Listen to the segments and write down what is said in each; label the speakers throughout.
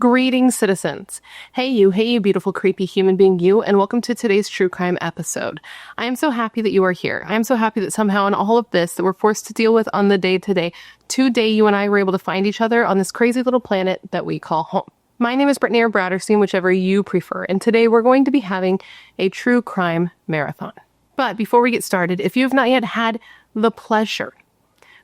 Speaker 1: Greetings, citizens. Hey you, beautiful, creepy human being you, and welcome to today's true crime episode. I am so happy that you are here. I am so happy that somehow in all of this that we're forced to deal with on the day-to-day, today you and I were able to find each other on this crazy little planet that we call home. My name is Brittany or Bratterstein, whichever you prefer, and today we're going to be having a true crime marathon. But before we get started, if you have not yet had the pleasure,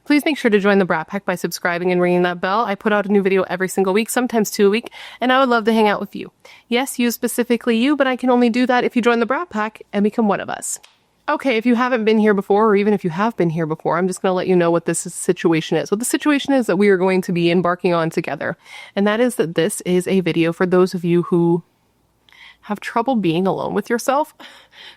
Speaker 1: please make sure to join the Brat Pack by subscribing and ringing that bell. I put out a new video every single week, sometimes 2 a week, and I would love to hang out with you. Yes, you specifically you, but I can only do that if you join the Brat Pack and become one of us. Okay, if you haven't been here before, or even if you have been here before, I'm just going to let you know what this situation is. What the situation is that we are going to be embarking on together. And that is that this is a video for those of you who have trouble being alone with yourself.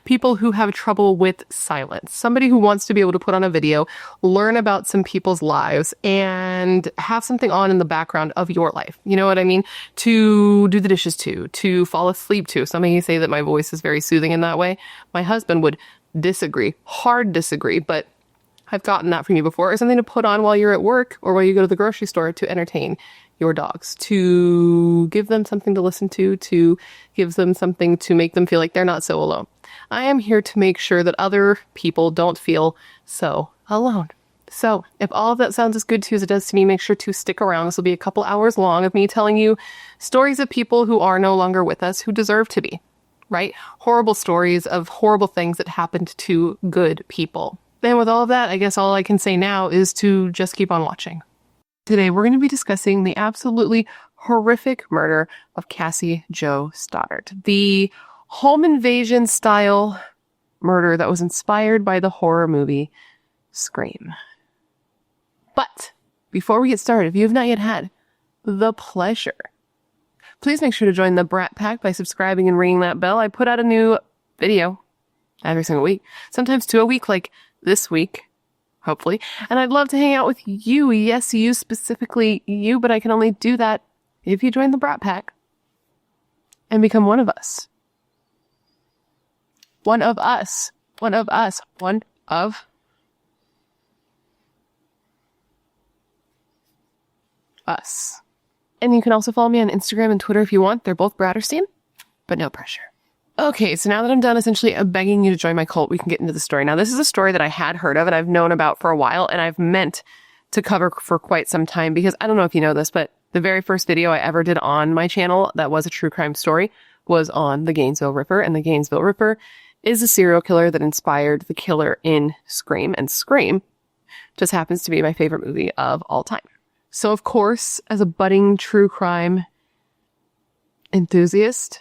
Speaker 1: People who have trouble with silence. Somebody who wants to be able to put on a video, learn about some people's lives, and have something on in the background of your life. You know what I mean? To do the dishes to fall asleep to. Some of you say that my voice is very soothing in that way. My husband would disagree, hard disagree, but I've gotten that from you before. Or something to put on while you're at work or while you go to the grocery store to entertain your dogs, to give them something to listen to give them something to make them feel like they're not so alone. I am here to make sure that other people don't feel so alone. So if all of that sounds as good to you as it does to me, make sure to stick around. This will be a couple hours long of me telling you stories of people who are no longer with us, who deserve to be, right? Horrible stories of horrible things that happened to good people. And with all of that, I guess all I can say now is to just keep on watching. Today, we're going to be discussing the absolutely horrific murder of Cassie Jo Stoddart. The home invasion style murder that was inspired by the horror movie Scream. But before we get started, if you have not yet had the pleasure, please make sure to join the Brat Pack by subscribing and ringing that bell. I put out a new video every single week, sometimes 2 a week, like this week. Hopefully. And I'd love to hang out with you. Yes, you specifically you, but I can only do that if you join the Brat Pack and become one of us. One of us. One of us. One of us. And you can also follow me on Instagram and Twitter if you want. They're both Bratterstein, but no pressure. Okay, so now that I'm done essentially begging you to join my cult, we can get into the story. Now, this is a story that I had heard of and I've known about for a while, and I've meant to cover for quite some time because I don't know if you know this, but the very first video I ever did on my channel that was a true crime story was on the Gainesville Ripper, and the Gainesville Ripper is a serial killer that inspired the killer in Scream, and Scream just happens to be my favorite movie of all time. So, of course, as a budding true crime enthusiast,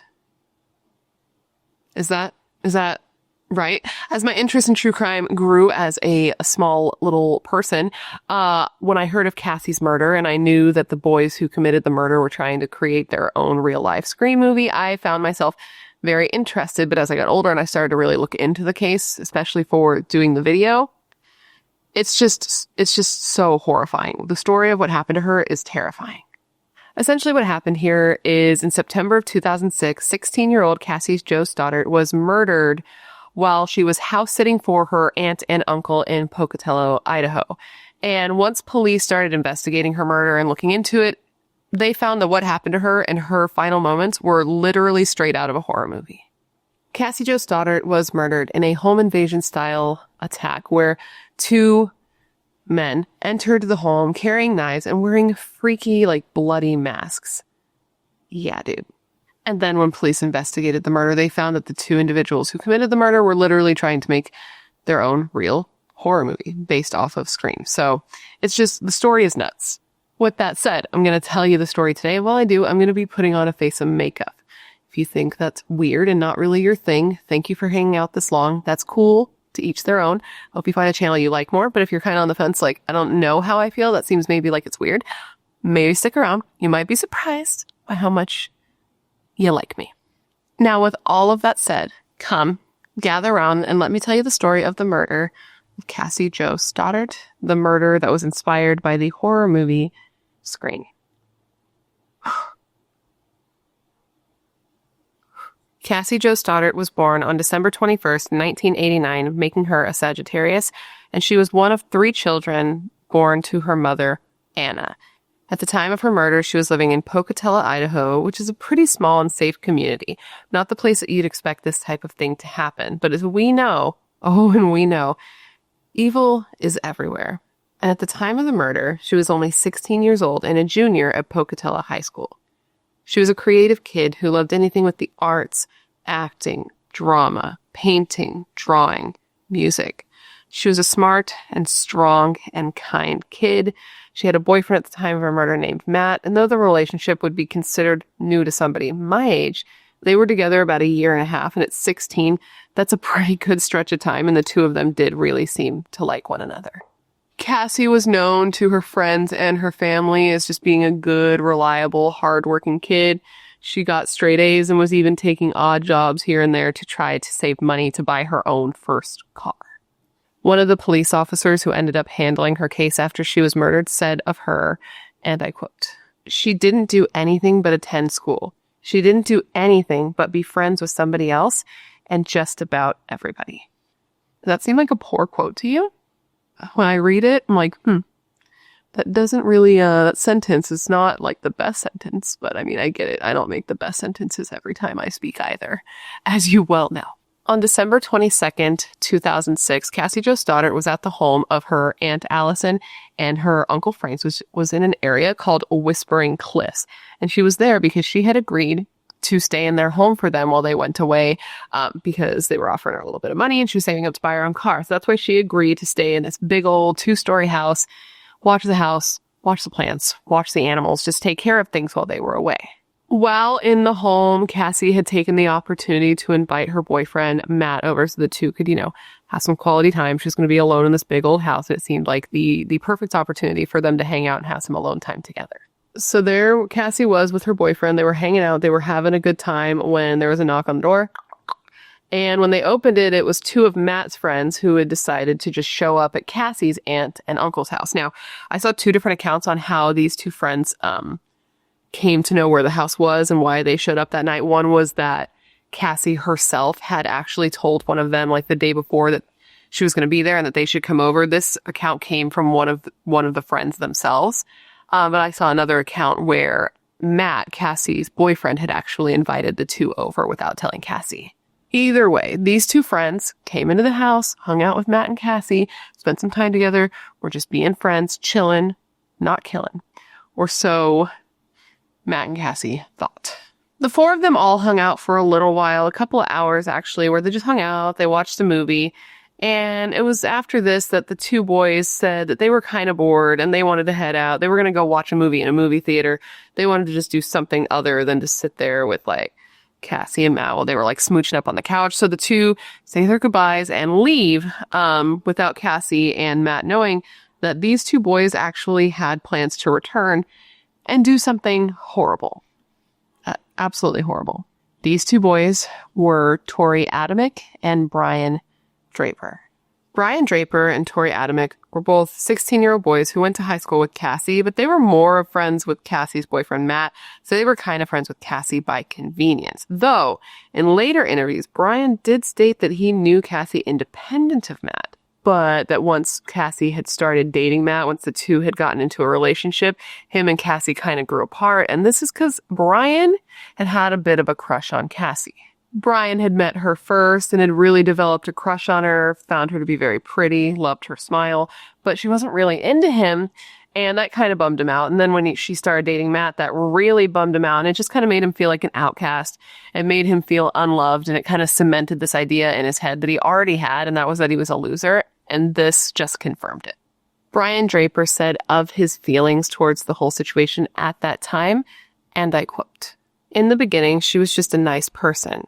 Speaker 1: Is that right? As my interest in true crime grew as a small little person, when I heard of Cassie's murder and I knew that the boys who committed the murder were trying to create their own real life Scream movie, I found myself very interested. But as I got older and I started to really look into the case, especially for doing the video, it's just so horrifying. The story of what happened to her is terrifying. Essentially what happened here is in September of 2006, 16-year-old Cassie Jo Stoddart was murdered while she was house sitting for her aunt and uncle in Pocatello, Idaho. And once police started investigating her murder and looking into it, they found that what happened to her and her final moments were literally straight out of a horror movie. Cassie Jo Stoddart was murdered in a home invasion style attack where 2 men entered the home carrying knives and wearing freaky, bloody masks. Yeah, dude. And then when police investigated the murder, they found that the 2 individuals who committed the murder were literally trying to make their own real horror movie based off of Scream. So it's just, the story is nuts. With that said, I'm going to tell you the story today. While I do, I'm going to be putting on a face of makeup. If you think that's weird and not really your thing, thank you for hanging out this long. That's cool. To each their own. I hope you find a channel you like more, but if you're kind of on the fence, I don't know how I feel, that seems maybe like it's weird, maybe stick around. You might be surprised by how much you like me. Now, with all of that said, come, gather around, and let me tell you the story of the murder of Cassie Jo Stoddart, the murder that was inspired by the horror movie Scream. Cassie Jo Stoddart was born on December 21st, 1989, making her a Sagittarius, and she was one of 3 children born to her mother, Anna. At the time of her murder, she was living in Pocatello, Idaho, which is a pretty small and safe community. Not the place that you'd expect this type of thing to happen. But as we know, evil is everywhere. And at the time of the murder, she was only 16 years old and a junior at Pocatello High School. She was a creative kid who loved anything with the arts, acting, drama, painting, drawing, music. She was a smart and strong and kind kid. She had a boyfriend at the time of her murder named Matt, and though the relationship would be considered new to somebody my age, they were together about a year and a half, and at 16, that's a pretty good stretch of time, and the two of them did really seem to like one another. Cassie was known to her friends and her family as just being a good, reliable, hardworking kid. She got straight A's and was even taking odd jobs here and there to try to save money to buy her own first car. One of the police officers who ended up handling her case after she was murdered said of her, and I quote, "She didn't do anything but attend school. She didn't do anything but be friends with somebody else and just about everybody." Does that seem like a poor quote to you? When I read it, I'm like, that doesn't really, that sentence is not like the best sentence, but I mean, I get it. I don't make the best sentences every time I speak either, as you well know. On December 22nd, 2006, Cassie Jo Stoddart was at the home of her Aunt Allison and her Uncle Frank, which was in an area called Whispering Cliffs. And she was there because she had agreed to stay in their home for them while they went away because they were offering her a little bit of money and she was saving up to buy her own car. So that's why she agreed to stay in this big old 2-story house, watch the house, watch the plants, watch the animals, just take care of things while they were away. While in the home, Cassie had taken the opportunity to invite her boyfriend, Matt, over so the two could, have some quality time. She was going to be alone in this big old house. And it seemed like the perfect opportunity for them to hang out and have some alone time together. So there Cassie was with her boyfriend. They were hanging out. They were having a good time when there was a knock on the door. And when they opened it, it was two of Matt's friends who had decided to just show up at Cassie's aunt and uncle's house. Now, I saw 2 different accounts on how these 2 friends came to know where the house was and why they showed up that night. One was that Cassie herself had actually told one of them like the day before that she was going to be there and that they should come over. This account came from one of the friends themselves. But I saw another account where Matt, Cassie's boyfriend, had actually invited the 2 over without telling Cassie. Either way, these 2 friends came into the house, hung out with Matt and Cassie, spent some time together, were just being friends, chilling, not killing. Or so Matt and Cassie thought. The 4 of them all hung out for a little while, a couple of hours actually, where they just hung out, they watched a movie. And it was after this that the 2 boys said that they were kind of bored and they wanted to head out. They were going to go watch a movie in a movie theater. They wanted to just do something other than to sit there with like Cassie and Matt while they were like smooching up on the couch. So the 2 say their goodbyes and leave without Cassie and Matt knowing that these 2 boys actually had plans to return and do something horrible. Absolutely horrible. These 2 boys were Tori Adamick and Brian Draper. Brian Draper and Tori Adamick were both 16-year-old boys who went to high school with Cassie, but they were more friends with Cassie's boyfriend, Matt, so they were kind of friends with Cassie by convenience. Though, in later interviews, Brian did state that he knew Cassie independent of Matt, but that once Cassie had started dating Matt, once the 2 had gotten into a relationship, him and Cassie kind of grew apart, and this is because Brian had a bit of a crush on Cassie. Brian had met her first and had really developed a crush on her, found her to be very pretty, loved her smile, but she wasn't really into him, and that kind of bummed him out. And then when she started dating Matt, that really bummed him out, and it just kind of made him feel like an outcast. It made him feel unloved, and it kind of cemented this idea in his head that he already had, and that was that he was a loser, and this just confirmed it. Brian Draper said of his feelings towards the whole situation at that time, and I quote, "In the beginning, she was just a nice person.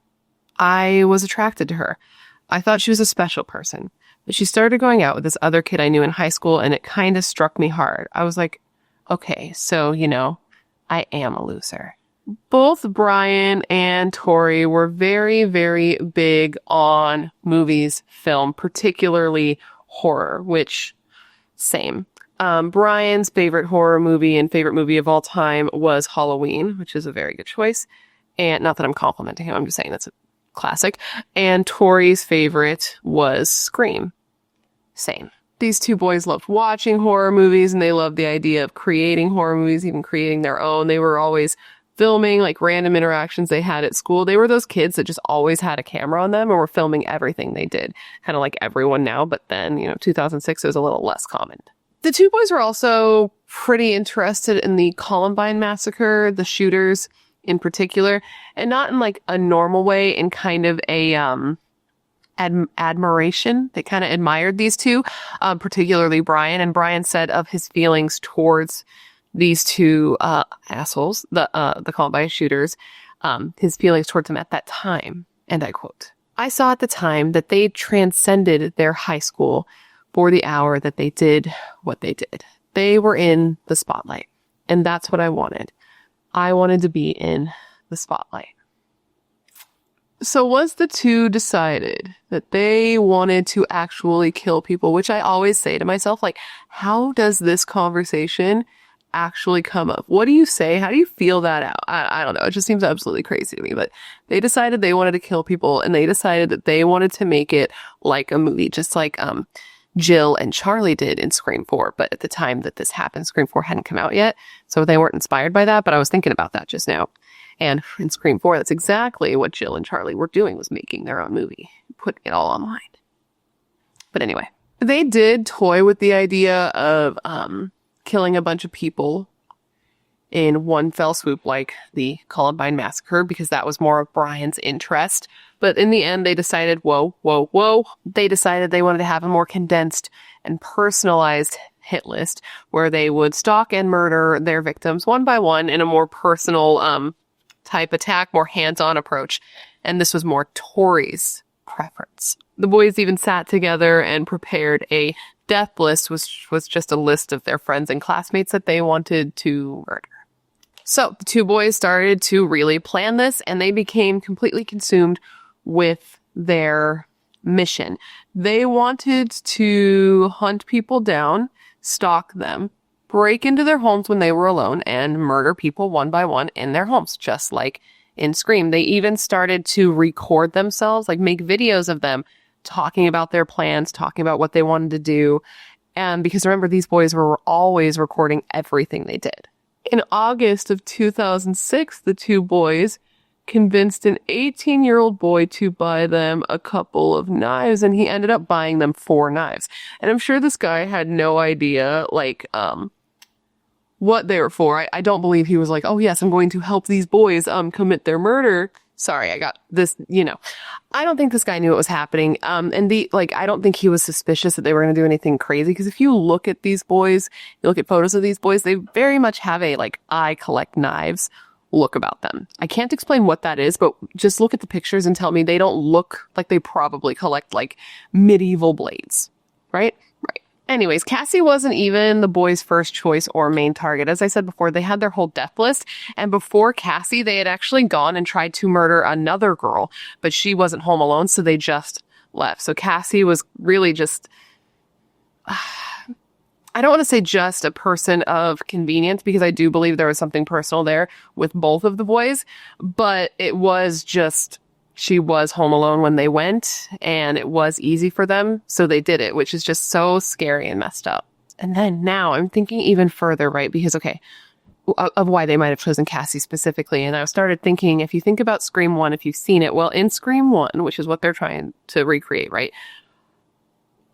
Speaker 1: I was attracted to her. I thought she was a special person. But she started going out with this other kid I knew in high school, and it kind of struck me hard. I was like, okay, so, I am a loser." Both Brian and Tori were very, very big on movies, film, particularly horror, which, same. Brian's favorite horror movie and favorite movie of all time was Halloween, which is a very good choice. And not that I'm complimenting him, I'm just saying that's a classic. And Tori's favorite was Scream. Same. These two boys loved watching horror movies, and they loved the idea of creating horror movies, even creating their own. They were always filming like random interactions they had at school. They were those kids that just always had a camera on them and were filming everything they did. Kind of like everyone now, but then, 2006 it was a little less common. The two boys were also pretty interested in the Columbine massacre, the shooters in particular, and not in like a normal way, in kind of a admiration. They kind of admired these two, particularly Brian. And Brian said of his feelings towards these two assholes, the Columbine shooters, his feelings towards them at that time, and I quote, "I saw at the time that they transcended their high school for the hour that they did what they did. They were in the spotlight, and that's what I wanted. I wanted to be in the spotlight." So once the two decided that they wanted to actually kill people, which I always say to myself, like, how does this conversation actually come up? What do you say? How do you feel that out? I don't know. It just seems absolutely crazy to me. But they decided they wanted to kill people, and they decided that they wanted to make it like a movie, just like Jill and Charlie did in Scream 4. But at the time that this happened, Scream 4 hadn't come out yet, so they weren't inspired by that. But I was thinking about that just now. And in Scream 4, that's exactly what Jill and Charlie were doing, was making their own movie, putting it all online. But anyway, they did toy with the idea of killing a bunch of people in one fell swoop, like the Columbine massacre, because that was more of Brian's interest. But in the end, they decided, whoa. They decided they wanted to have a more condensed and personalized hit list where they would stalk and murder their victims one by one in a more personal type attack, more hands-on approach. And this was more Tori's preference. The boys even sat together and prepared a death list, which was just a list of their friends and classmates that they wanted to murder. So the two boys started to really plan this, and they became completely consumed with their mission. They wanted to hunt people down, stalk them, break into their homes when they were alone, and murder people one by one in their homes, just like in Scream. They even started to record themselves, like make videos of them talking about their plans, talking about what they wanted to do. And because remember, these boys were always recording everything they did. In August of 2006, the two boys convinced an 18-year-old boy to buy them a couple of knives, and he ended up buying them 4 knives. And I'm sure this guy had no idea, what they were for. I don't believe he was like, oh yes, I'm going to help these boys commit their murder. Sorry, I got this, I don't think this guy knew what was happening. And I don't think he was suspicious that they were going to do anything crazy. Because if you look at these boys, you look at photos of these boys, they very much have a, I collect knives look about them. I can't explain what that is, but just look at the pictures and tell me they don't look like they probably collect, medieval blades. Right? Right. Anyways, Cassie wasn't even the boys' first choice or main target. As I said before, they had their whole death list. And before Cassie, they had actually gone and tried to murder another girl, but she wasn't home alone, so they just left. So Cassie was really just, I don't want to say just a person of convenience, because I do believe there was something personal there with both of the boys, but it was just, she was home alone when they went, and it was easy for them, so they did it, which is just so scary and messed up. And then now I'm thinking even further, right? Because, of why they might have chosen Cassie specifically. And I started thinking, if you think about Scream 1, if you've seen it, well, in Scream 1, which is what they're trying to recreate, right?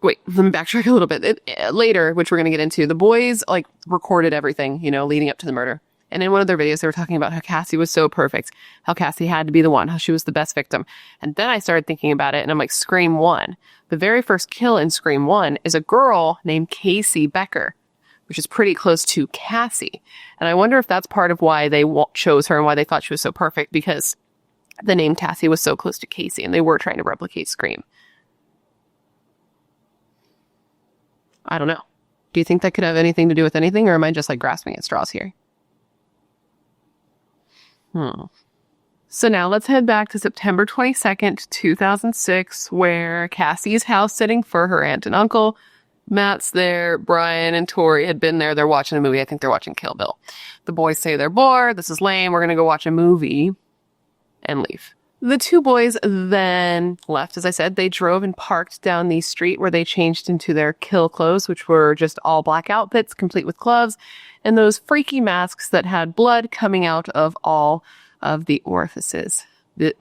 Speaker 1: Wait, let me backtrack a little bit. Later, which we're going to get into, the boys, recorded everything, leading up to the murder. And in one of their videos, they were talking about how Cassie was so perfect, how Cassie had to be the one, how she was the best victim. And then I started thinking about it, and I'm like, Scream 1. The very first kill in Scream 1 is a girl named Casey Becker, which is pretty close to Cassie. And I wonder if that's part of why they chose her and why they thought she was so perfect, because the name Cassie was so close to Casey, and they were trying to replicate Scream. I don't know. Do you think that could have anything to do with anything, or am I just grasping at straws here? So now let's head back to September 22nd, 2006, where Cassie's house sitting for her aunt and uncle. Matt's there. Brian and Tori had been there. They're watching a movie. I think they're watching Kill Bill. The boys say they're bored. This is lame. We're going to go watch a movie and leave. The two boys then left, as I said. They drove and parked down the street where they changed into their kill clothes, which were just all black outfits, complete with gloves, and those freaky masks that had blood coming out of all of the orifices. The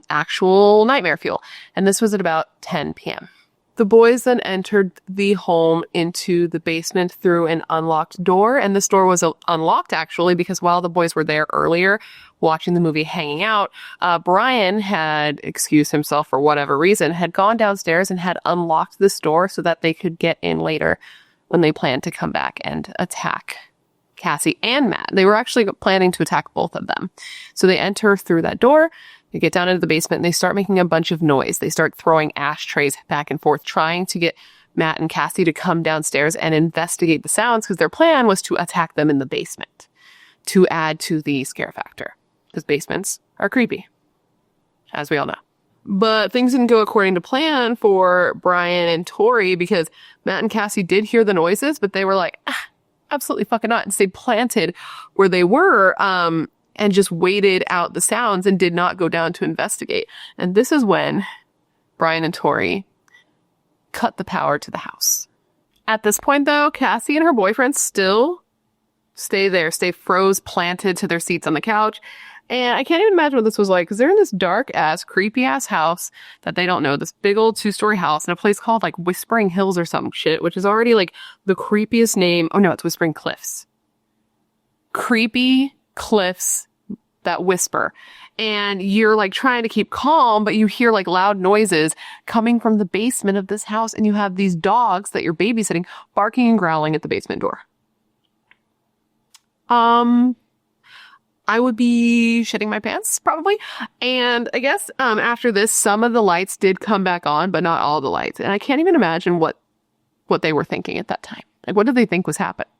Speaker 1: actual nightmare fuel. And this was at about 10 p.m. The boys then entered the home into the basement through an unlocked door, and this door was unlocked actually because while the boys were there earlier watching the movie hanging out, Brian had excused himself for whatever reason, had gone downstairs and had unlocked this door so that they could get in later when they planned to come back and attack Cassie and Matt. They were actually planning to attack both of them. So they enter through that door. They get down into the basement and they start making a bunch of noise. They start throwing ashtrays back and forth, trying to get Matt and Cassie to come downstairs and investigate the sounds because their plan was to attack them in the basement to add to the scare factor because basements are creepy, as we all know. But things didn't go according to plan for Brian and Tori because Matt and Cassie did hear the noises, but they were like, absolutely fucking not. And stayed planted where they were, and just waited out the sounds and did not go down to investigate. And this is when Brian and Tori cut the power to the house. At this point, though, Cassie and her boyfriend still stay froze, planted to their seats on the couch. And I can't even imagine what this was like because they're in this dark-ass, creepy-ass house that they don't know, this big old 2-story house in a place called, like, Whispering Hills or some shit, which is already, like, the creepiest name. Oh, no, it's Whispering Cliffs. Creepy cliffs that whisper. And you're, like, trying to keep calm, but you hear, like, loud noises coming from the basement of this house, and you have these dogs that you're babysitting barking and growling at the basement door. I would be shitting my pants, probably. And I guess after this, some of the lights did come back on, but not all the lights. And I can't even imagine what they were thinking at that time. Like, what did they think was happening?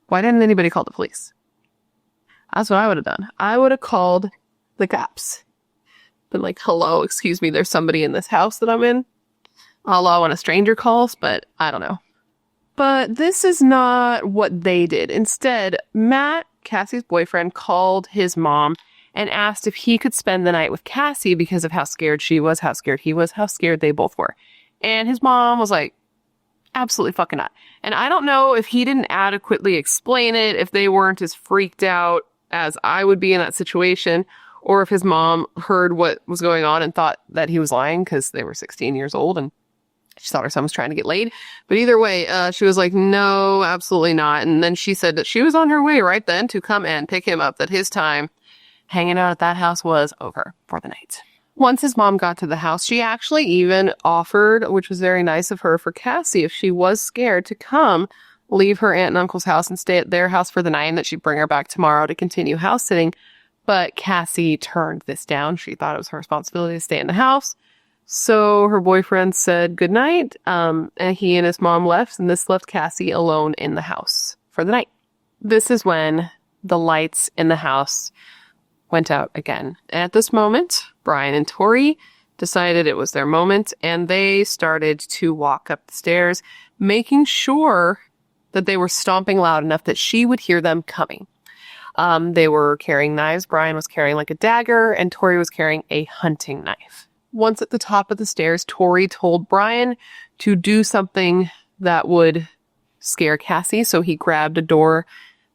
Speaker 1: Why didn't anybody call the police? That's what I would have done. I would have called the cops. Been like, hello, excuse me, there's somebody in this house that I'm in. Hello, when a stranger calls, but I don't know. But this is not what they did. Instead, Matt, Cassie's boyfriend, called his mom and asked if he could spend the night with Cassie because of how scared she was, how scared he was, how scared they both were. And his mom was like, absolutely fucking not. And I don't know if he didn't adequately explain it, if they weren't as freaked out as I would be in that situation, or if his mom heard what was going on and thought that he was lying because they were 16 years old and she thought her son was trying to get laid. But either way, she was like, no, absolutely not. And then she said that she was on her way right then to come and pick him up, that his time hanging out at that house was over for the night. Once his mom got to the house, she actually even offered, which was very nice of her, for Cassie, if she was scared, to come leave her aunt and uncle's house and stay at their house for the night, and that she'd bring her back tomorrow to continue house sitting. But Cassie turned this down. She thought it was her responsibility to stay in the house. So her boyfriend said goodnight, and he and his mom left, and this left Cassie alone in the house for the night. This is when the lights in the house went out again. And at this moment, Brian and Tori decided it was their moment, and they started to walk up the stairs, making sure that they were stomping loud enough that she would hear them coming. They were carrying knives. Brian was carrying like a dagger, and Tori was carrying a hunting knife. Once at the top of the stairs, Tori told Brian to do something that would scare Cassie, so he grabbed a door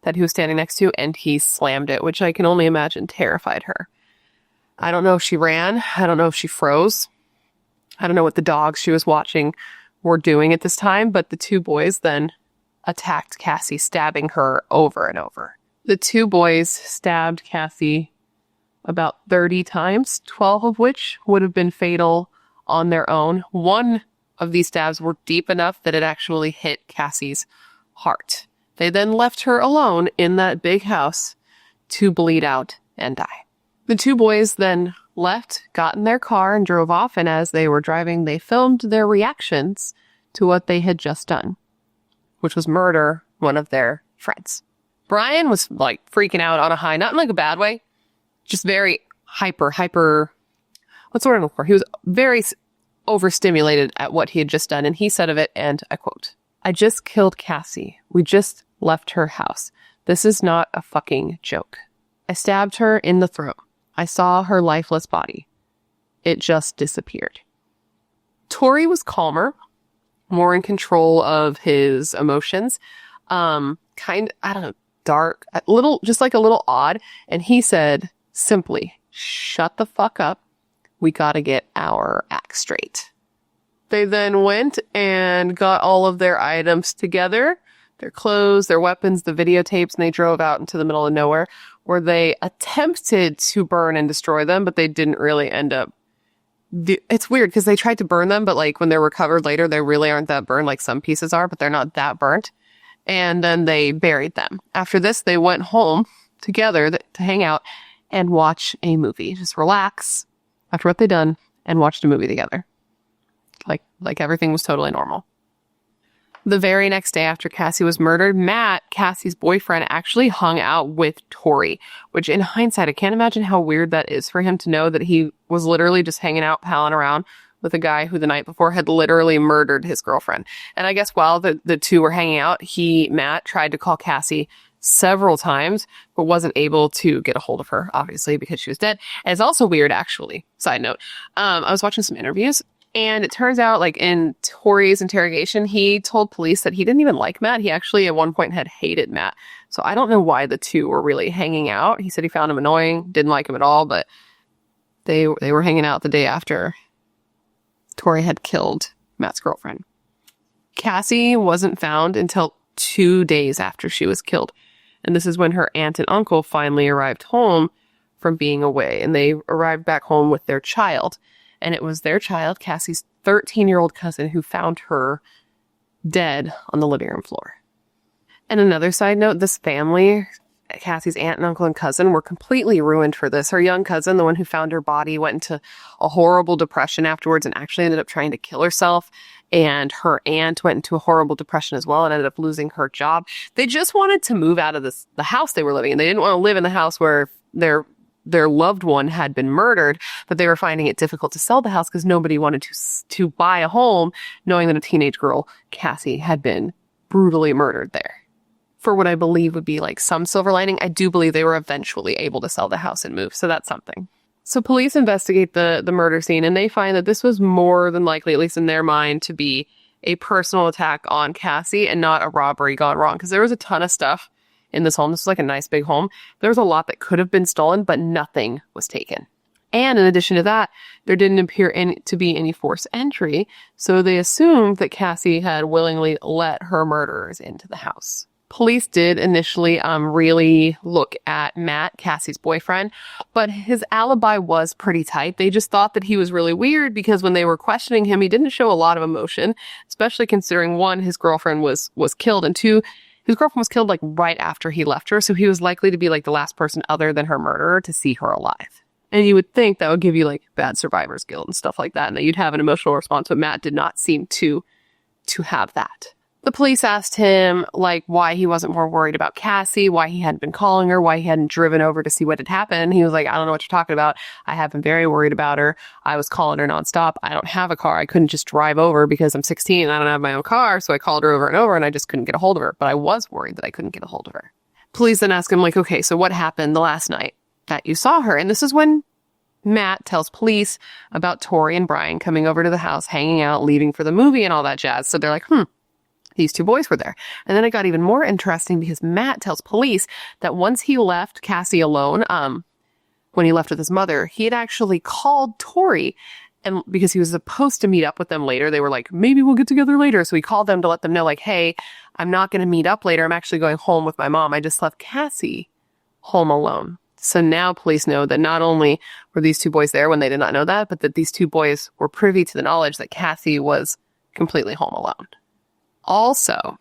Speaker 1: that he was standing next to and he slammed it, which I can only imagine terrified her. I don't know if she ran. I don't know if she froze. I don't know what the dogs she was watching were doing at this time, but the two boys then attacked Cassie, stabbing her over and over. The two boys stabbed Cassie about 30 times, 12 of which would have been fatal on their own. One of these stabs were deep enough that it actually hit Cassie's heart. They then left her alone in that big house to bleed out and die. The two boys then left, got in their car, and drove off, and as they were driving, they filmed their reactions to what they had just done, which was murder one of their friends. Brian was like freaking out on a high, not in like a bad way, just very hyper, what's the word I'm looking for? He was very overstimulated at what he had just done, and he said of it, and I quote, "I just killed Cassie. We just left her house. This is not a fucking joke. I stabbed her in the throat. I saw her lifeless body. it just disappeared. Tori was calmer, more in control of his emotions. I don't know, dark, just like a little odd. And he said simply, shut the fuck up. We gotta get our act straight. They then went and got all of their items together, their clothes, their weapons, the videotapes, and they drove out into the middle of nowhere where they attempted to burn and destroy them, but they didn't really end up. It's weird because they tried to burn them, but like when they're recovered later, they really aren't that burned. Like some pieces are, but they're not that burnt. And then they buried them. After this, they went home together to hang out and watch a movie. Just relax after what they'd done and watched a movie together. Like everything was totally normal. The very next day after Cassie was murdered, Matt, Cassie's boyfriend, actually hung out with Tori, which in hindsight, I can't imagine how weird that is for him to know that he was literally just hanging out, palling around with a guy who the night before had literally murdered his girlfriend. And I guess while the two were hanging out, Matt tried to call Cassie several times, but wasn't able to get a hold of her, obviously, because she was dead. And it's also weird, actually, side note. I was watching some interviews, and it turns out, like, in Tori's interrogation, he told police that he didn't even like Matt. He actually, at one point, had hated Matt. So I don't know why the two were really hanging out. He said he found him annoying, didn't like him at all, but they were hanging out the day after Tori had killed Matt's girlfriend. Cassie wasn't found until 2 days after she was killed. And this is when her aunt and uncle finally arrived home from being away. And they arrived back home with their child. And it was their child, Cassie's 13-year-old cousin, who found her dead on the living room floor. And another side note, this family, Cassie's aunt and uncle and cousin, were completely ruined for this. Her young cousin, the one who found her body, went into a horrible depression afterwards and actually ended up trying to kill herself. And her aunt went into a horrible depression as well and ended up losing her job. They just wanted to move out of the house they were living in. They didn't want to live in the house where their loved one had been murdered, but they were finding it difficult to sell the house because nobody wanted to buy a home knowing that a teenage girl, Cassie, had been brutally murdered there. For what I believe would be like some silver lining, I do believe they were eventually able to sell the house and move, so that's something. So police investigate the murder scene, and they find that this was more than likely, at least in their mind, to be a personal attack on Cassie and not a robbery gone wrong, because there was a ton of stuff in this home. This was like a nice big home. There was a lot that could have been stolen, but nothing was taken. And in addition to that, there didn't appear to be any forced entry, so they assumed that Cassie had willingly let her murderers into the house. Police did initially really look at Matt, Cassie's boyfriend, but his alibi was pretty tight. They just thought that he was really weird because when they were questioning him, he didn't show a lot of emotion, especially considering, one, his girlfriend was killed, and two, his girlfriend was killed like right after he left her, so he was likely to be like the last person other than her murderer to see her alive. And you would think that would give you like bad survivor's guilt and stuff like that, and that you'd have an emotional response, but Matt did not seem to have that. The police asked him, like, why he wasn't more worried about Cassie, why he hadn't been calling her, why he hadn't driven over to see what had happened. He was like, I don't know what you're talking about. I have been very worried about her. I was calling her nonstop. I don't have a car. I couldn't just drive over because I'm 16 and I don't have my own car. So I called her over and over and I just couldn't get a hold of her. But I was worried that I couldn't get a hold of her. Police then ask him, like, okay, so what happened the last night that you saw her? And this is when Matt tells police about Tori and Brian coming over to the house, hanging out, leaving for the movie and all that jazz. So they're like, these two boys were there. And then it got even more interesting because Matt tells police that once he left Cassie alone, when he left with his mother, he had actually called Tori, and because he was supposed to meet up with them later, they were like, maybe we'll get together later. So he called them to let them know, like, hey, I'm not going to meet up later. I'm actually going home with my mom. I just left Cassie home alone. So now police know that not only were these two boys there when they did not know that, but that these two boys were privy to the knowledge that Cassie was completely home alone. Also,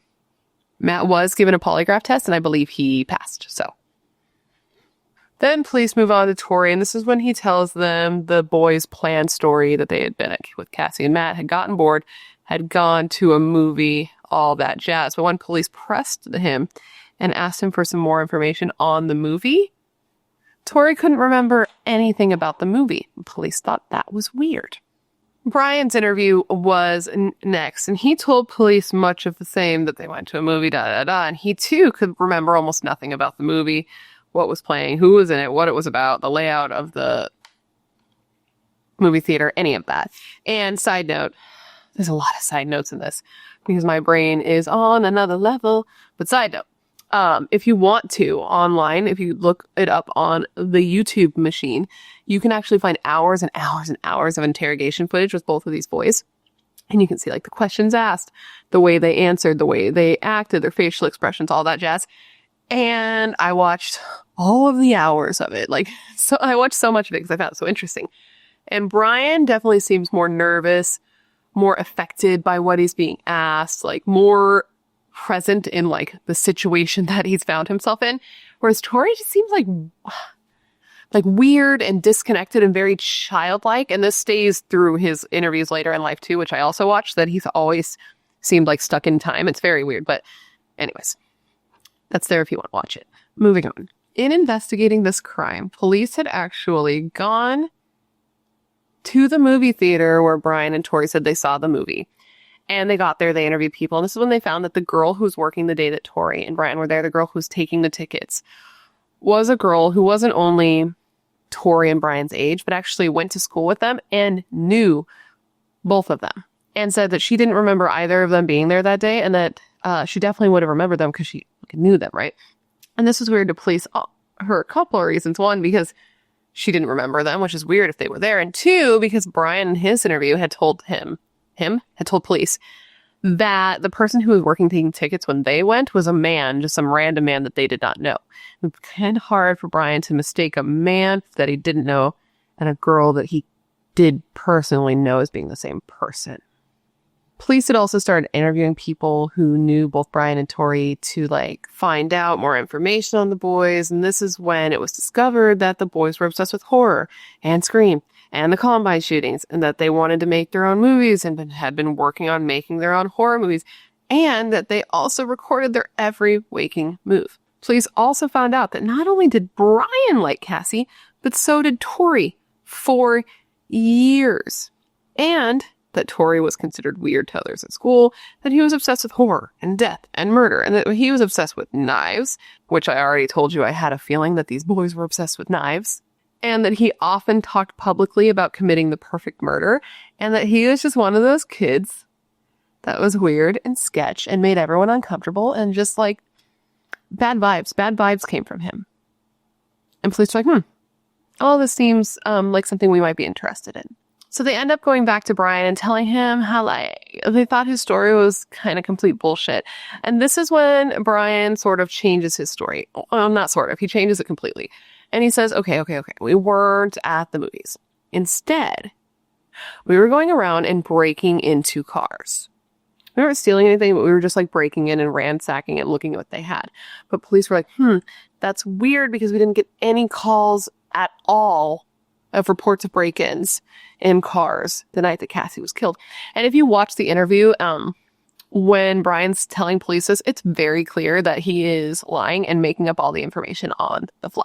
Speaker 1: Matt was given a polygraph test, and I believe he passed. So then police move on to Tori, and this is when he tells them the boys' planned story that they had been at with Cassie and Matt, had gotten bored, had gone to a movie, all that jazz. But when police pressed him and asked him for some more information on the movie, Tori couldn't remember anything about the movie. Police thought that was weird. Brian's interview was next, and he told police much of the same, that they went to a movie, and he too could remember almost nothing about the movie, what was playing, who was in it, what it was about, the layout of the movie theater, any of that. And side note, there's a lot of side notes in this because my brain is on another level. But side note, if you want to online, if you look it up on the YouTube machine, you can actually find hours and hours and hours of interrogation footage with both of these boys. And you can see like the questions asked, the way they answered, the way they acted, their facial expressions, all that jazz. And I watched all of the hours of it. Like, so I watched so much of it because I found it so interesting. And Brian definitely seems more nervous, more affected by what he's being asked, like more present in like the situation that he's found himself in. Whereas Tori just seems like weird and disconnected and very childlike. And this stays through his interviews later in life too, which I also watched, that he's always seemed like stuck in time. It's very weird. But anyways, that's there if you want to watch it. Moving on. In investigating this crime, police had actually gone to the movie theater where Brian and Tori said they saw the movie. And they got there, they interviewed people. And this is when they found that the girl who was working the day that Tori and Brian were there, the girl who was taking the tickets, was a girl who wasn't only Tori and Brian's age, but actually went to school with them and knew both of them. And said that she didn't remember either of them being there that day, and that she definitely would have remembered them because she knew them, right? And this was weird to police her a couple of reasons. One, because she didn't remember them, which is weird if they were there. And two, because Brian in his interview had told told police that the person who was working taking tickets when they went was a man, just some random man that they did not know. It was kind of hard for Brian to mistake a man that he didn't know and a girl that he did personally know as being the same person. Police had also started interviewing people who knew both Brian and Tori to like find out more information on the boys. And this is when it was discovered that the boys were obsessed with horror and Scream and the Columbine shootings, and that they wanted to make their own movies and had been working on making their own horror movies, and that they also recorded their every waking move. Police also found out that not only did Brian like Cassie, but so did Tori for years. And that Tori was considered weird to others at school, that he was obsessed with horror and death and murder, and that he was obsessed with knives, which I already told you I had a feeling that these boys were obsessed with knives, and that he often talked publicly about committing the perfect murder, and that he was just one of those kids that was weird and sketch and made everyone uncomfortable, and just like bad vibes came from him. And police were like, all this seems like something we might be interested in. So they end up going back to Brian and telling him how like they thought his story was kind of complete bullshit. And this is when Brian sort of changes his story. Well, not sort of. He changes it completely. And he says, okay. We weren't at the movies. Instead, we were going around and breaking into cars. We weren't stealing anything, but we were just like breaking in and ransacking and looking at what they had. But police were like, that's weird because we didn't get any calls at all of reports of break-ins in cars the night that Cassie was killed. And if you watch the interview, when Brian's telling police this, it's very clear that he is lying and making up all the information on the fly.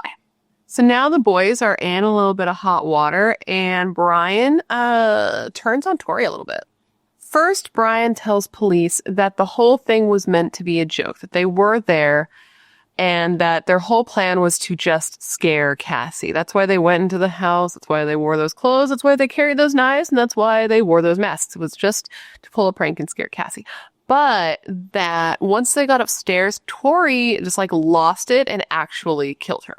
Speaker 1: So now the boys are in a little bit of hot water, and Brian turns on Tori a little bit. First, Brian tells police that the whole thing was meant to be a joke, that they were there, and that their whole plan was to just scare Cassie. That's why they went into the house. That's why they wore those clothes. That's why they carried those knives. And that's why they wore those masks. It was just to pull a prank and scare Cassie. But that once they got upstairs, Tori just like lost it and actually killed her.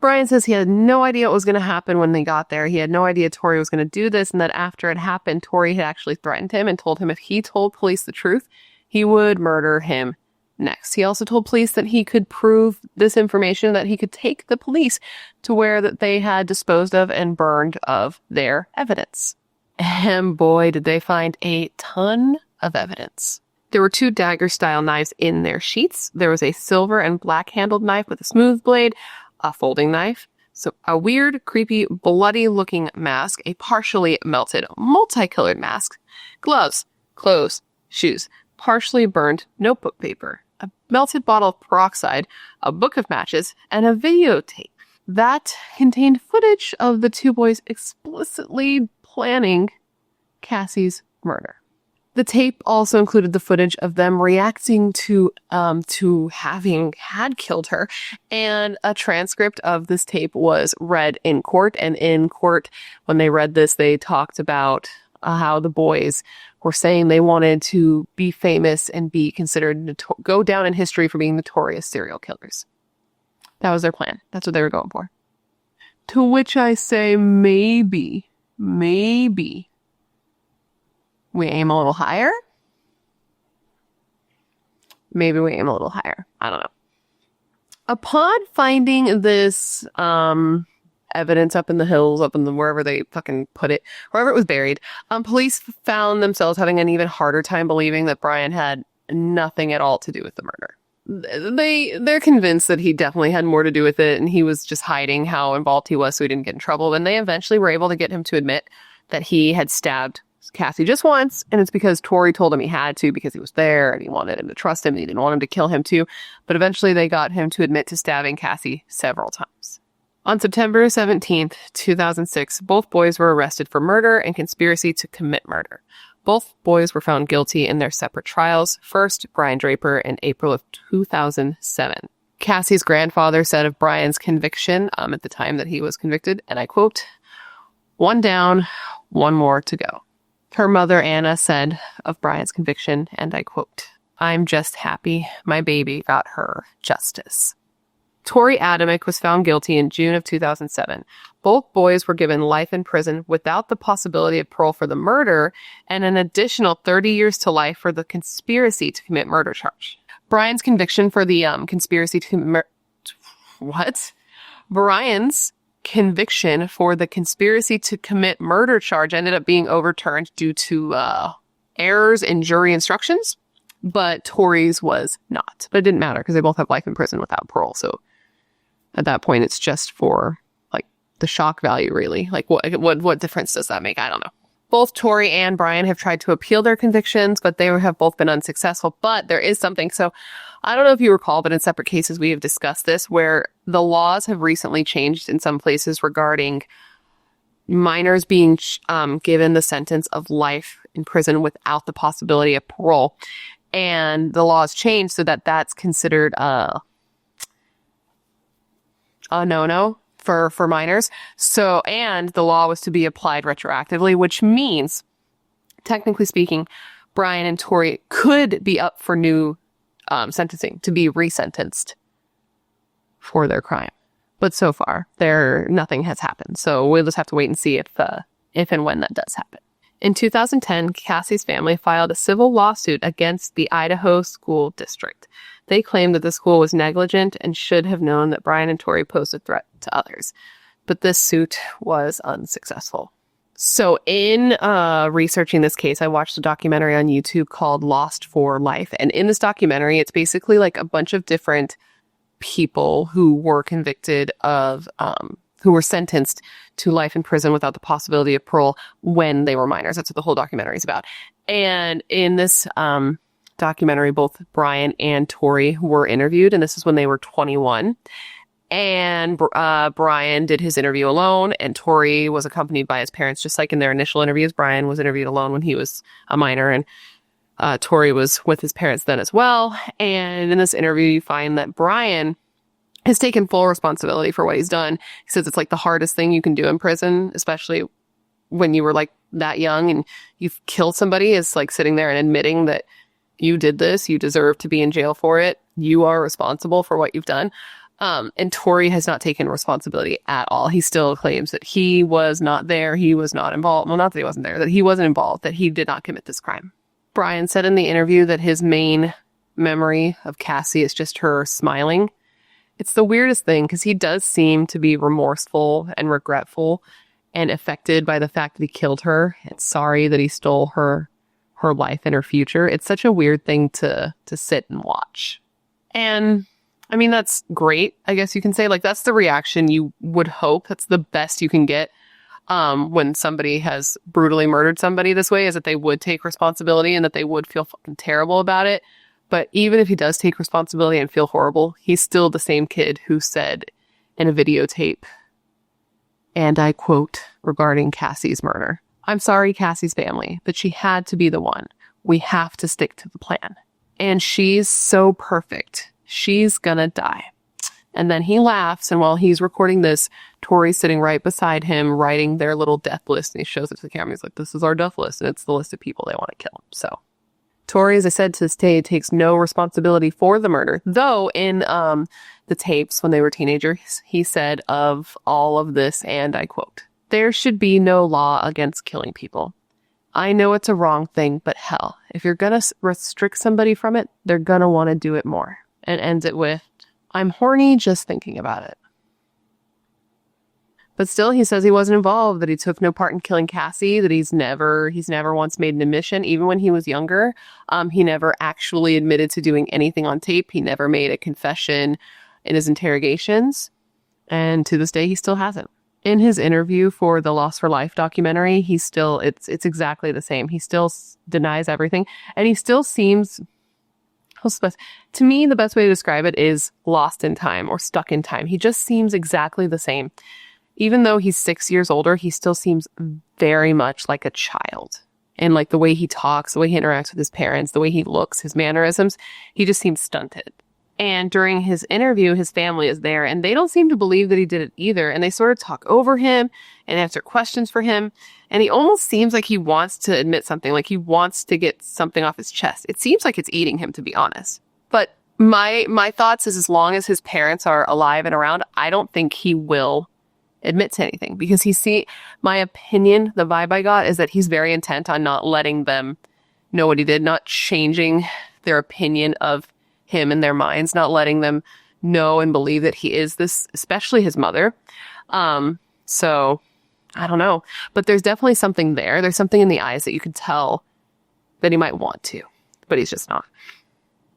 Speaker 1: Brian says he had no idea what was going to happen when they got there. He had no idea Tori was going to do this. And that after it happened, Tori had actually threatened him and told him if he told police the truth, he would murder him next. He also told police that he could prove this information, that he could take the police to where that they had disposed of and burned of their evidence. And boy, did they find a ton of evidence. There were 2 dagger-style knives in their sheets. There was a silver and black-handled knife with a smooth blade, a folding knife, so a weird, creepy, bloody-looking mask, a partially melted, multicolored mask, gloves, clothes, shoes, partially burned notebook paper, a melted bottle of peroxide, a book of matches, and a videotape that contained footage of the 2 boys explicitly planning Cassie's murder. The tape also included the footage of them reacting to having had killed her, and a transcript of this tape was read in court. And in court, when they read this, they talked about how the boys were saying they wanted to be famous and be considered go down in history for being notorious serial killers. That was their plan. That's what they were going for. To which I say, maybe we aim a little higher. Maybe we aim a little higher. I don't know. Upon finding this evidence up in the hills, up in the wherever they fucking put it, wherever it was buried, police found themselves having an even harder time believing that Brian had nothing at all to do with the murder. They're convinced that he definitely had more to do with it, and he was just hiding how involved he was so he didn't get in trouble. And they eventually were able to get him to admit that he had stabbed Cassie just once, and it's because Tori told him he had to because he was there and he wanted him to trust him and he didn't want him to kill him too. But eventually they got him to admit to stabbing Cassie several times. On September 17th, 2006, both boys were arrested for murder and conspiracy to commit murder. Both boys were found guilty in their separate trials. First, Brian Draper in April of 2007. Cassie's grandfather said of Brian's conviction at the time that he was convicted, and I quote, "One down, one more to go." Her mother, Anna, said of Brian's conviction, and I quote, "I'm just happy my baby got her justice." Tori Adamick was found guilty in June of 2007. Both boys were given life in prison without the possibility of parole for the murder and an additional 30 years to life for the conspiracy to commit murder charge. Brian's conviction for the conspiracy to commit... Brian's conviction for the conspiracy to commit murder charge ended up being overturned due to errors in jury instructions, but Tori's was not. But it didn't matter because they both have life in prison without parole, so at that point, it's just for, like, the shock value, really. Like, what difference does that make? I don't know. Both Tori and Brian have tried to appeal their convictions, but they have both been unsuccessful. But there is something. So I don't know if you recall, but in separate cases, we have discussed this, where the laws have recently changed in some places regarding minors being given the sentence of life in prison without the possibility of parole. And the laws changed so that that's considered a no-no for minors. So, and the law was to be applied retroactively, which means, technically speaking, Brian and Tori could be up for new sentencing, to be resentenced for their crime. But so far, nothing has happened. So we'll just have to wait and see if and when that does happen. In 2010, Cassie's family filed a civil lawsuit against the Idaho School District. They claimed that the school was negligent and should have known that Brian and Tori posed a threat to others. But this suit was unsuccessful. So in researching this case, I watched a documentary on YouTube called Lost for Life. And in this documentary, it's basically like a bunch of different people who were convicted of, who were sentenced to life in prison without the possibility of parole when they were minors. That's what the whole documentary is about. And in this documentary, both Brian and Tori were interviewed, and this is when they were 21. And Brian did his interview alone, and Tori was accompanied by his parents, just like in their initial interviews. Brian was interviewed alone when he was a minor, and Tori was with his parents then as well. And in this interview, you find that Brian has taken full responsibility for what he's done. He says it's like the hardest thing you can do in prison, especially when you were like that young and you've killed somebody, is like sitting there and admitting that you did this, you deserve to be in jail for it, you are responsible for what you've done. And Tori has not taken responsibility at all. He still claims that he was not there, he was not involved. Well, not that he wasn't there, that he wasn't involved, that he did not commit this crime. Brian said in the interview that his main memory of Cassie is just her smiling. It's the weirdest thing because he does seem to be remorseful and regretful and affected by the fact that he killed her and sorry that he stole her life and her future. It's such a weird thing to sit and watch. And I mean, that's great. I guess you can say, like, that's the reaction you would hope. That's the best you can get when somebody has brutally murdered somebody this way, is that they would take responsibility and that they would feel fucking terrible about it. But even if he does take responsibility and feel horrible, he's still the same kid who said in a videotape, and I quote, regarding Cassie's murder, "I'm sorry, Cassie's family, but she had to be the one. We have to stick to the plan. And she's so perfect. She's gonna die. And then he laughs, and while he's recording this, Tori's sitting right beside him, writing their little death list, and he shows it to the camera. He's like, this is our death list, and it's the list of people they want to kill. So Tori, as I said, to this day, takes no responsibility for the murder. Though in the tapes when they were teenagers, he said of all of this, and I quote, "There should be no law against killing people. I know it's a wrong thing, but hell, if you're gonna restrict somebody from it, they're gonna want to do it more." And ends it with, "I'm horny just thinking about it." But still, he says he wasn't involved, that he took no part in killing Cassie, that he's never once made an admission. Even when he was younger, he never actually admitted to doing anything on tape. He never made a confession in his interrogations. And to this day, he still hasn't. In his interview for the Lost for Life documentary, it's exactly the same. He still denies everything. And he still seems, to me, the best way to describe it is lost in time or stuck in time. He just seems exactly the same. Even though he's 6 years older, he still seems very much like a child. And like the way he talks, the way he interacts with his parents, the way he looks, his mannerisms, he just seems stunted. And during his interview, his family is there, and they don't seem to believe that he did it either. And they sort of talk over him and answer questions for him. And he almost seems like he wants to admit something, like he wants to get something off his chest. It seems like it's eating him, to be honest. But my thoughts is, as long as his parents are alive and around, I don't think he will admit to anything, because my opinion, the vibe I got is that he's very intent on not letting them know what he did, not changing their opinion of him in their minds, not letting them know and believe that he is this, especially his mother. So I don't know, but there's definitely something there. There's something in the eyes that you could tell that he might want to, but he's just not.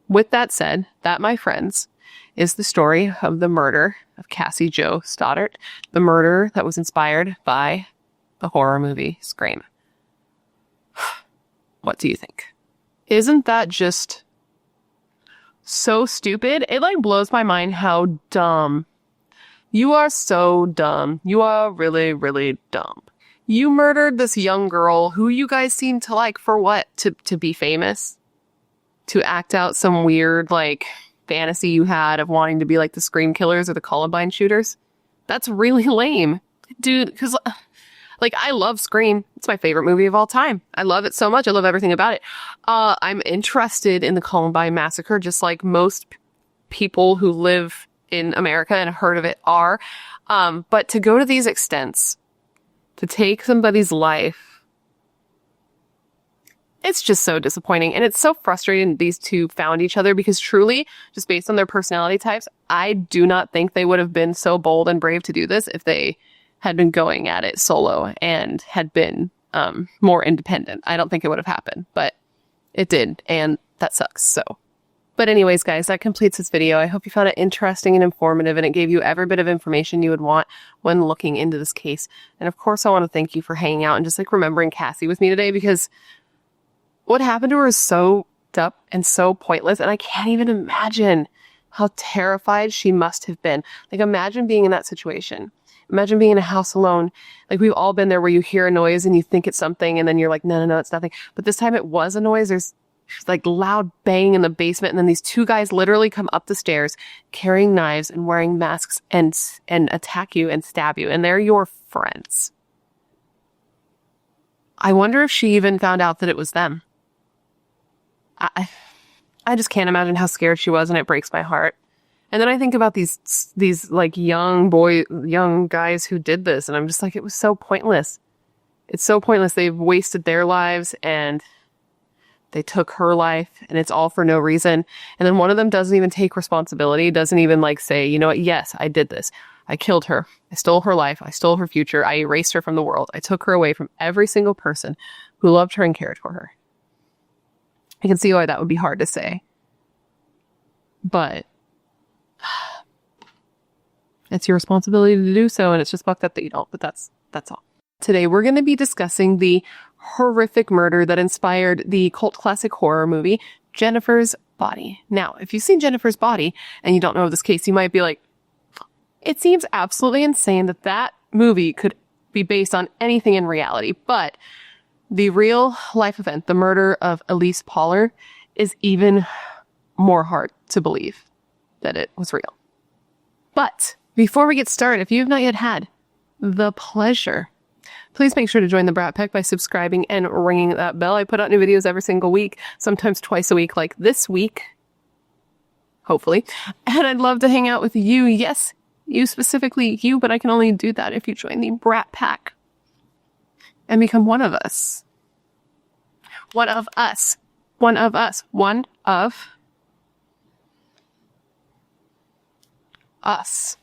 Speaker 1: With that said, that, my friends, is the story of the murder of Cassie Jo Stoddart, the murder that was inspired by the horror movie Scream. What do you think? Isn't that just so stupid? It blows my mind how dumb. You are so dumb. You are really, really dumb. You murdered this young girl who you guys seem to like for what? To be famous? To act out some weird, fantasy you had of wanting to be like the Scream killers or the Columbine shooters? That's really lame. Dude, because, I love Scream. It's my favorite movie of all time. I love it so much. I love everything about it. I'm interested in the Columbine massacre, just like most people who live in America and have heard of it are. But to go to these extents, to take somebody's life, it's just so disappointing. And it's so frustrating that these two found each other, because truly, just based on their personality types, I do not think they would have been so bold and brave to do this if they had been going at it solo and had been more independent. I don't think it would have happened, but it did. And that sucks. So, but anyways, guys, that completes this video. I hope you found it interesting and informative, and it gave you every bit of information you would want when looking into this case. And of course, I want to thank you for hanging out and just remembering Cassie with me today, because what happened to her is so up and so pointless, and I can't even imagine how terrified she must have been. Imagine being in that situation. Imagine being in a house alone. We've all been there, where you hear a noise and you think it's something, and then you're like, no, it's nothing. But this time it was a noise. There's loud banging in the basement, and then these two guys literally come up the stairs carrying knives and wearing masks and attack you and stab you, and they're your friends. I wonder if she even found out that it was them. I just can't imagine how scared she was, and it breaks my heart. And then I think about these young guys who did this, and I'm just it was so pointless. It's so pointless. They've wasted their lives, and they took her life, and it's all for no reason. And then one of them doesn't even take responsibility, doesn't even say, you know what, yes, I did this. I killed her. I stole her life. I stole her future. I erased her from the world. I took her away from every single person who loved her and cared for her. I can see why that would be hard to say. But it's your responsibility to do so, and it's just fucked up that you don't, but that's all. Today, we're going to be discussing the horrific murder that inspired the cult classic horror movie, Jennifer's Body. Now, if you've seen Jennifer's Body and you don't know of this case, you might be like, it seems absolutely insane that movie could be based on anything in reality, but The real life event, the murder of Elyse Pahler, is even more hard to believe that it was real. But before we get started, if you have not yet had the pleasure, please make sure to join the Brat Pack by subscribing and ringing that bell. I put out new videos every single week, sometimes twice a week, like this week, hopefully. And I'd love to hang out with you. Yes, you specifically, you, but I can only do that if you join the Brat Pack and become one of us. One of us. One of us. One of us.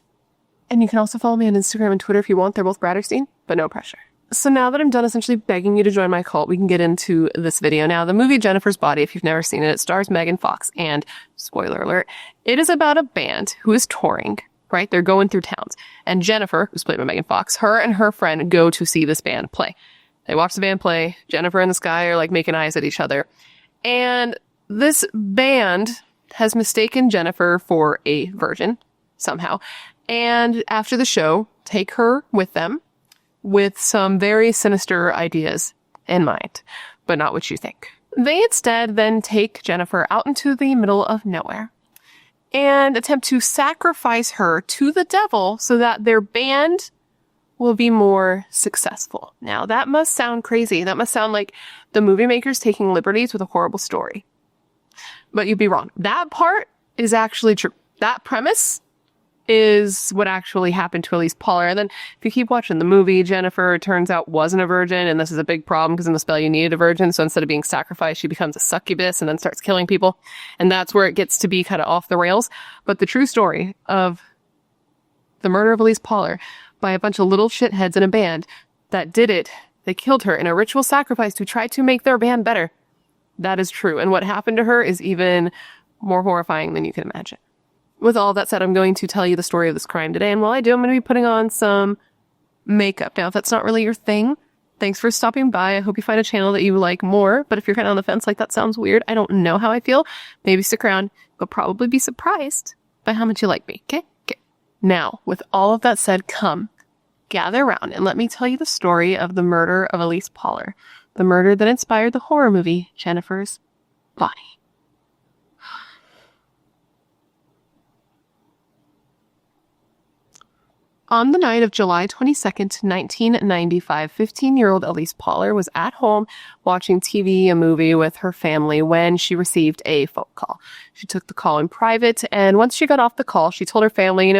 Speaker 1: And you can also follow me on Instagram and Twitter if you want. They're both BRATTERSTEIN, but no pressure. So now that I'm done essentially begging you to join my cult, we can get into this video. Now, the movie Jennifer's Body, if you've never seen it, it stars Megan Fox. And, spoiler alert, it is about a band who is touring, right? They're going through towns. And Jennifer, who's played by Megan Fox, her and her friend go to see this band play. They watch the band play. Jennifer and this guy are like making eyes at each other. And this band has mistaken Jennifer for a virgin somehow. And after the show, take her with them with some very sinister ideas in mind, but not what you think. They instead then take Jennifer out into the middle of nowhere and attempt to sacrifice her to the devil so that their band will be more successful. Now, that must sound crazy. That must sound like the movie makers taking liberties with a horrible story. But you'd be wrong. That part is actually true. That premise is what actually happened to Elise Pahler. And then if you keep watching the movie, Jennifer, it turns out, wasn't a virgin. And this is a big problem because in the spell you needed a virgin. So instead of being sacrificed, she becomes a succubus and then starts killing people. And that's where it gets to be kind of off the rails. But the true story of the murder of Elyse Pahler by a bunch of little shitheads in a band that did it, they killed her in a ritual sacrifice to try to make their band better. That is true. And what happened to her is even more horrifying than you can imagine. With all that said, I'm going to tell you the story of this crime today. And while I do, I'm going to be putting on some makeup. Now, if that's not really your thing, thanks for stopping by. I hope you find a channel that you like more. But if you're kind of on the fence, like that sounds weird, I don't know how I feel, maybe stick around. You'll probably be surprised by how much you like me. Okay? Now, with all of that said, come, gather around and let me tell you the story of the murder of Elyse Pahler, the murder that inspired the horror movie Jennifer's Body. On the night of July 22nd, 1995, 15-year-old Elyse Pahler was at home watching TV, a movie with her family, when she received a phone call. She took the call in private, and once she got off the call, she told her family,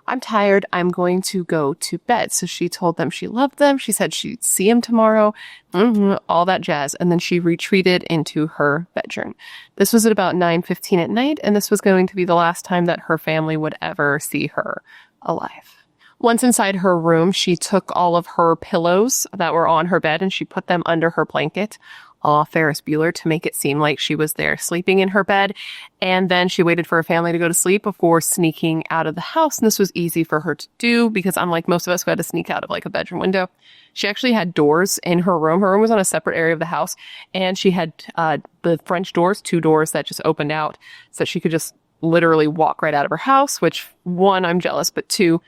Speaker 1: I'm tired, I'm going to go to bed. So she told them she loved them. She said she'd see him tomorrow, all that jazz. And then she retreated into her bedroom. This was at about 9:15 at night, and this was going to be the last time that her family would ever see her alive. Once inside her room, she took all of her pillows that were on her bed and she put them under her blanket, a la Ferris Bueller, to make it seem like she was there sleeping in her bed. And then she waited for her family to go to sleep before sneaking out of the house. And this was easy for her to do because, unlike most of us who had to sneak out of like a bedroom window, she actually had doors in her room. Her room was on a separate area of the house, and she had the French doors, 2 doors that just opened out so that she could just literally walk right out of her house, which, 1, I'm jealous, but 2,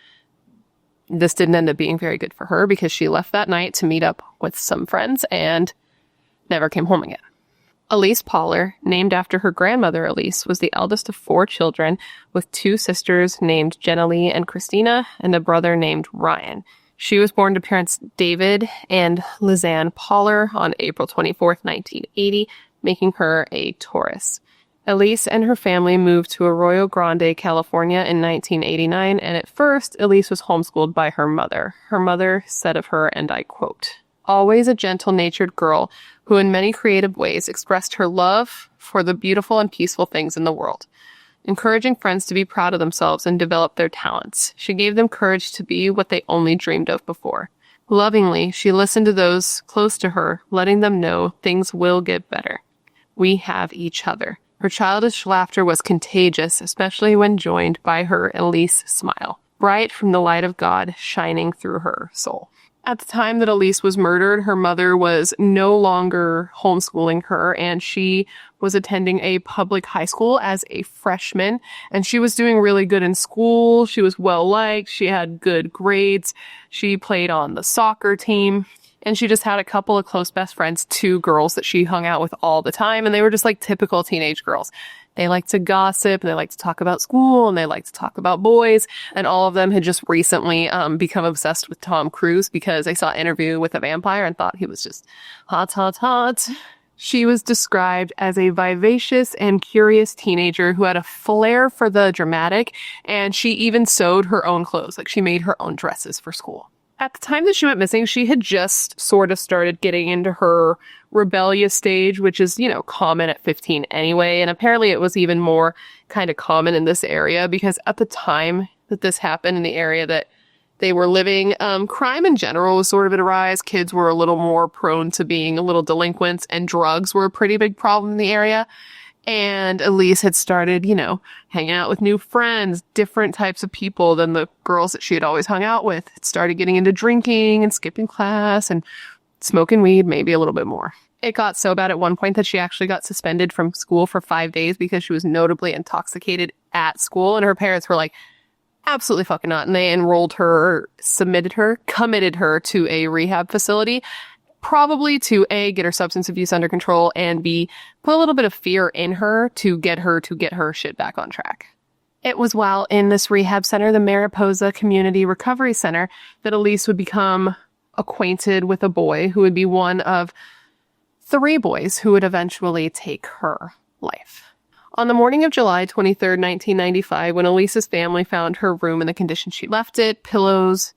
Speaker 1: this didn't end up being very good for her because she left that night to meet up with some friends and never came home again. Elyse Pahler, named after her grandmother Elise, was the eldest of 4 children with 2 sisters named Janett and Christina and a brother named Ryan. She was born to parents David and Lizanne Pahler on April 24th, 1980, making her a Taurus. Elise and her family moved to Arroyo Grande, California in 1989, and at first, Elise was homeschooled by her mother. Her mother said of her, and I quote, "Always a gentle-natured girl who in many creative ways expressed her love for the beautiful and peaceful things in the world, encouraging friends to be proud of themselves and develop their talents. She gave them courage to be what they only dreamed of before. Lovingly, she listened to those close to her, letting them know things will get better. We have each other." Her childish laughter was contagious, especially when joined by her Elise smile, bright from the light of God shining through her soul. At the time that Elise was murdered, her mother was no longer homeschooling her, and she was attending a public high school as a freshman, and she was doing really good in school. She was well-liked. She had good grades. She played on the soccer team. And she just had a couple of close best friends, 2 girls that she hung out with all the time. And they were just like typical teenage girls. They like to gossip, and they like to talk about school, and they like to talk about boys. And all of them had just recently become obsessed with Tom Cruise because they saw Interview with a Vampire and thought he was just hot, hot, hot. She was described as a vivacious and curious teenager who had a flair for the dramatic, and she even sewed her own clothes. Like, she made her own dresses for school. At the time that she went missing, she had just sort of started getting into her rebellious stage, which is, common at 15 anyway. And apparently it was even more kind of common in this area because at the time that this happened in the area that they were living, crime in general was sort of at a rise. Kids were a little more prone to being a little delinquents, and drugs were a pretty big problem in the area. And Elyse had started, hanging out with new friends, different types of people than the girls that she had always hung out with. Had started getting into drinking and skipping class and smoking weed, maybe a little bit more. It got so bad at one point that she actually got suspended from school for 5 days because she was notably intoxicated at school. And her parents were like, absolutely fucking not. And they enrolled her, committed her to a rehab facility. Probably to A, get her substance abuse under control, and B, put a little bit of fear in her to get her shit back on track. It was while in this rehab center, the Mariposa Community Recovery Center, that Elyse would become acquainted with a boy who would be one of 3 boys who would eventually take her life. On the morning of July 23rd, 1995, when Elise's family found her room in the condition she left it, pillows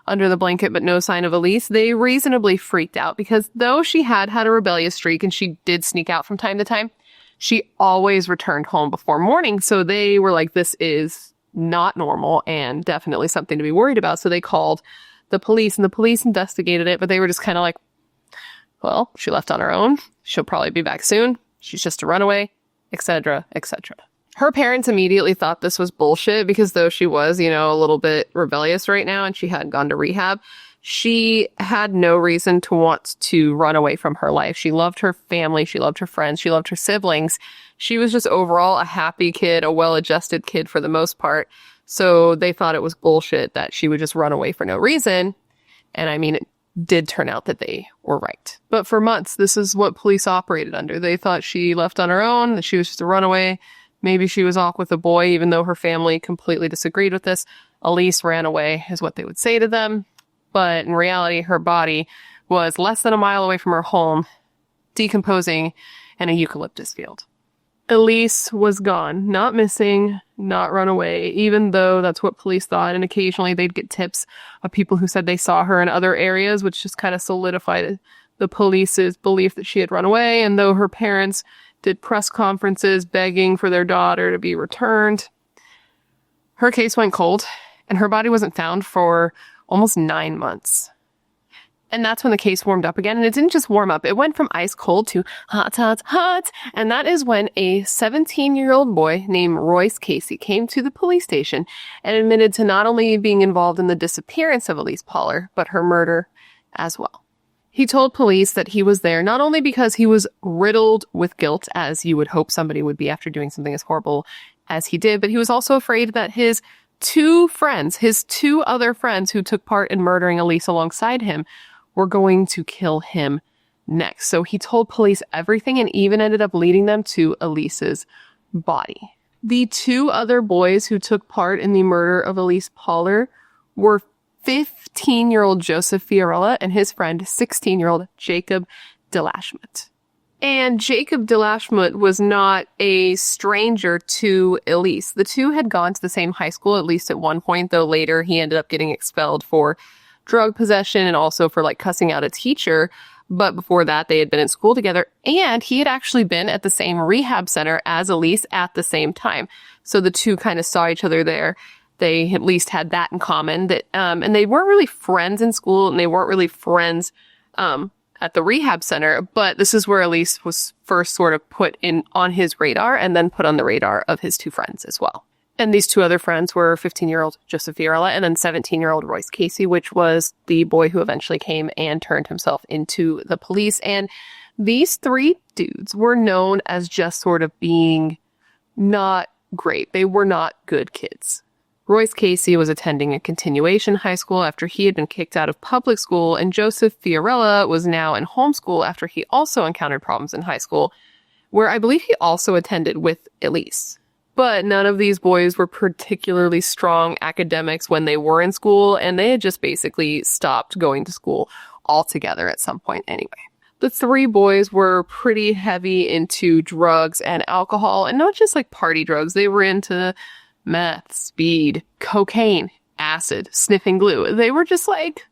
Speaker 1: under the blanket, but no sign of Elyse, they reasonably freaked out because though she had a rebellious streak and she did sneak out from time to time, she always returned home before morning. So they were like, this is not normal and definitely something to be worried about. So they called the police, and the police investigated it, but they were just kind of like, well, she left on her own. She'll probably be back soon. She's just a runaway, etc., etc. Her parents immediately thought this was bullshit because though she was, a little bit rebellious right now and she hadn't gone to rehab, she had no reason to want to run away from her life. She loved her family. She loved her friends. She loved her siblings. She was just overall a happy kid, a well-adjusted kid for the most part. So they thought it was bullshit that she would just run away for no reason. And I mean, it did turn out that they were right. But for months, this is what police operated under. They thought she left on her own, that she was just a runaway. Maybe she was off with a boy, even though her family completely disagreed with this. Elyse ran away, is what they would say to them. But in reality, her body was less than a mile away from her home, decomposing in a eucalyptus field. Elyse was gone, not missing, not run away, even though that's what police thought. And occasionally they'd get tips of people who said they saw her in other areas, which just kind of solidified the police's belief that she had run away. And though her parents did press conferences begging for their daughter to be returned, her case went cold, and her body wasn't found for almost 9 months. And that's when the case warmed up again. And it didn't just warm up. It went from ice cold to hot, hot, hot. And that is when a 17-year-old boy named Royce Casey came to the police station and admitted to not only being involved in the disappearance of Elise Pahler, but her murder as well. He told police that he was there not only because he was riddled with guilt, as you would hope somebody would be after doing something as horrible as he did, but he was also afraid that his 2 other friends who took part in murdering Elyse alongside him, were going to kill him next. So he told police everything and even ended up leading them to Elise's body. The 2 other boys who took part in the murder of Elise Pahler were 15-year-old Joseph Fiorella and his friend 16-year-old Jacob DeLashmutt. And Jacob DeLashmutt was not a stranger to Elyse. The 2 had gone to the same high school, at least at one point, though later he ended up getting expelled for drug possession and also for cussing out a teacher. But before that, they had been in school together, and he had actually been at the same rehab center as Elyse at the same time. So the 2 kind of saw each other there. They at least had that in common, that and they weren't really friends in school, and they weren't really friends at the rehab center. But this is where Elyse was first sort of put in on his radar, and then put on the radar of his 2 friends as well. And these 2 other friends were 15-year-old Joseph Fiorella and then 17-year-old Royce Casey, which was the boy who eventually came and turned himself into the police. And these 3 dudes were known as just sort of being not great. They were not good kids, Royce Casey was attending a continuation high school after he had been kicked out of public school, and Joseph Fiorella was now in homeschool after he also encountered problems in high school, where I believe he also attended with Elise. But none of these boys were particularly strong academics when they were in school, and they had just basically stopped going to school altogether at some point anyway. The three boys were pretty heavy into drugs and alcohol, and not just like party drugs. They were into meth, speed, cocaine, acid, sniffing glue. They were just like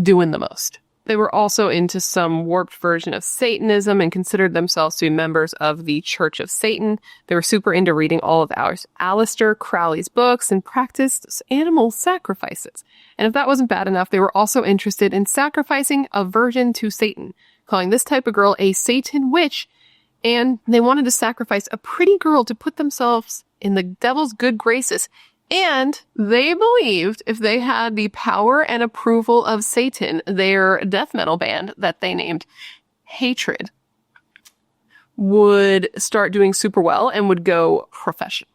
Speaker 1: doing the most. They were also into some warped version of Satanism and considered themselves to be members of the Church of Satan. They were super into reading all of Aleister Crowley's books and practiced animal sacrifices. And if that wasn't bad enough, they were also interested in sacrificing a virgin to Satan, calling this type of girl a Satan witch. And they wanted to sacrifice a pretty girl to put themselves in the devil's good graces. And they believed if they had the power and approval of Satan, their death metal band that they named Hatred would start doing super well and would go professional.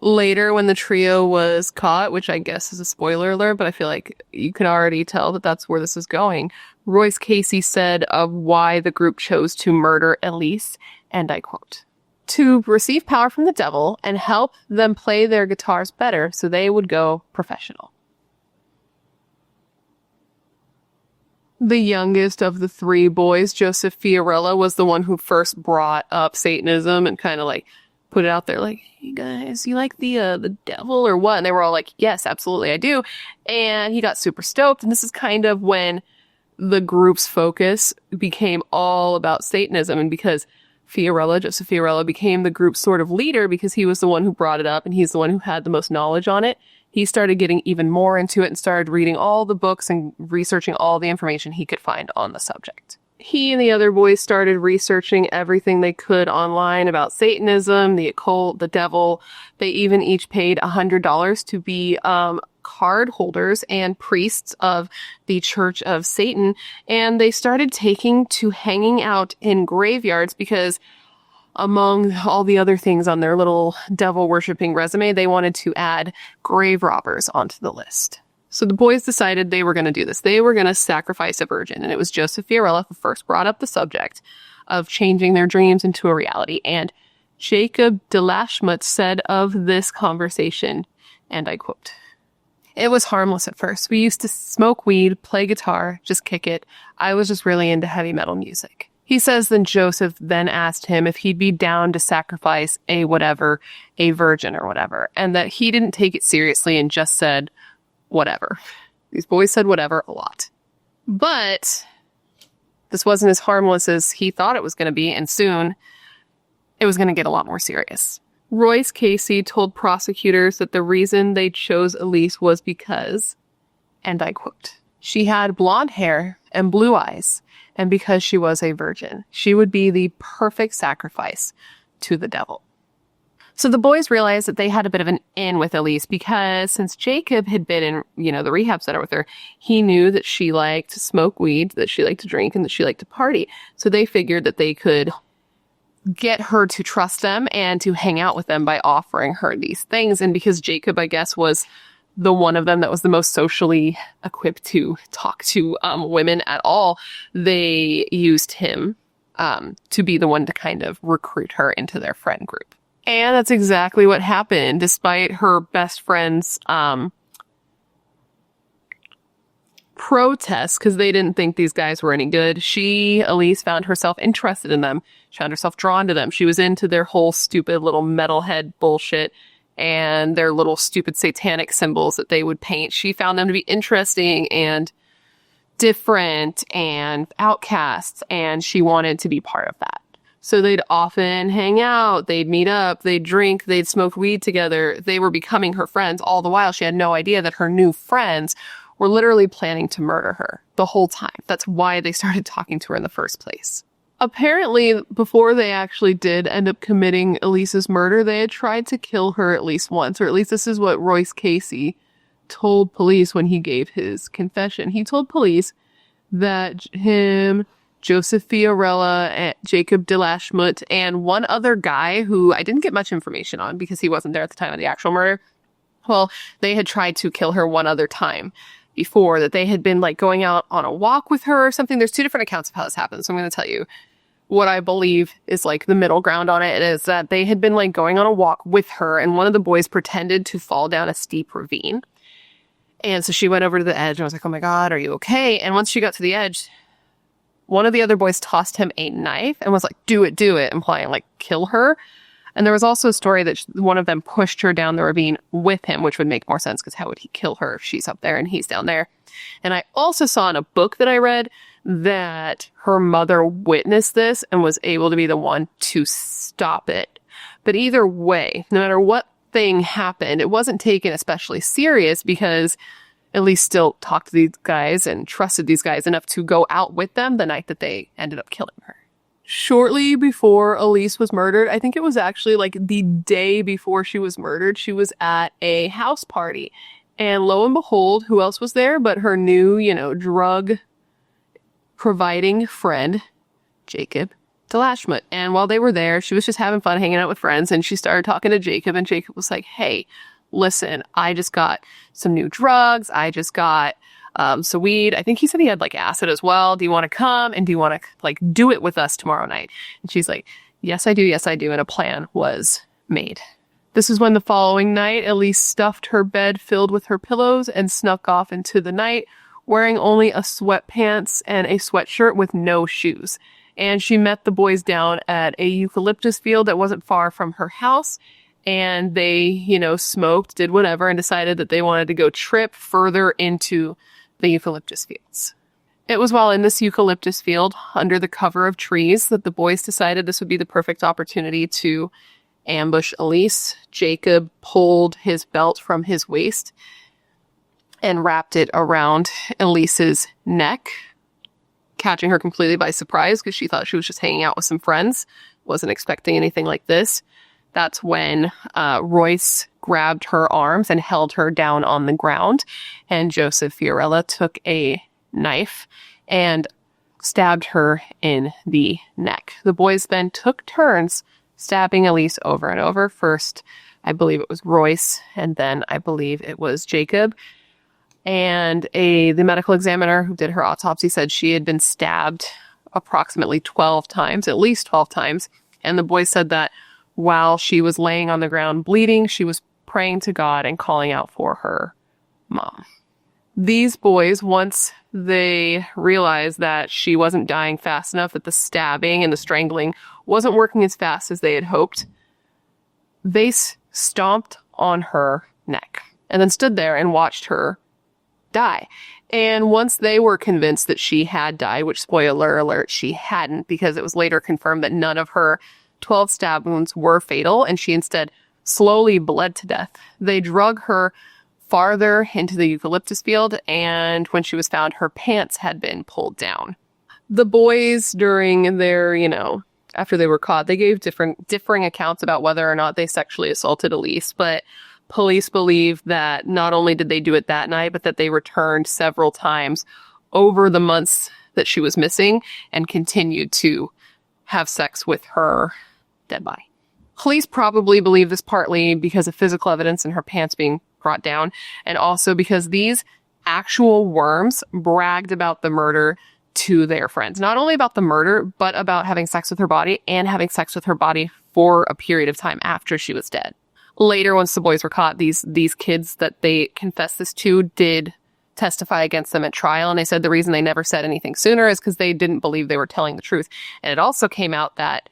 Speaker 1: Later, when the trio was caught, which I guess is a spoiler alert, but I feel like you can already tell that that's where this is going, Royce Casey said of why the group chose to murder Elise, and I quote, "To receive power from the devil and help them play their guitars better so they would go professional." The youngest of the three boys, Joseph Fiorella, was the one who first brought up Satanism and kind of like put it out there like, "Hey guys, you like the devil or what?" And they were all like, "Yes, absolutely, I do." And he got super stoked. And this is kind of when the group's focus became all about Satanism. And because Joseph Fiorella became the group's sort of leader because he was the one who brought it up and he's the one who had the most knowledge on it, he started getting even more into it and started reading all the books and researching all the information he could find on the subject. He and the other boys started researching everything they could online about Satanism, the occult, the devil. They even each paid $100 to be card holders and priests of the Church of Satan, and they started taking to hanging out in graveyards because among all the other things on their little devil-worshipping resume, they wanted to add grave robbers onto the list. So the boys decided they were going to do this. They were going to sacrifice a virgin, and it was Joseph Fiorella who first brought up the subject of changing their dreams into a reality. And Jacob Delashmut said of this conversation, and I quote, "It was harmless at first. We used to smoke weed, play guitar, just kick it. I was just really into heavy metal music." He says then Joseph then asked him if he'd be down to sacrifice a virgin or whatever, and that he didn't take it seriously and just said whatever. These boys said whatever a lot. But this wasn't as harmless as he thought it was going to be, and soon it was going to get a lot more serious. Royce Casey told prosecutors that the reason they chose Elise was because, and I quote, "She had blonde hair and blue eyes, and because she was a virgin, she would be the perfect sacrifice to the devil." So the boys realized that they had a bit of an in with Elise because since Jacob had been in, the rehab center with her, he knew that she liked to smoke weed, that she liked to drink, and that she liked to party. So they figured that they could get her to trust them and to hang out with them by offering her these things. And because Jacob, I guess, was the one of them that was the most socially equipped to talk to women at all, they used him to be the one to kind of recruit her into their friend group. And that's exactly what happened. Despite her best friend's protests, because they didn't think these guys were any good, Elise, found herself interested in them. She found herself drawn to them. She was into their whole stupid little metalhead bullshit and their little stupid satanic symbols that they would paint. She found them to be interesting and different and outcasts, and she wanted to be part of that. So they'd often hang out, they'd meet up, they'd drink, they'd smoke weed together. They were becoming her friends. All the while, she had no idea that her new friends were literally planning to murder her the whole time. That's why they started talking to her in the first place. Apparently, before they actually did end up committing Elise's murder, they had tried to kill her at least once, or at least this is what Royce Casey told police when he gave his confession. He told police that him, Joseph Fiorella, and Jacob Delashmut, and one other guy who I didn't get much information on because he wasn't there at the time of the actual murder, Well, they had tried to kill her one other time before, that they had been like going out on a walk with her or something. There's 2 different accounts of how this happened. So I'm going to tell you what I believe is like the middle ground on it, is that they had been like going on a walk with her, and one of the boys pretended to fall down a steep ravine. And so she went over to the edge and was like, oh my God, are you okay? And once she got to the edge, one of the other boys tossed him a knife and was like, do it, implying like kill her. And there was also a story that one of them pushed her down the ravine with him, which would make more sense because how would he kill her if she's up there and he's down there? And I also saw in a book that I read that her mother witnessed this and was able to be the one to stop it. But either way, no matter what thing happened, it wasn't taken especially serious because Elise still talked to these guys and trusted these guys enough to go out with them the night that they ended up killing her. Shortly before Elise was murdered, I think it was actually like the day before she was murdered, she was at a house party. And lo and behold, who else was there but her new, drug providing friend, Jacob Delashmut. And while they were there, she was just having fun hanging out with friends, and she started talking to Jacob, and Jacob was like, hey, listen, I just got some new drugs. I just got some weed. I think he said he had like acid as well. Do you want to come? And do you want to like do it with us tomorrow night? And she's like, yes, I do. Yes, I do. And a plan was made. This is when the following night, Elise stuffed her bed filled with her pillows and snuck off into the night, wearing only a sweatpants and a sweatshirt with no shoes. And she met the boys down at a eucalyptus field that wasn't far from her house. And they, smoked, did whatever, and decided that they wanted to go trip further into the eucalyptus fields. It was while in this eucalyptus field, under the cover of trees, that the boys decided this would be the perfect opportunity to ambush Elise. Jacob pulled his belt from his waist and wrapped it around Elise's neck, catching her completely by surprise because she thought she was just hanging out with some friends, wasn't expecting anything like this. That's when Royce grabbed her arms and held her down on the ground, and Joseph Fiorella took a knife and stabbed her in the neck. The boys then took turns stabbing Elise over and over. First, I believe it was Royce, and then I believe it was Jacob. And the medical examiner who did her autopsy said she had been stabbed approximately 12 times, at least 12 times. And the boys said that while she was laying on the ground bleeding, she was praying to God and calling out for her mom. These boys, once they realized that she wasn't dying fast enough, that the stabbing and the strangling wasn't working as fast as they had hoped, they stomped on her neck and then stood there and watched her die. And once they were convinced that she had died, which, spoiler alert, she hadn't, because it was later confirmed that none of her 12 stab wounds were fatal, and she instead slowly bled to death, they drug her farther into the eucalyptus field, and when she was found, her pants had been pulled down. The boys, during their, after they were caught, they gave differing accounts about whether or not they sexually assaulted Elise, but police believe that not only did they do it that night, but that they returned several times over the months that she was missing and continued to have sex with her dead body. Police probably believe this partly because of physical evidence and her pants being brought down, and also because these actual worms bragged about the murder to their friends. Not only about the murder, but about having sex with her body and having sex with her body for a period of time after she was dead. Later, once the boys were caught, these kids that they confessed this to did testify against them at trial, and they said the reason they never said anything sooner is because they didn't believe they were telling the truth. And it also came out that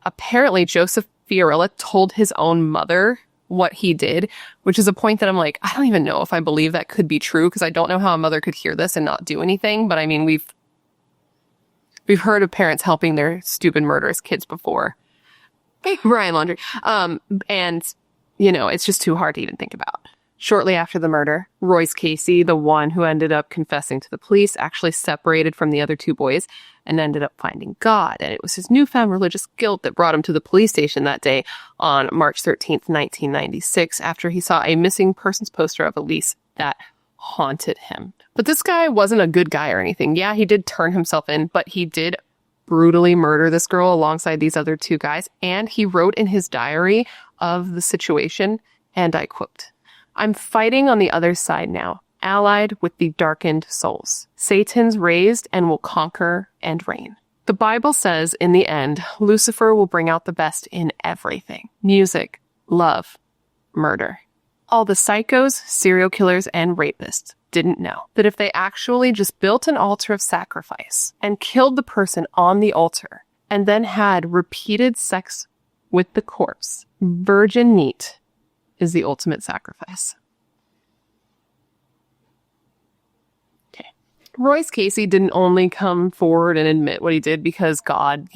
Speaker 1: apparently Joseph Fiorella told his own mother what he did, which is a point that I'm like, I don't even know if I believe that could be true, because I don't know how a mother could hear this and not do anything. But I mean, we've heard of parents helping their stupid murderous kids before. Hey, Brian Laundrie. And it's just too hard to even think about. Shortly after the murder, Royce Casey, the one who ended up confessing to the police, actually separated from the other 2 boys and ended up finding God. And it was his newfound religious guilt that brought him to the police station that day on March 13th, 1996, after he saw a missing persons poster of Elise that haunted him. But this guy wasn't a good guy or anything. Yeah, he did turn himself in, but he did brutally murder this girl alongside these other 2 guys. And he wrote in his diary of the situation, and I quote, I'm fighting on the other side now, allied with the darkened souls. Satan's raised and will conquer and reign. The Bible says, in the end, Lucifer will bring out the best in everything. Music, love, murder. All the psychos, serial killers, and rapists didn't know that if they actually just built an altar of sacrifice and killed the person on the altar and then had repeated sex with the corpse, virgin meat is the ultimate sacrifice. Okay. Royce Casey didn't only come forward and admit what he did because God,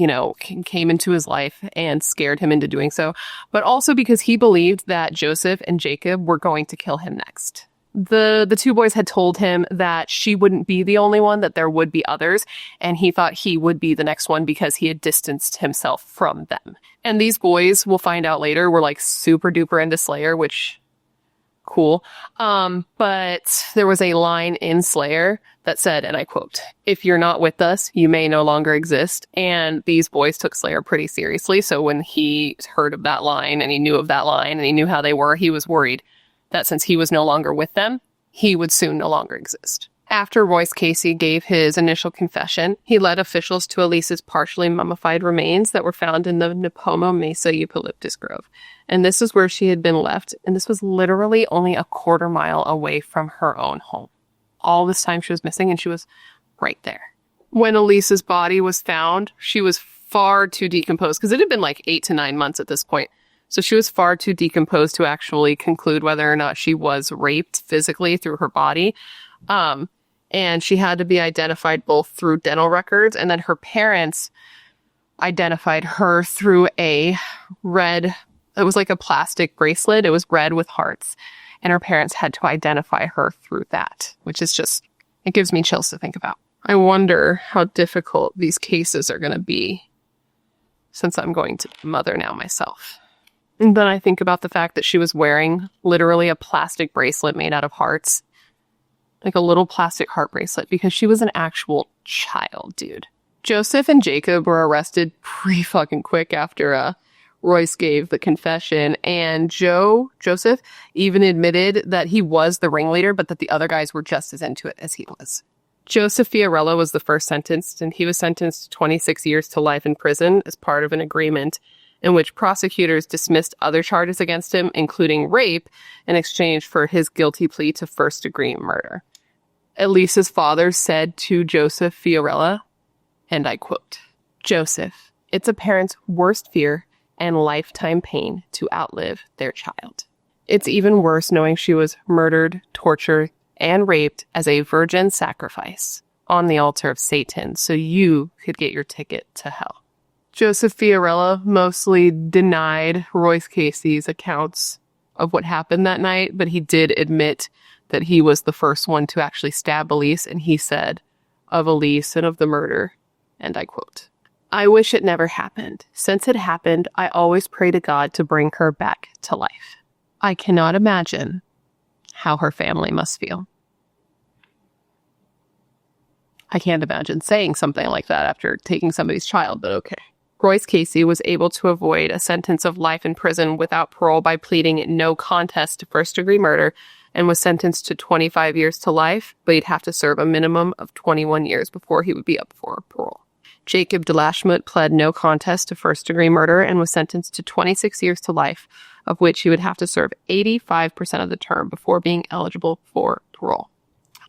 Speaker 1: came into his life and scared him into doing so, but also because he believed that Joseph and Jacob were going to kill him next. The two boys had told him that she wouldn't be the only one, that there would be others, and he thought he would be the next one because he had distanced himself from them. And these boys, we'll find out later, were like super duper into Slayer, which, cool. But there was a line in Slayer that said, and I quote, "If you're not with us, you may no longer exist." And these boys took Slayer pretty seriously. So when he heard of that line and he knew of that line and he knew how they were, he was worried that since he was no longer with them, he would soon no longer exist. After Royce Casey gave his initial confession, he led officials to Elise's partially mummified remains that were found in the Nipomo Mesa eucalyptus grove. And this is where she had been left, and this was literally only a quarter mile away from her own home. All this time she was missing, and she was right there. When Elise's body was found, she was far too decomposed, because it had been like 8 to 9 months at this point. So she was far too decomposed to actually conclude whether or not she was raped physically through her body. And she had to be identified both through dental records, and then her parents identified her through a red, it was like a plastic bracelet. It was red with hearts. And her parents had to identify her through that, which is just, it gives me chills to think about. I wonder how difficult these cases are going to be since I'm going to be a mother now myself. And then I think about the fact that she was wearing literally a plastic bracelet made out of hearts. Like a little plastic heart bracelet, because she was an actual child, dude. Joseph and Jacob were arrested pretty fucking quick after Royce gave the confession. And Joseph even admitted that he was the ringleader, but that the other guys were just as into it as he was. Joseph Fiorella was the first sentenced, and he was sentenced to 26 years to life in prison as part of an agreement in which prosecutors dismissed other charges against him, including rape, in exchange for his guilty plea to first-degree murder. Elise's father said to Joseph Fiorella, and I quote, "Joseph, it's a parent's worst fear and lifetime pain to outlive their child. It's even worse knowing she was murdered, tortured, and raped as a virgin sacrifice on the altar of Satan so you could get your ticket to hell." Joseph Fiorella mostly denied Royce Casey's accounts of what happened that night, but he did admit that he was the first one to actually stab Elise, and he said of Elise and of the murder, and I quote, "I wish it never happened. Since it happened, I always pray to God to bring her back to life. I cannot imagine how her family must feel." I can't imagine saying something like that after taking somebody's child, but okay. Royce Casey was able to avoid a sentence of life in prison without parole by pleading no contest to first-degree murder, and was sentenced to 25 years to life, but he'd have to serve a minimum of 21 years before he would be up for parole. Jacob DeLashmutt pled no contest to first-degree murder and was sentenced to 26 years to life, of which he would have to serve 85% of the term before being eligible for parole.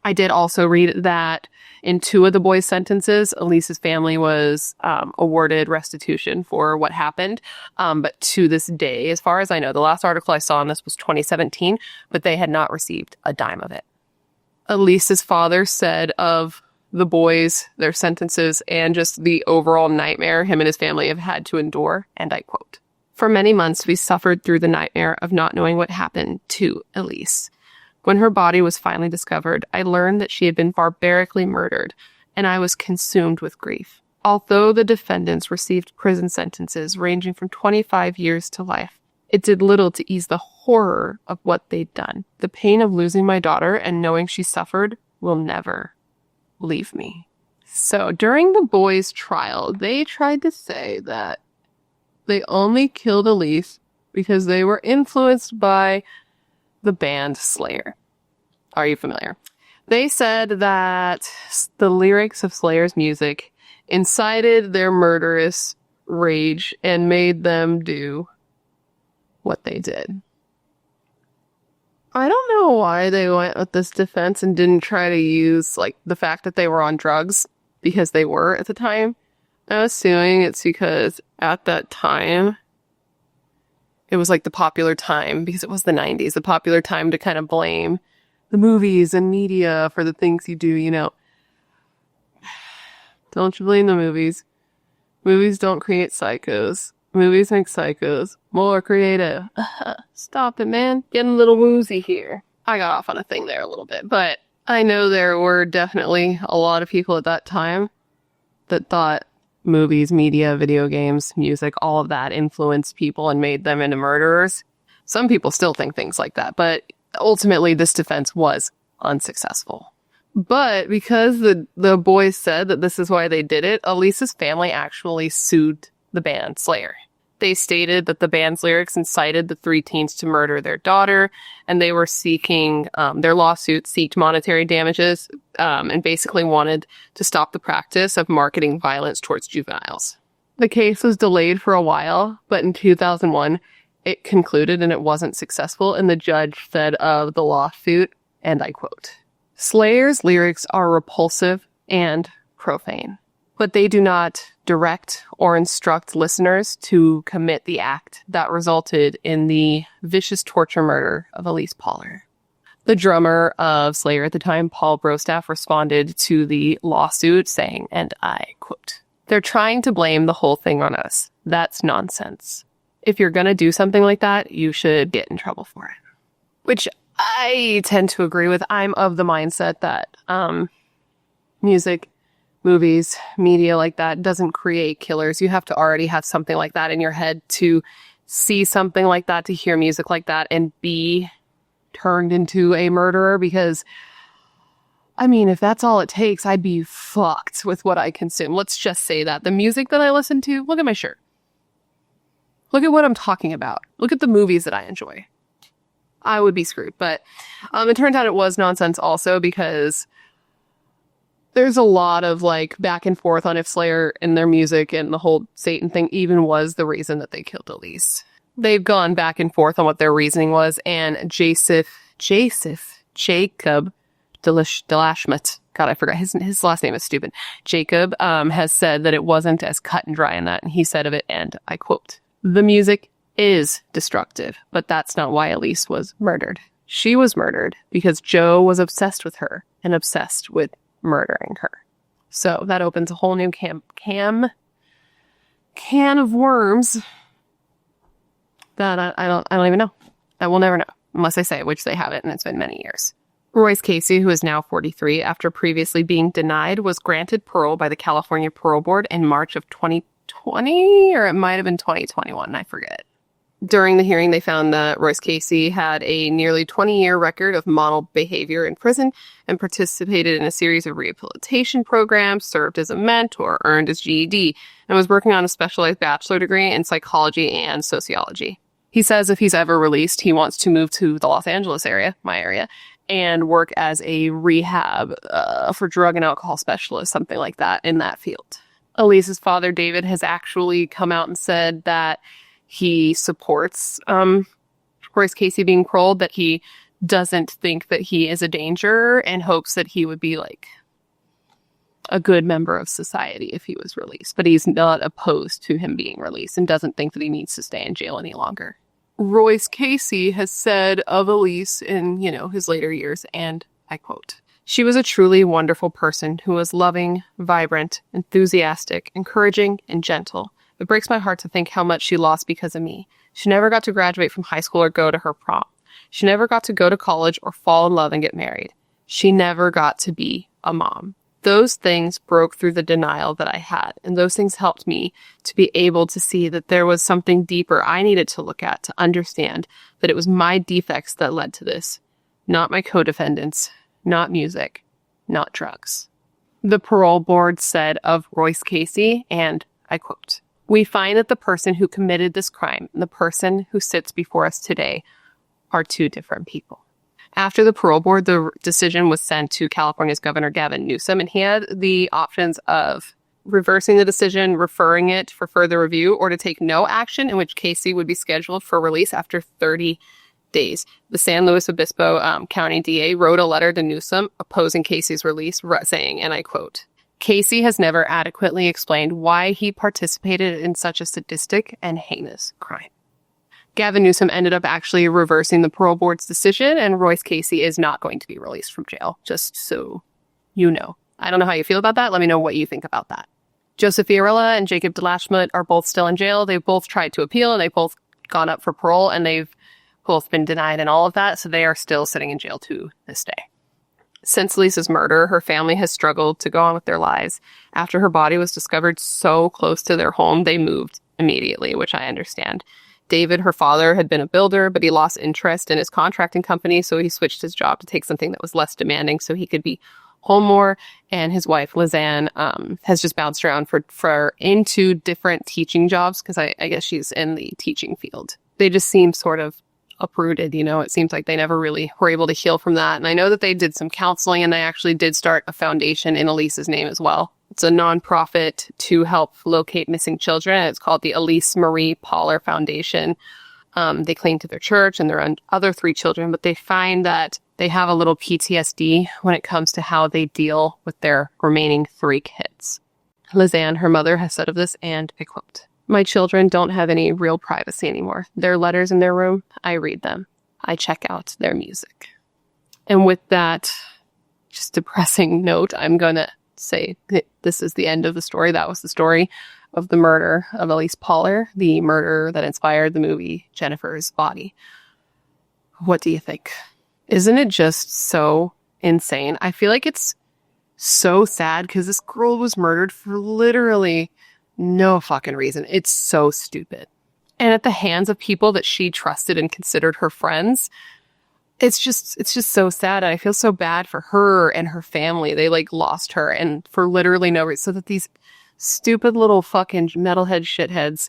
Speaker 1: I did also read that in 2 of the boys' sentences, Elise's family was awarded restitution for what happened. But to this day, as far as I know, the last article I saw on this was 2017, but they had not received a dime of it. Elise's father said of the boys, their sentences, and just the overall nightmare him and his family have had to endure, and I quote, "For many months, we suffered through the nightmare of not knowing what happened to Elise. When her body was finally discovered, I learned that she had been barbarically murdered, and I was consumed with grief. Although the defendants received prison sentences ranging from 25 years to life, it did little to ease the horror of what they'd done. The pain of losing my daughter and knowing she suffered will never leave me." So during the boys' trial, they tried to say that they only killed Elise because they were influenced by the band Slayer. Are you familiar? They said that the lyrics of Slayer's music incited their murderous rage and made them do what they did. I don't know why they went with this defense and didn't try to use, like, the fact that they were on drugs, because they were at the time. I'm assuming it's because at that time, it was like the popular time, because it was the 90s, the popular time to kind of blame the movies and media for the things you do, you know. Don't you blame the movies. Movies don't create psychos. Movies make psychos more creative. Stop it, man. Getting a little woozy here. I got off on a thing there a little bit, but I know there were definitely a lot of people at that time that thought movies, media, video games, music, all of that influenced people and made them into murderers. Some people still think things like that, but ultimately this defense was unsuccessful. But because the boys said that this is why they did it, Elise's family actually sued the band Slayer. They stated that the band's lyrics incited the 3 teens to murder their daughter, and they were seeking, their lawsuit seeked monetary damages, and basically wanted to stop the practice of marketing violence towards juveniles. The case was delayed for a while, but in 2001, it concluded and it wasn't successful, and the judge said of the lawsuit, and I quote, "Slayer's lyrics are repulsive and profane, but they do not direct or instruct listeners to commit the act that resulted in the vicious torture murder of Elyse Pahler." The drummer of Slayer at the time, Paul Brostaff, responded to the lawsuit saying, and I quote, "They're trying to blame the whole thing on us. That's nonsense. If you're going to do something like that, you should get in trouble for it." Which I tend to agree with. I'm of the mindset that music, movies, media like that doesn't create killers. You have to already have something like that in your head to see something like that, to hear music like that, and be turned into a murderer. Because, I mean, if that's all it takes, I'd be fucked with what I consume. Let's just say that. The music that I listen to, look at my shirt. Look at what I'm talking about. Look at the movies that I enjoy. I would be screwed. But it turned out it was nonsense also, because there's a lot of like back and forth on if Slayer and their music and the whole Satan thing even was the reason that they killed Elyse. They've gone back and forth on what their reasoning was, and Jacob Delashmet, God, I forgot his last name is stupid. Jacob has said that it wasn't as cut and dry in that, and he said of it, and I quote, "The music is destructive, but that's not why Elyse was murdered. She was murdered because Joe was obsessed with her and obsessed with murdering her." So that opens a whole new can of worms that I don't even know. I will never know unless I say it, which they haven't, and it's been many years. Royce Casey, who is now 43, after previously being denied, was granted parole by the California Parole Board in March of 2020, or it might have been 2021, I forget. During the hearing, they found that Royce Casey had a nearly 20-year record of model behavior in prison and participated in a series of rehabilitation programs, served as a mentor, earned his GED, and was working on a specialized bachelor degree in psychology and sociology. He says if he's ever released, he wants to move to the Los Angeles area, my area, and work as a rehab for drug and alcohol specialist, something like that, in that field. Elise's father, David, has actually come out and said that he supports Royce Casey being paroled, that he doesn't think that he is a danger and hopes that he would be like a good member of society if he was released. But he's not opposed to him being released and doesn't think that he needs to stay in jail any longer. Royce Casey has said of Elyse in, his later years, and I quote, "She was a truly wonderful person who was loving, vibrant, enthusiastic, encouraging, and gentle. It breaks my heart to think how much she lost because of me. She never got to graduate from high school or go to her prom. She never got to go to college or fall in love and get married. She never got to be a mom. Those things broke through the denial that I had, and those things helped me to be able to see that there was something deeper I needed to look at to understand that it was my defects that led to this, not my co-defendants, not music, not drugs." The parole board said of Royce Casey, and I quote, "We find that the person who committed this crime and the person who sits before us today are two different people. After the parole board, the decision was sent to California's Governor Gavin Newsom, and he had the options of reversing the decision, referring it for further review, or to take no action, in which Cassie would be scheduled for release after 30 days. The San Luis Obispo County DA wrote a letter to Newsom opposing Cassie's release, saying, and I quote, "Cassie has never adequately explained why he participated in such a sadistic and heinous crime." Gavin Newsom ended up actually reversing the parole board's decision, and Royce Casey is not going to be released from jail, just so you know. I don't know how you feel about that. Let me know what you think about that. Joseph Fiorella and Jacob DeLashmutt are both still in jail. They've both tried to appeal, and they've both gone up for parole, and they've both been denied and all of that, so they are still sitting in jail to this day. Since Lisa's murder, her family has struggled to go on with their lives. After her body was discovered so close to their home, they moved immediately, which I understand. David, her father, had been a builder, but he lost interest in his contracting company, so he switched his job to take something that was less demanding so he could be home more. And his wife, Lizanne, has just bounced around into different teaching jobs because I guess she's in the teaching field. They just seem sort of uprooted, it seems like they never really were able to heal from that. And I know that they did some counseling, and they actually did start a foundation in Elise's name as well. It's a nonprofit to help locate missing children. It's called the Elise Pahler Foundation. They claim to their church and their other 3 children, but they find that they have a little PTSD when it comes to how they deal with their remaining 3 kids. Lizanne, her mother, has said of this, and I quote, "My children don't have any real privacy anymore. Their letters in their room, I read them. I check out their music." And with that just depressing note, I'm going to say this is the end of the story. That was the story of the murder of Elise Pahler, the murder that inspired the movie Jennifer's Body. What do you think? Isn't it just so insane? I feel like it's so sad because this girl was murdered for literally no fucking reason. It's so stupid. And at the hands of people that she trusted and considered her friends. It's just so sad. And I feel so bad for her and her family. They lost her, and for literally no reason. So that these stupid little fucking metalhead shitheads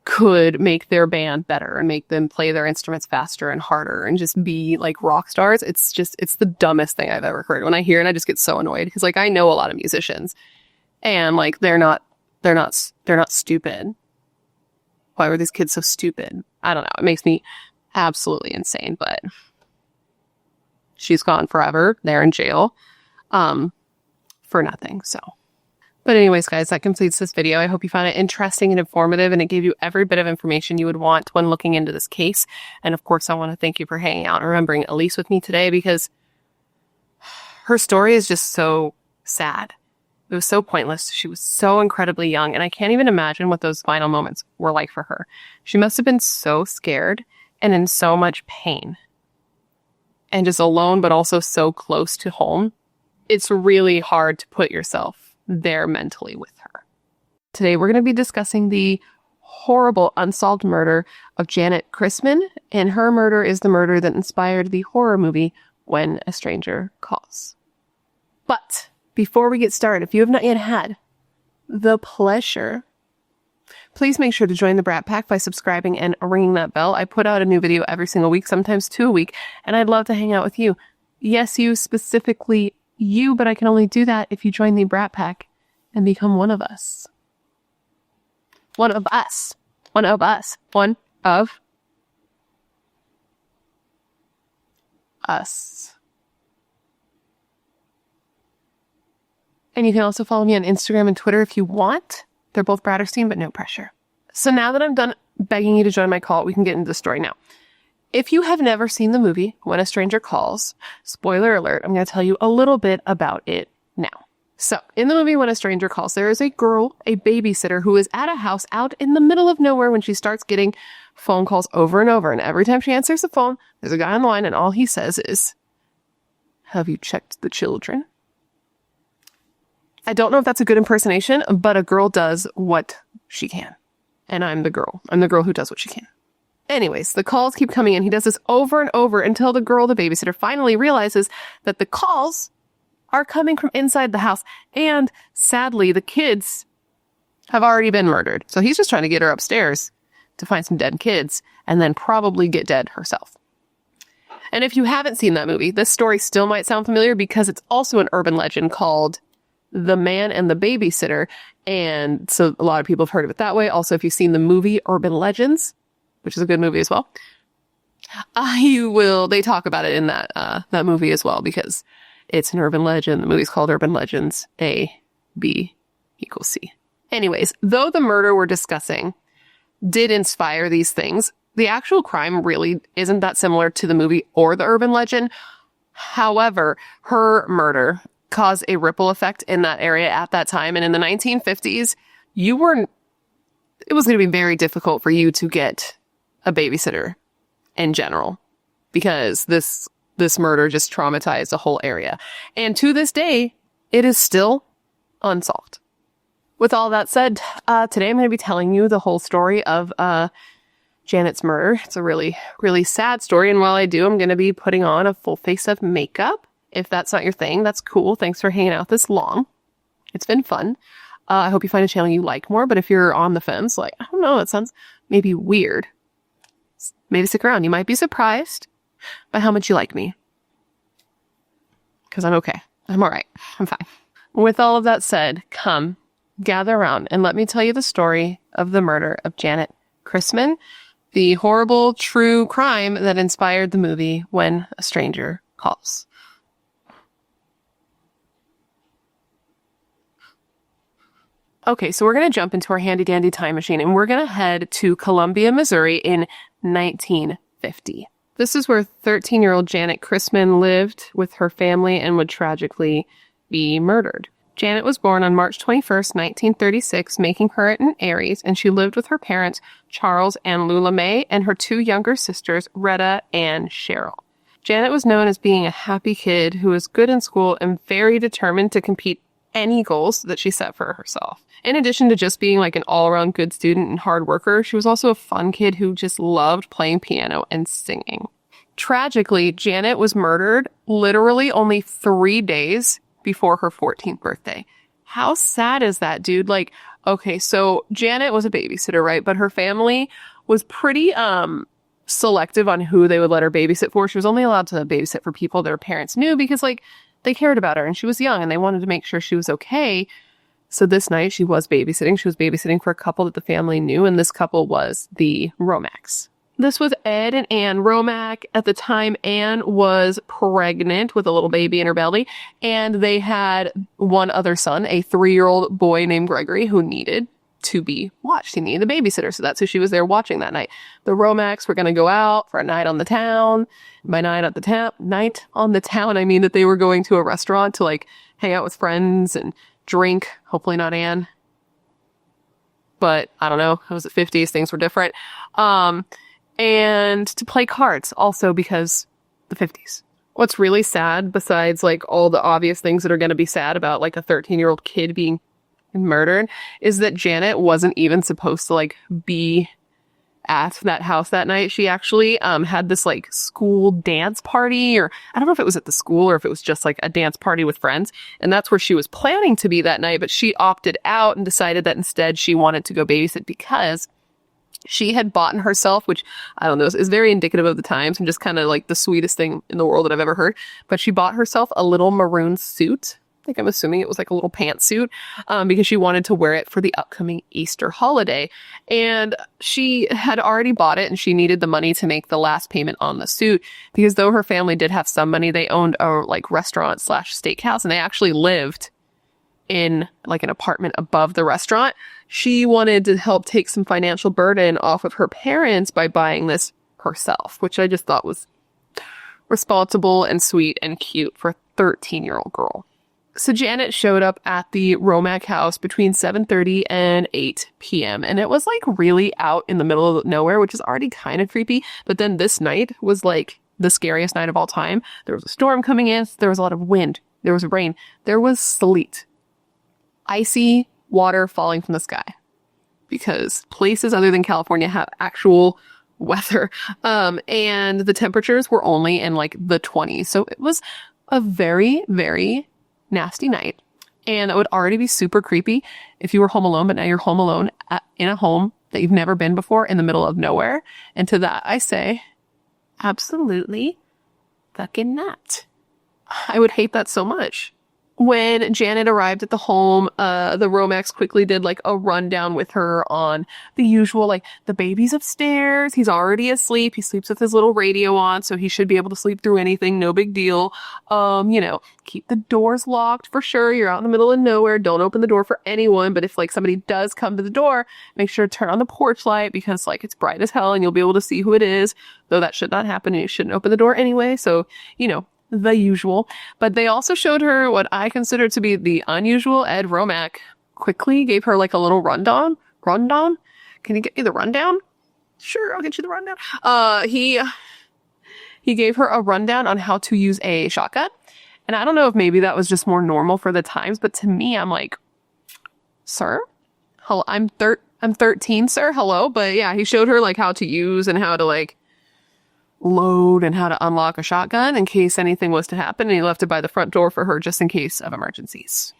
Speaker 1: could make their band better and make them play their instruments faster and harder and just be rock stars. It's the dumbest thing I've ever heard. When I hear it, I just get so annoyed because I know a lot of musicians, and they're not stupid. Why were these kids so stupid? I don't know. It makes me absolutely insane, but she's gone forever. They're in jail for nothing. So, but anyways, guys, that completes this video. I hope you found it interesting and informative, and it gave you every bit of information you would want when looking into this case. And of course, I want to thank you for hanging out and remembering Elise with me today, because her story is just so sad. It was so pointless. She was so incredibly young, and I can't even imagine what those final moments were like for her. She must have been so scared and in so much pain. And just alone, but also so close to home. It's really hard to put yourself there mentally with her. Today, we're going to be discussing the horrible unsolved murder of Janett Christman, and her murder is the murder that inspired the horror movie When a Stranger Calls. But before we get started, if you have not yet had the pleasure, please make sure to join the Brat Pack by subscribing and ringing that bell. I put out a new video every single week, sometimes 2 a week, and I'd love to hang out with you. Yes, you, specifically you, but I can only do that if you join the Brat Pack and become one of us. One of us. One of us. One of us. And you can also follow me on Instagram and Twitter if you want. They're both BRATTERSTEIN, but no pressure. So now that I'm done begging you to join my cult, we can get into the story now. If you have never seen the movie When a Stranger Calls, spoiler alert, I'm going to tell you a little bit about it now. So, in the movie When a Stranger Calls, there is a girl, a babysitter, who is at a house out in the middle of nowhere when she starts getting phone calls over and over. And every time she answers the phone, there's a guy on the line, and all he says is, "Have you checked the children?" I don't know if that's a good impersonation, but a girl does what she can. And I'm the girl. I'm the girl who does what she can. Anyways, the calls keep coming in. He does this over and over until the girl, the babysitter, finally realizes that the calls are coming from inside the house. And sadly, the kids have already been murdered. So he's just trying to get her upstairs to find some dead kids and then probably get dead herself. And if you haven't seen that movie, this story still might sound familiar because it's also an urban legend called The Man and the Babysitter. And so a lot of people have heard of it that way. Also, if you've seen the movie Urban Legends, which is a good movie as well, they talk about it in that movie as well, because it's an urban legend. The movie's called Urban Legends, A, B equals C. Anyways, though the murder we're discussing did inspire these things, the actual crime really isn't that similar to the movie or the urban legend. However, her murder caused a ripple effect in that area at that time. And in the 1950s, it was going to be very difficult for you to get a babysitter in general, because this murder just traumatized the whole area. And to this day, it is still unsolved. With all that said, today I'm going to be telling you the whole story of Janett's murder. It's a really, really sad story. And while I do, I'm going to be putting on a full face of makeup. If that's not your thing, that's cool. Thanks for hanging out this long. It's been fun. I hope you find a channel you like more. But if you're on the fence, like, I don't know, it sounds maybe weird, maybe stick around. You might be surprised by how much you like me. Because I'm okay. I'm all right. I'm fine. With all of that said, come, gather around, and let me tell you the story of the murder of Janett Christman, the horrible true crime that inspired the movie When a Stranger Calls. Okay, so we're going to jump into our handy-dandy time machine, and we're going to head to Columbia, Missouri in 1950. This is where 13-year-old Janett Christman lived with her family and would tragically be murdered. Janett was born on March 21st, 1936, making her an Aries, and she lived with her parents, Charles and Lula Mae, and her two younger sisters, Retta and Cheryl. Janett was known as being a happy kid who was good in school and very determined to compete any goals that she set for herself. In addition to just being like an all-around good student and hard worker, she was also a fun kid who just loved playing piano and singing. Tragically, Janett was murdered literally only 3 days before her 14th birthday. How sad is that, dude? Like, okay, so Janett was a babysitter, right? But her family was pretty selective on who they would let her babysit for. She was only allowed to babysit for people that her parents knew because, like, they cared about her and she was young and they wanted to make sure she was okay. So this night she was babysitting. She was babysitting for a couple that the family knew, and this couple was the Romacks. This was Ed and Ann Romack. At the time, Ann was pregnant with a little baby in her belly, and they had one other son, a 3-year-old boy named Gregory, who needed to be watched. He needed a babysitter, so that's who she was there watching that night. The Romacks were going to go out for a night on the town. By night on the town, I mean that they were going to a restaurant to like hang out with friends and drink. Hopefully not Ann. But I don't know. It was the 50s. Things were different. And to play cards also because the 50s. What's really sad, besides like all the obvious things that are going to be sad about like a 13-year-old kid being murdered, is that Janett wasn't even supposed to like be at that house that night. She actually had this like school dance party, or I don't know if it was at the school or if it was just like a dance party with friends, and that's where she was planning to be that night, but she opted out and decided that instead she wanted to go babysit because she had bought herself, which I don't know, is very indicative of the times and just kind of like the sweetest thing in the world that I've ever heard, but she bought herself a little maroon suit. I think I'm assuming it was like a little pantsuit, because she wanted to wear it for the upcoming Easter holiday. And she had already bought it and she needed the money to make the last payment on the suit, because though her family did have some money, they owned a like restaurant / steakhouse, and they actually lived in like an apartment above the restaurant. She wanted to help take some financial burden off of her parents by buying this herself, which I just thought was responsible and sweet and cute for a 13-year-old girl. So Janett showed up at the Romack house between 7:30 and 8 p.m. And it was like really out in the middle of nowhere, which is already kind of creepy. But then this night was like the scariest night of all time. There was a storm coming in. There was a lot of wind. There was rain. There was sleet. Icy water falling from the sky. Because places other than California have actual weather. And the temperatures were only in like the 20s. So it was a very, very nasty night, and that would already be super creepy if you were home alone, but now you're home alone in a home that you've never been before in the middle of nowhere. And to that I say, absolutely fucking napped. I would hate that so much. When Janett arrived at the home, the Romax quickly did like a rundown with her on the usual, like, the baby's upstairs. He's already asleep. He sleeps with his little radio on, so he should be able to sleep through anything. No big deal. Keep the doors locked for sure. You're out in the middle of nowhere. Don't open the door for anyone. But if like somebody does come to the door, make sure to turn on the porch light because like it's bright as hell and you'll be able to see who it is. Though that should not happen and you shouldn't open the door anyway. So, the usual. But they also showed her what I consider to be the unusual. Ed Romack quickly gave her like a little rundown. Can you get me the rundown? Sure, I'll get you the rundown. He gave her a rundown on how to use a shotgun. And I don't know if maybe that was just more normal for the times, but to me, I'm like, sir? Hello, I'm 13, sir. Hello. But yeah, he showed her like how to use and how to like load and how to unlock a shotgun in case anything was to happen, and he left it by the front door for her just in case of emergencies.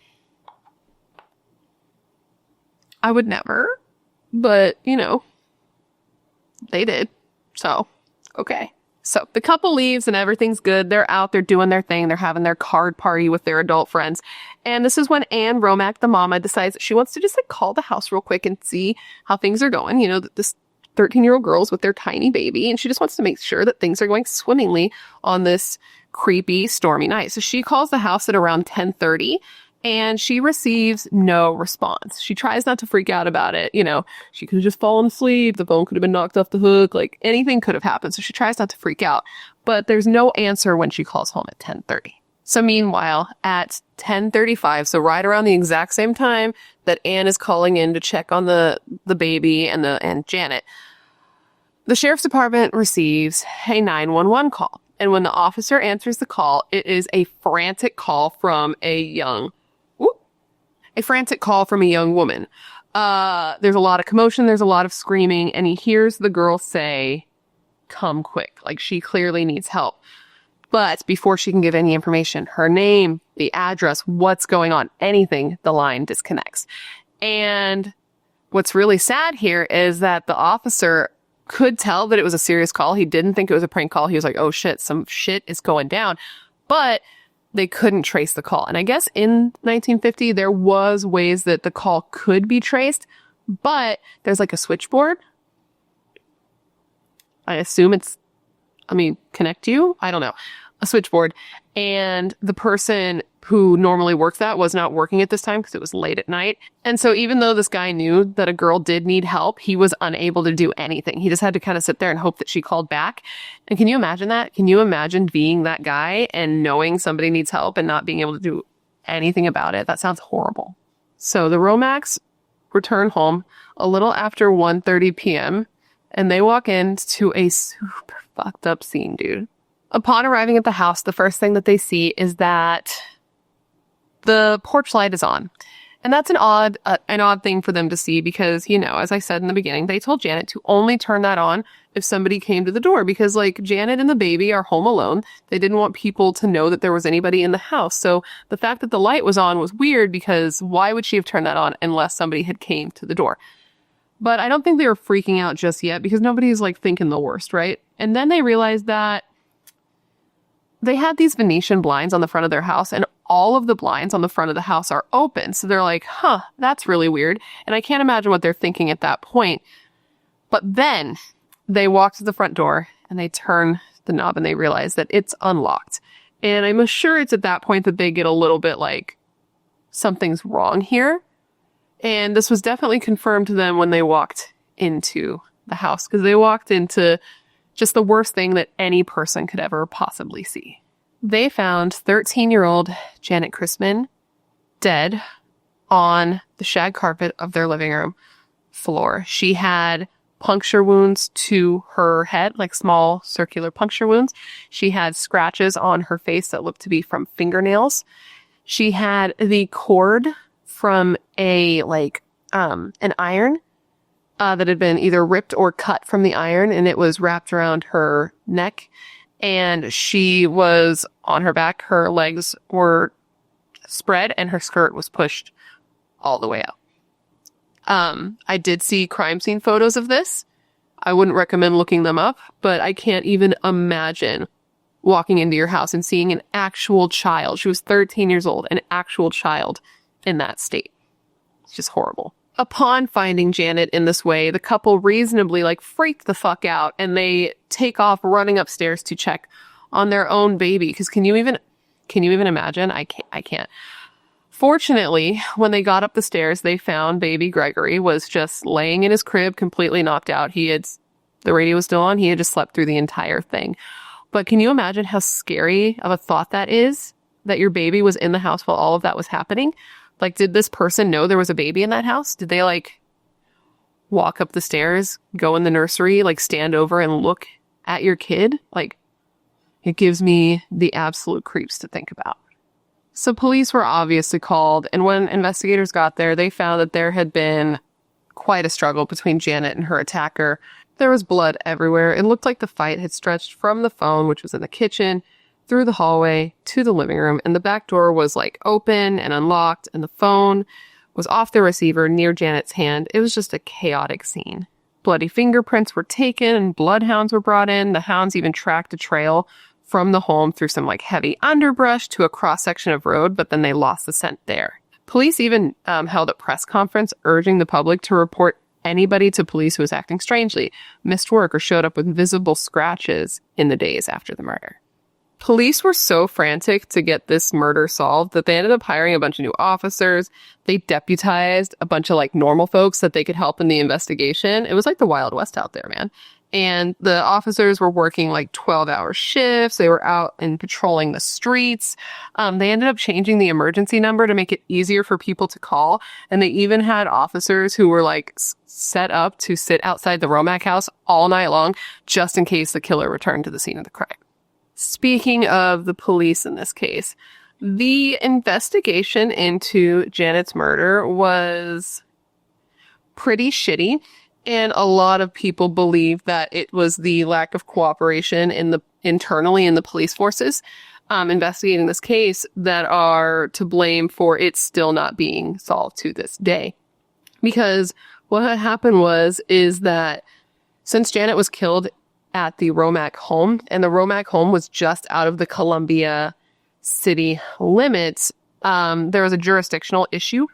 Speaker 1: I would never, but they did. So, okay. So the couple leaves and everything's good. They're out, they're doing their thing, they're having their card party with their adult friends. And this is when Anne Romack, the mama, decides that she wants to just like call the house real quick and see how things are going. This 13-year-old girls with their tiny baby, and she just wants to make sure that things are going swimmingly on this creepy, stormy night. So she calls the house at around 10:30, and she receives no response. She tries not to freak out about it. She could have just fallen asleep. The phone could have been knocked off the hook. Like, anything could have happened. So she tries not to freak out. But there's no answer when she calls home at 10:30. So meanwhile, at 10:35, so right around the exact same time that Anne is calling in to check on the baby and Janett, the sheriff's department receives a 911 call. And when the officer answers the call, it is a frantic call from a young woman. There's a lot of commotion. There's a lot of screaming. And he hears the girl say, "Come quick." Like, she clearly needs help. But before she can give any information, her name, the address, what's going on, anything, the line disconnects. And what's really sad here is that the officer could tell that it was a serious call. He didn't think it was a prank call. He was like, oh shit, some shit is going down. But they couldn't trace the call. And I guess in 1950, there was ways that the call could be traced, but there's like a switchboard. I assume connect you? I don't know. A switchboard. And the person who normally works that was not working at this time because it was late at night. And so even though this guy knew that a girl did need help, he was unable to do anything. He just had to kind of sit there and hope that she called back. And can you imagine that? Can you imagine being that guy and knowing somebody needs help and not being able to do anything about it? That sounds horrible. So the Romax return home a little after 1:30 p.m. and they walk into a super fucked up scene, dude. Upon arriving at the house, the first thing that they see is that the porch light is on. And that's an odd thing for them to see because, as I said in the beginning, they told Janett to only turn that on if somebody came to the door because, like, Janett and the baby are home alone. They didn't want people to know that there was anybody in the house. So the fact that the light was on was weird because why would she have turned that on unless somebody had came to the door? But I don't think they were freaking out just yet because nobody's, like, thinking the worst, right? And then they realized that they had these Venetian blinds on the front of their house and all of the blinds on the front of the house are open. So they're like, that's really weird. And I can't imagine what they're thinking at that point. But then they walk to the front door and they turn the knob and they realize that it's unlocked. And I'm sure it's at that point that they get a little bit like, something's wrong here. And this was definitely confirmed to them when they walked into the house because they walked into just the worst thing that any person could ever possibly see. They found 13-year-old Janett Christman dead on the shag carpet of their living room floor. She had puncture wounds to her head, like small circular puncture wounds. She had scratches on her face that looked to be from fingernails. She had the cord from an iron that had been either ripped or cut from the iron, and it was wrapped around her neck. And she was on her back. Her legs were spread, and her skirt was pushed all the way out. I did see crime scene photos of this. I wouldn't recommend looking them up, but I can't even imagine walking into your house and seeing an actual child. She was 13 years old, an actual child in that state. It's just horrible. Upon finding Janett in this way, the couple reasonably freaked the fuck out, and they take off running upstairs to check on their own baby. Because can you even imagine? I can't. Fortunately, when they got up the stairs, they found baby Gregory was just laying in his crib, completely knocked out. The radio was still on. He had just slept through the entire thing. But can you imagine how scary of a thought that is? That your baby was in the house while all of that was happening? Did this person know there was a baby in that house? Did they walk up the stairs, go in the nursery, stand over and look at your kid? It gives me the absolute creeps to think about. So police were obviously called, and when investigators got there, they found that there had been quite a struggle between Janett and her attacker. There was blood everywhere. It looked like the fight had stretched from the phone, which was in the kitchen, through the hallway to the living room, and the back door was open and unlocked, and the phone was off the receiver near Janett's hand. It was just a chaotic scene. Bloody fingerprints were taken and bloodhounds were brought in. The hounds even tracked a trail from the home through some heavy underbrush to a cross-section of road, but then they lost the scent there. Police even held a press conference urging the public to report anybody to police who was acting strangely, missed work, or showed up with visible scratches in the days after the murder. Police were so frantic to get this murder solved that they ended up hiring a bunch of new officers. They deputized a bunch of normal folks that they could help in the investigation. It was the Wild West out there, man. And the officers were working 12-hour shifts. They were out and patrolling the streets. They ended up changing the emergency number to make it easier for people to call. And they even had officers who were set up to sit outside the Romack house all night long, just in case the killer returned to the scene of the crime. Speaking of the police in this case, the investigation into Janett's murder was pretty shitty. And a lot of people believe that it was the lack of cooperation internally in the police forces investigating this case that are to blame for it still not being solved to this day. Because what had happened is that since Janett was killed at the Romack home, and the Romack home was just out of the Columbia city limits, there was a jurisdictional issue.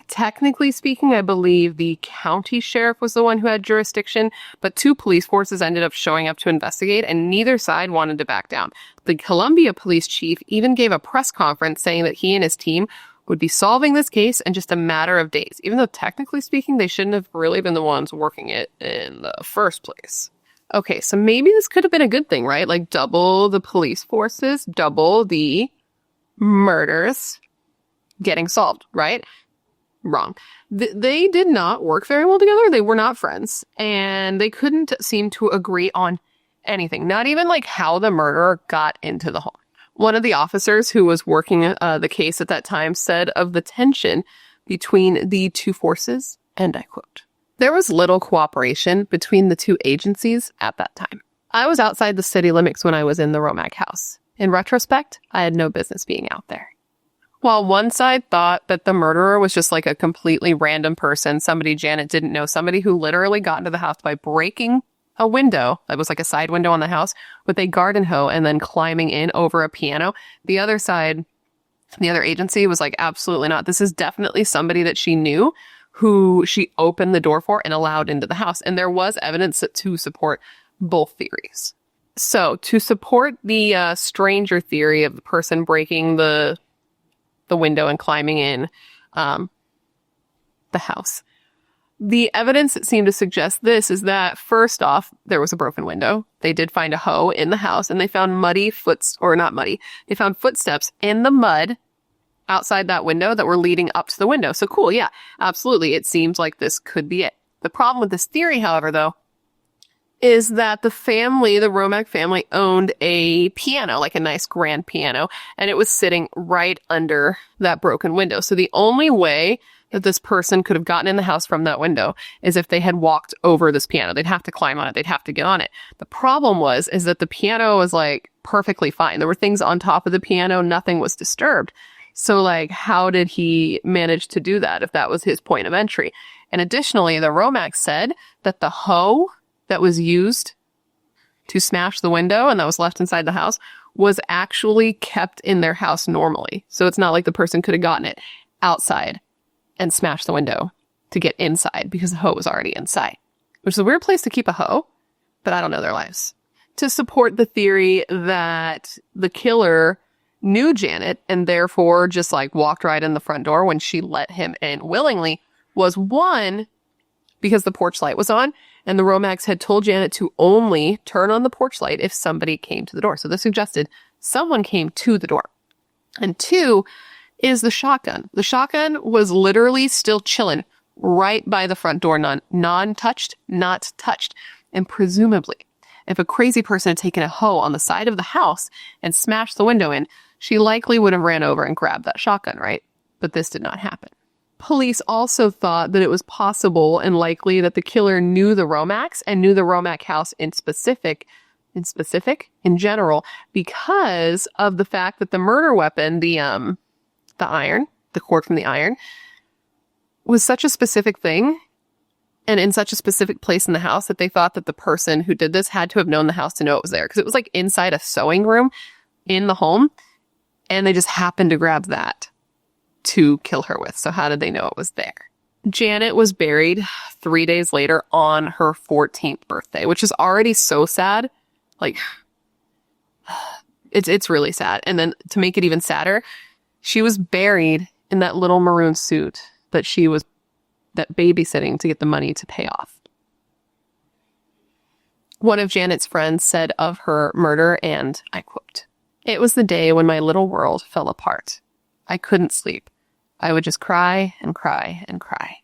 Speaker 1: Technically speaking, I believe the county sheriff was the one who had jurisdiction, but two police forces ended up showing up to investigate, and neither side wanted to back down. The Columbia police chief even gave a press conference saying that he and his team would be solving this case in just a matter of days, even though technically speaking, they shouldn't have really been the ones working it in the first place. Okay, so maybe this could have been a good thing, right? Double the police forces, double the murders getting solved, right? Wrong. They did not work very well together. They were not friends, and they couldn't seem to agree on anything, not even how the murderer got into the home. One of the officers who was working the case at that time said of the tension between the two forces, and I quote, "There was little cooperation between the two agencies at that time. I was outside the city limits when I was in the Romack house. In retrospect, I had no business being out there." While one side thought that the murderer was just a completely random person, somebody Janett didn't know, somebody who literally got into the house by breaking a window that was a side window on the house with a garden hoe and then climbing in over a piano. The other side, the other agency was absolutely not. This is definitely somebody that she knew, who she opened the door for and allowed into the house. And there was evidence to support both theories. So to support the stranger theory of the person breaking the window and climbing in the house, the evidence that seemed to suggest this is that, first off, there was a broken window. They did find a hoe in the house, and they found they found footsteps in the mud outside that window that were leading up to the window. So cool, yeah, absolutely. It seems like this could be it. The problem with this theory, however, though, is that the Romack family owned a piano, a nice grand piano, and it was sitting right under that broken window. So the only way that this person could have gotten in the house from that window is if they had walked over this piano. They'd have to climb on it. They'd have to get on it. The problem is that the piano was perfectly fine. There were things on top of the piano. Nothing was disturbed. So how did he manage to do that if that was his point of entry? And additionally, the Romack said that the hoe that was used to smash the window and that was left inside the house was actually kept in their house normally. So it's not like the person could have gotten it outside and smashed the window to get inside because the hoe was already inside. Which is a weird place to keep a hoe, but I don't know their lives. To support the theory that the killer knew Janett and therefore just like walked right in the front door when she let him in willingly was one, because the porch light was on and the Romax had told Janett to only turn on the porch light if somebody came to the door. So this suggested someone came to the door. And two is the shotgun. The shotgun was literally still chilling right by the front door, non-touched, not touched. And presumably, if a crazy person had taken a hoe on the side of the house and smashed the window in, she likely would have ran over and grabbed that shotgun, right? But this did not happen. Police also thought that it was possible and likely that the killer knew the Romax and knew the Romax house in general, because of the fact that the murder weapon, the iron, the cord from the iron, was such a specific thing and in such a specific place in the house that they thought that the person who did this had to have known the house to know it was there, because it was like inside a sewing room in the home, and they just happened to grab that to kill her with. So how did they know it was there? Janett was buried 3 days later on her 14th birthday, which is already so sad. Like, it's really sad. And then to make it even sadder, she was buried in that little maroon suit that she was babysitting to get the money to pay off. One of Janett's friends said of her murder, and I quote, "It was the day when my little world fell apart. I couldn't sleep. I would just cry and cry and cry."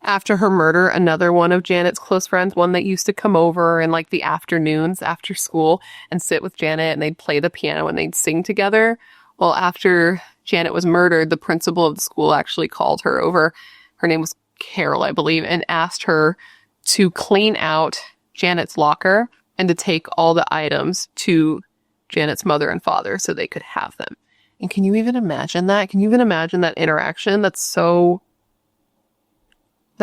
Speaker 1: After her murder, another one of Janett's close friends, one that used to come over in like the afternoons after school and sit with Janett, and they'd play the piano and they'd sing together. Well, after Janett was murdered, the principal of the school actually called her over. Her name was Carol, I believe, and asked her to clean out Janett's locker and to take all the items to Janett's mother and father so they could have them. And can you even imagine that? Can you even imagine that interaction? That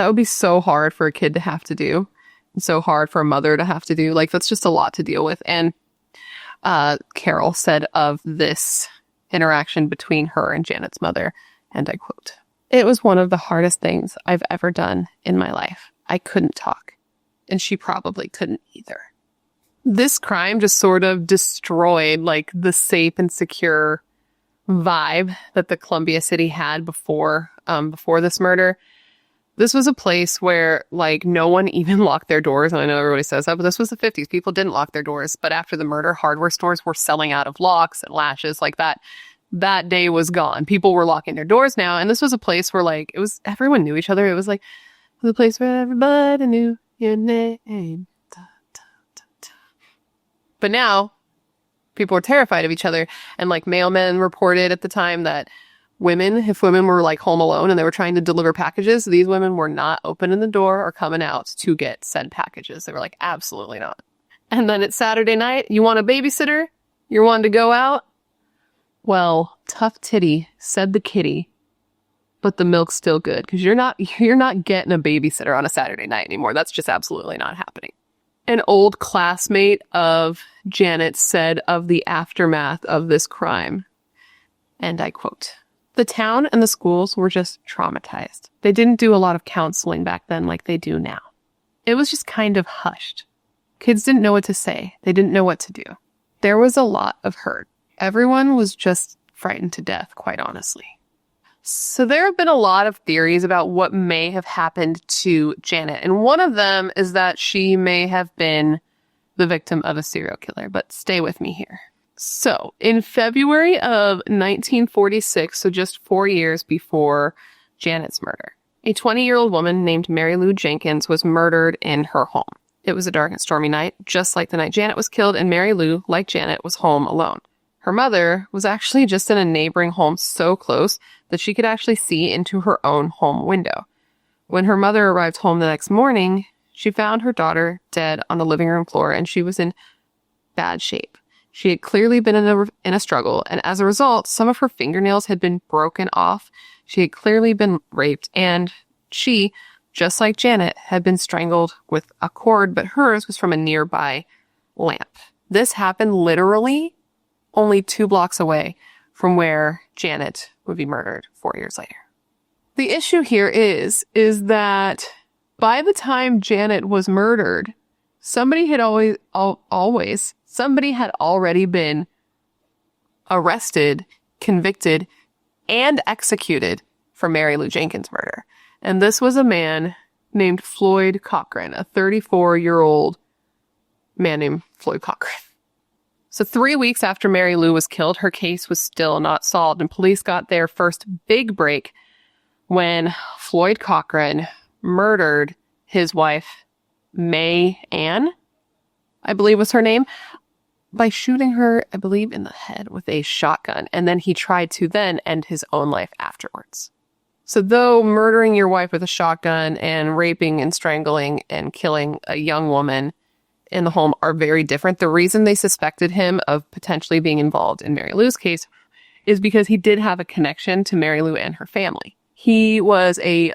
Speaker 1: would be so hard for a kid to have to do. And so hard for a mother to have to do. Like, that's just a lot to deal with. And Carol said of this interaction between her and Janett's mother, and I quote, "It was one of the hardest things I've ever done in my life. I couldn't talk, and she probably couldn't either." This crime just sort of destroyed like the safe and secure vibe that the Columbia City had before this murder. This was a place where like no one even locked their doors. And I know everybody says that, but this was the 50s. People didn't lock their doors. But after the murder, hardware stores were selling out of locks and latches like that. That day was gone. People were locking their doors now. And this was a place where like, everyone knew each other. It was like the place where everybody knew your name. But now people were terrified of each other. And like mailmen reported at the time that if women were like home alone and they were trying to deliver packages, these women were not opening the door or coming out to get said packages. They were like, absolutely not. And then it's Saturday night. You want a babysitter? You're wanting to go out? Well, tough titty, said the kitty, but the milk's still good, because you're not getting a babysitter on a Saturday night anymore. That's just absolutely not happening. An old classmate of Janett said of the aftermath of this crime, and I quote, "The town and the schools were just traumatized. They didn't do a lot of counseling back then like they do now. It was just kind of hushed. Kids didn't know what to say. They didn't know what to do. There was a lot of hurt. Everyone was just frightened to death, quite honestly." So there have been a lot of theories about what may have happened to Janett. And one of them is that she may have been the victim of a serial killer. But stay with me here. So in February of 1946, so just 4 years before Janett's murder, a 20-year-old woman named Mary Lou Jenkins was murdered in her home. It was a dark and stormy night, just like the night Janett was killed, and Mary Lou, like Janett, was home alone. Her mother was actually just in a neighboring home so close that she could actually see into her own home window. When her mother arrived home the next morning, she found her daughter dead on the living room floor, and she was in bad shape. She had clearly been in a struggle, and as a result, some of her fingernails had been broken off. She had clearly been raped, and she, just like Janett, had been strangled with a cord, but hers was from a nearby lamp. This happened literally only 2 blocks away from where Janett would be murdered 4 years later. The issue here is that by the time Janett was murdered, somebody had already been arrested, convicted, and executed for Mary Lou Jenkins' murder. And this was a man named Floyd Cochran, a 34-year-old man named Floyd Cochran. So 3 weeks after Mary Lou was killed, her case was still not solved, and police got their first big break when Floyd Cochran murdered his wife, May Ann, I believe was her name, by shooting her, I believe, in the head with a shotgun. And then he tried to then end his own life afterwards. So though murdering your wife with a shotgun and raping and strangling and killing a young woman in the home are very different, the reason they suspected him of potentially being involved in Mary Lou's case is because he did have a connection to Mary Lou and her family. He was a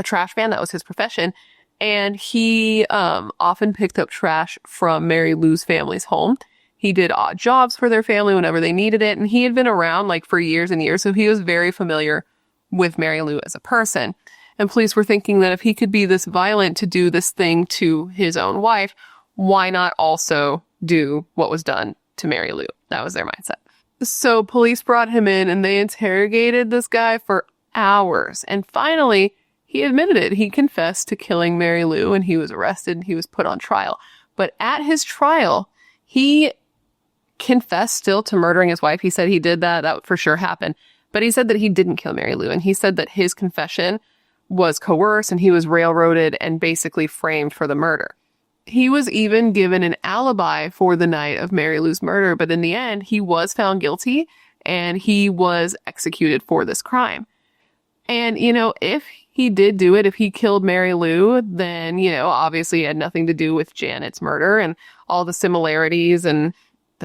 Speaker 1: trash man. That was his profession. And he often picked up trash from Mary Lou's family's home. He did odd jobs for their family whenever they needed it. And he had been around like for years and years. So he was very familiar with Mary Lou as a person. And police were thinking that if he could be this violent to do this thing to his own wife, why not also do what was done to Mary Lou? That was their mindset. So police brought him in and they interrogated this guy for hours. And finally, he admitted it. He confessed to killing Mary Lou and he was arrested and he was put on trial. But at his trial, he confessed still to murdering his wife. He said he did that. That for sure happened. But he said that he didn't kill Mary Lou. And he said that his confession was coerced and he was railroaded and basically framed for the murder. He was even given an alibi for the night of Mary Lou's murder. But in the end, he was found guilty and he was executed for this crime. And, you know, if he did do it, if he killed Mary Lou, then, you know, obviously it had nothing to do with Janett's murder and all the similarities. And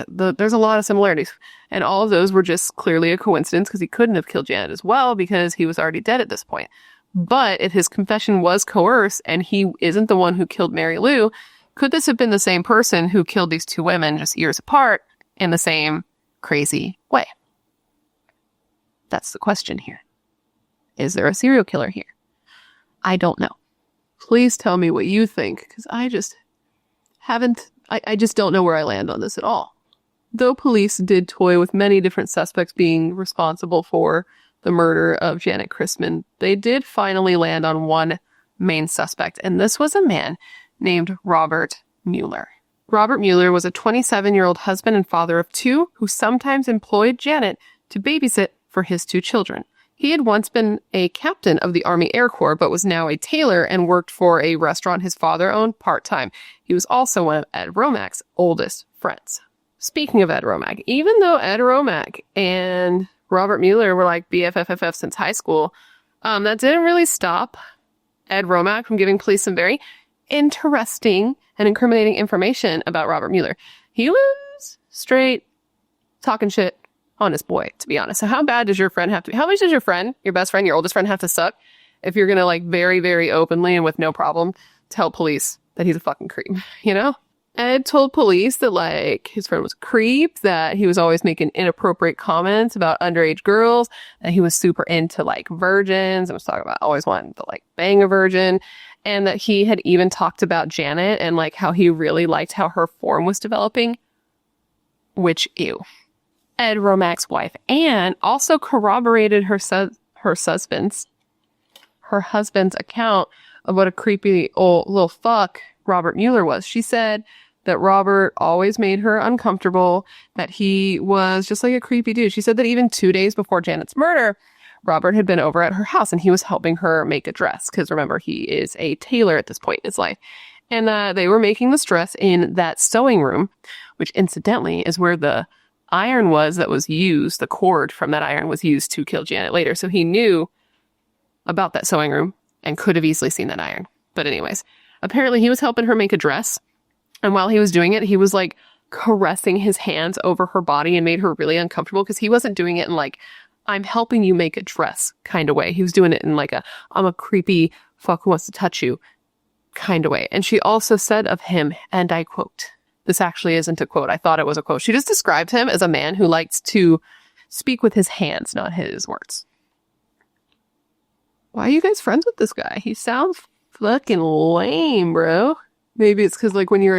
Speaker 1: there's a lot of similarities. And all of those were just clearly a coincidence because he couldn't have killed Janett as well because he was already dead at this point. But if his confession was coerced and he isn't the one who killed Mary Lou, could this have been the same person who killed these two women just years apart in the same crazy way? That's the question here. Is there a serial killer here? I don't know. Please tell me what you think, because I just don't know where I land on this at all. Though police did toy with many different suspects being responsible for the murder of Janett Christman, they did finally land on one main suspect, and this was a man named Robert Mueller. Robert Mueller was a 27-year-old husband and father of two who sometimes employed Janett to babysit for his two children. He had once been a captain of the Army Air Corps, but was now a tailor and worked for a restaurant his father owned part-time. He was also one of Ed Romack's oldest friends. Speaking of Ed Romack, even though Ed Romack and Robert Mueller were like BFFFF since high school, that didn't really stop Ed Romack from giving police some very interesting and incriminating information about Robert Mueller. He was straight talking shit on his boy, to be honest. So how bad does your friend have to be? How much does your friend, your best friend, your oldest friend have to suck if you're going to like very, very openly and with no problem tell police that he's a fucking creep, you know? Ed told police that like his friend was a creep, that he was always making inappropriate comments about underage girls, that he was super into like virgins and was talking about always wanting to like bang a virgin, and that he had even talked about Janett and like how he really liked how her form was developing, which ew. Ed Romack's wife, Anne, also corroborated her husband's account of what a creepy old little fuck Robert Mueller was. She said that Robert always made her uncomfortable, that he was just like a creepy dude. She said that even 2 days before Janett's murder, Robert had been over at her house and he was helping her make a dress. Because remember, he is a tailor at this point in his life. And they were making this dress in that sewing room, which incidentally is where the iron was that was used, the cord from that iron was used to kill Janett later. So he knew about that sewing room and could have easily seen that iron. But anyways, apparently he was helping her make a dress. And while he was doing it, he was like caressing his hands over her body and made her really uncomfortable because he wasn't doing it in like, I'm helping you make a dress kind of way. He was doing it in like I'm a creepy fuck who wants to touch you kind of way. And she also said of him, and I quote, This actually isn't a quote. I thought it was a quote. She just described him as a man who likes to speak with his hands, not his words. Why are you guys friends with this guy? He sounds fucking lame, bro. Maybe it's because, like, when you are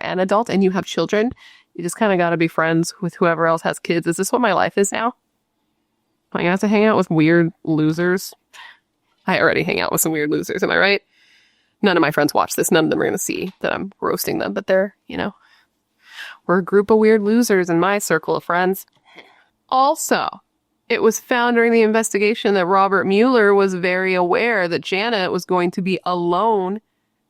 Speaker 1: an adult and you have children, you just kind of got to be friends with whoever else has kids. Is this what my life is now? I have to hang out with weird losers. I already hang out with some weird losers, am I right? None of my friends watch this. None of them are going to see that I'm roasting them, but they're, we're a group of weird losers in my circle of friends. Also, it was found during the investigation that Robert Mueller was very aware that Janett was going to be alone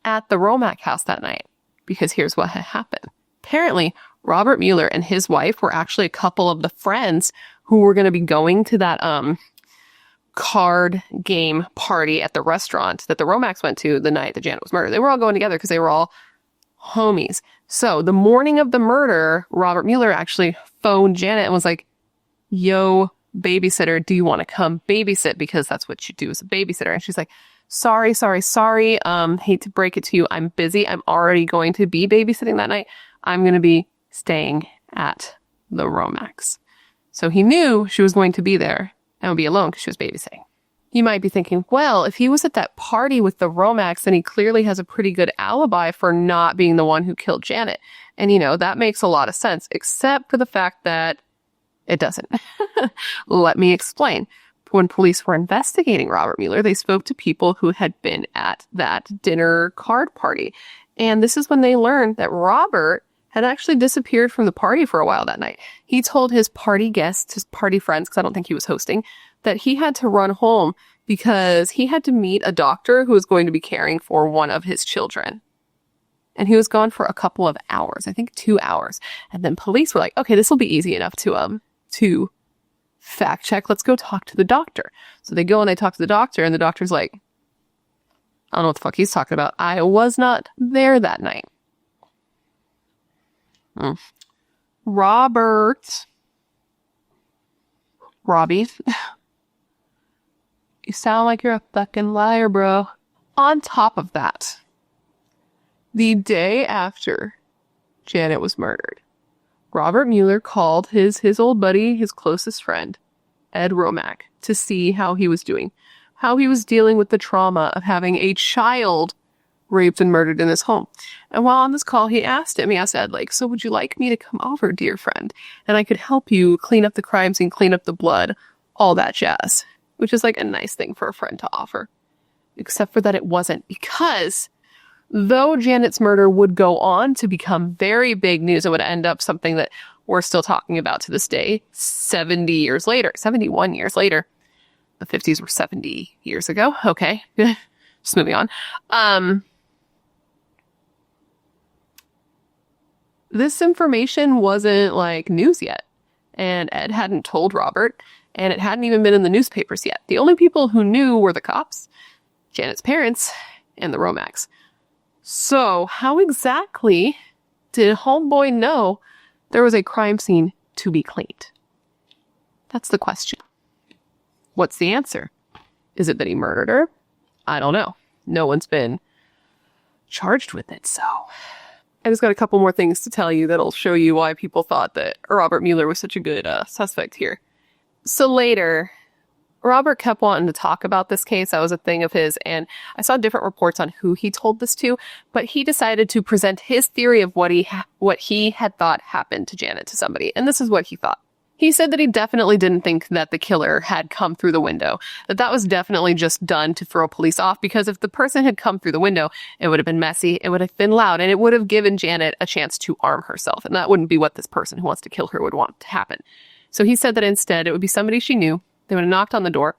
Speaker 1: at the Romack house that night. Because here's what had happened. Apparently, Robert Mueller and his wife were actually a couple of the friends who were going to be going to that card game party at the restaurant that the Romacks went to the night that Janett was murdered. They were all going together because they were all homies. So the morning of the murder, Robert Mueller actually phoned Janett and was like, yo, babysitter, do you want to come babysit? Because that's what you do as a babysitter. And she's like, sorry. Hate to break it to you. I'm busy. I'm already going to be babysitting that night. I'm going to be staying at the Romacks. So he knew she was going to be there and would be alone because she was babysitting. You might be thinking, well, if he was at that party with the Romacks, then he clearly has a pretty good alibi for not being the one who killed Janett. And, that makes a lot of sense, except for the fact that it doesn't. Let me explain. When police were investigating Robert Mueller, they spoke to people who had been at that dinner card party. And this is when they learned that Robert had actually disappeared from the party for a while that night. He told his party guests, his party friends, because I don't think he was hosting, that he had to run home because he had to meet a doctor who was going to be caring for one of his children. And he was gone for a couple of hours, I think 2 hours. And then police were like, okay, this will be easy enough to fact check. Let's go talk to the doctor. So they go and they talk to the doctor, and the doctor's like, I don't know what the fuck he's talking about. I was not there that night. Robbie, you sound like you're a fucking liar, bro. On top of that, the day after Janett was murdered, Robert Mueller called his old buddy, his closest friend, Ed Romack, to see how he was doing, how he was dealing with the trauma of having a child raped and murdered in his home. And while on this call, he asked Ed, like, so would you like me to come over, dear friend? And I could help you clean up the crime scene, clean up the blood, all that jazz. Which is like a nice thing for a friend to offer. Except for that it wasn't, because though Janett's murder would go on to become very big news, it would end up something that we're still talking about to this day, 71 years later. The 50s were 70 years ago. Okay, just moving on. This information wasn't like news yet, and Ed hadn't told Robert, and it hadn't even been in the newspapers yet. The only people who knew were the cops, Janett's parents, and the Romacks. So how exactly did homeboy know there was a crime scene to be cleaned? That's the question. What's the answer? Is it that he murdered her? I don't know. No one's been charged with it, so I just got a couple more things to tell you that'll show you why people thought that Robert Mueller was such a good suspect here. So later, Robert kept wanting to talk about this case. That was a thing of his, and I saw different reports on who he told this to, but he decided to present his theory of what he had thought happened to Janett to somebody, and this is what he thought. He said that he definitely didn't think that the killer had come through the window, that was definitely just done to throw police off, because if the person had come through the window, it would have been messy, it would have been loud, and it would have given Janett a chance to arm herself, and that wouldn't be what this person who wants to kill her would want to happen. So he said that instead it would be somebody she knew. They would have knocked on the door,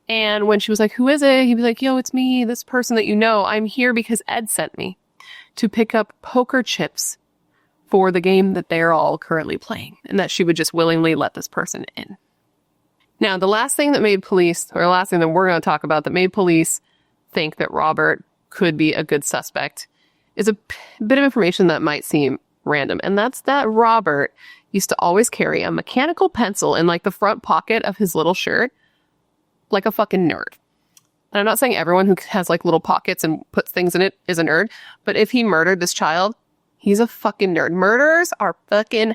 Speaker 1: and when she was like, who is it? He'd be like, yo, it's me, this person that you know. I'm here because Ed sent me to pick up poker chips for the game that they're all currently playing, and that she would just willingly let this person in. Now, the last thing that we're going to talk about that made police think that Robert could be a good suspect is a bit of information that might seem random, and that's that Robert used to always carry a mechanical pencil in like the front pocket of his little shirt, like a fucking nerd. And I'm not saying everyone who has like little pockets and puts things in it is a nerd, but if he murdered this child, He's a fucking nerd. Murderers are fucking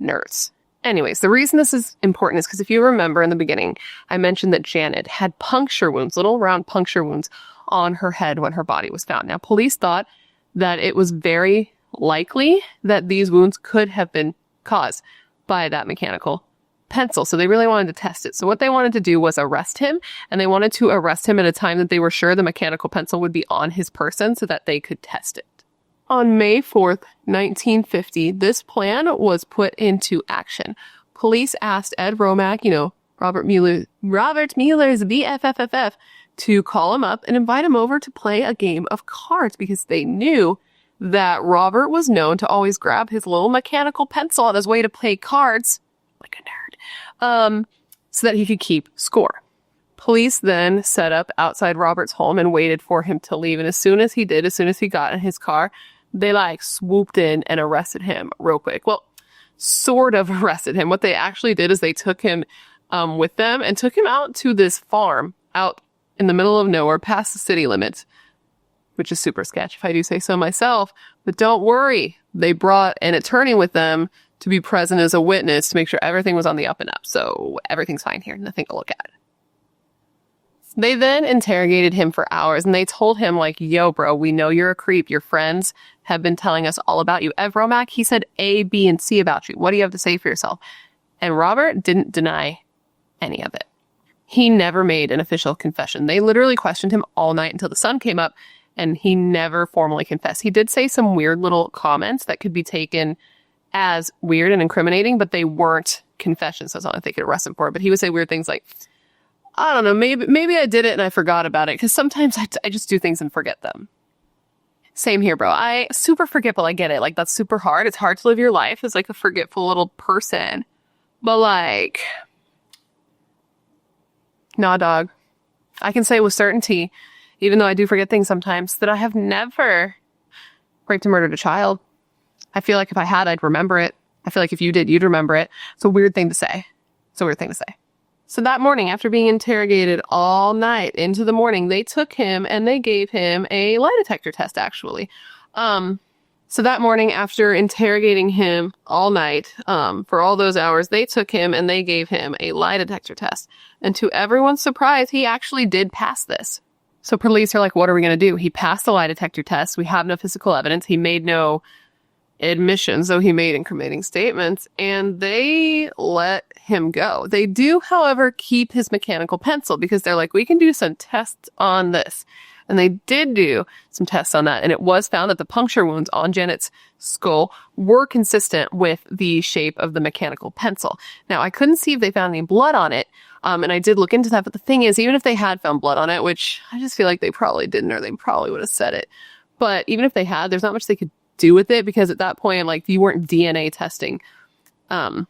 Speaker 1: nerds. Anyways, the reason this is important is because if you remember in the beginning, I mentioned that Janett had puncture wounds, little round puncture wounds on her head when her body was found. Now, police thought that it was very likely that these wounds could have been caused by that mechanical pencil. So they really wanted to test it. So what they wanted to do was arrest him, and they wanted to arrest him at a time that they were sure the mechanical pencil would be on his person so that they could test it. On May 4th, 1950, this plan was put into action. Police asked Ed Romack, Robert Mueller's BFFFF, to call him up and invite him over to play a game of cards because they knew that Robert was known to always grab his little mechanical pencil on his way to play cards, like a nerd, so that he could keep score. Police then set up outside Robert's home and waited for him to leave. And as soon as he got in his car, they swooped in and arrested him real quick. Well, sort of arrested him. What they actually did is they took him with them and took him out to this farm out in the middle of nowhere past the city limits, which is super sketch if I do say so myself. But don't worry, they brought an attorney with them to be present as a witness to make sure everything was on the up and up. So everything's fine here. Nothing to look at. They then interrogated him for hours, and they told him, yo, bro, we know you're a creep. Your friends have been telling us all about you. Ev Romack, he said A, B, and C about you. What do you have to say for yourself? And Robert didn't deny any of it. He never made an official confession. They literally questioned him all night until the sun came up, and he never formally confessed. He did say some weird little comments that could be taken as weird and incriminating, but they weren't confessions, so it's not like they could arrest him for it. But he would say weird things like, I don't know, maybe I did it and I forgot about it, because sometimes I just do things and forget them. Same here, bro. I super forgetful. I get it. That's super hard. It's hard to live your life as a forgetful little person. But nah, dog. I can say with certainty, even though I do forget things sometimes, that I have never raped and murdered a child. I feel like if I had, I'd remember it. I feel like if you did, you'd remember it. It's a weird thing to say. So that morning, after being interrogated all night into the morning, they took him and they gave him a lie detector test, actually. So that morning, after interrogating him all night, for all those hours, they took him and they gave him a lie detector test. And to everyone's surprise, he actually did pass this. So police are like, what are we going to do? He passed the lie detector test. We have no physical evidence. He made no admissions, though he made incriminating statements, and they let him go. They do, however, keep his mechanical pencil because they're like, we can do some tests on this. And they did do some tests on that, and it was found that the puncture wounds on Janett's skull were consistent with the shape of the mechanical pencil. Now, I couldn't see if they found any blood on it, and I did look into that, but the thing is, even if they had found blood on it, which I just feel like they probably didn't, or they probably would have said it, but even if they had, there's not much they could do with it, because at that point, you weren't DNA testing to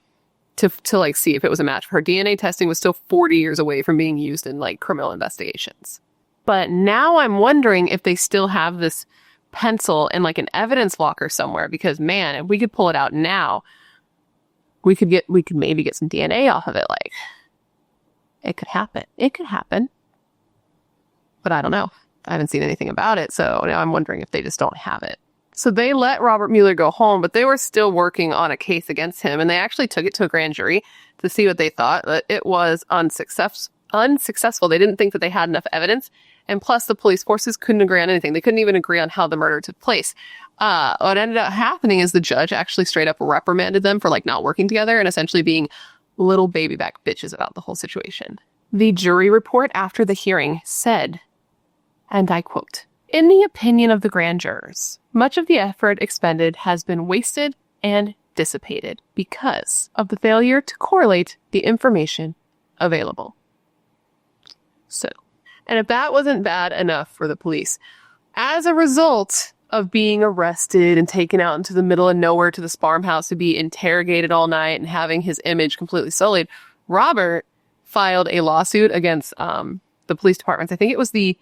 Speaker 1: see if it was a match. Her DNA testing was still 40 years away from being used in criminal investigations. But now I'm wondering if they still have this pencil in an evidence locker somewhere, because man, if we could pull it out now, we could maybe get some DNA off of it. It could happen. But I don't know. I haven't seen anything about it, so now I'm wondering if they just don't have it. So they let Robert Mueller go home, but they were still working on a case against him, and they actually took it to a grand jury to see what they thought, but it was unsuccessful. They didn't think that they had enough evidence, and plus the police forces couldn't agree on anything. They couldn't even agree on how the murder took place. What ended up happening is the judge actually straight up reprimanded them for not working together and essentially being little baby back bitches about the whole situation. The jury report after the hearing said, and I quote, "In the opinion of the grand jurors, much of the effort expended has been wasted and dissipated because of the failure to correlate the information available." So, and if that wasn't bad enough for the police, as a result of being arrested and taken out into the middle of nowhere to this farmhouse to be interrogated all night and having his image completely sullied, Robert filed a lawsuit against the police departments. I think it was the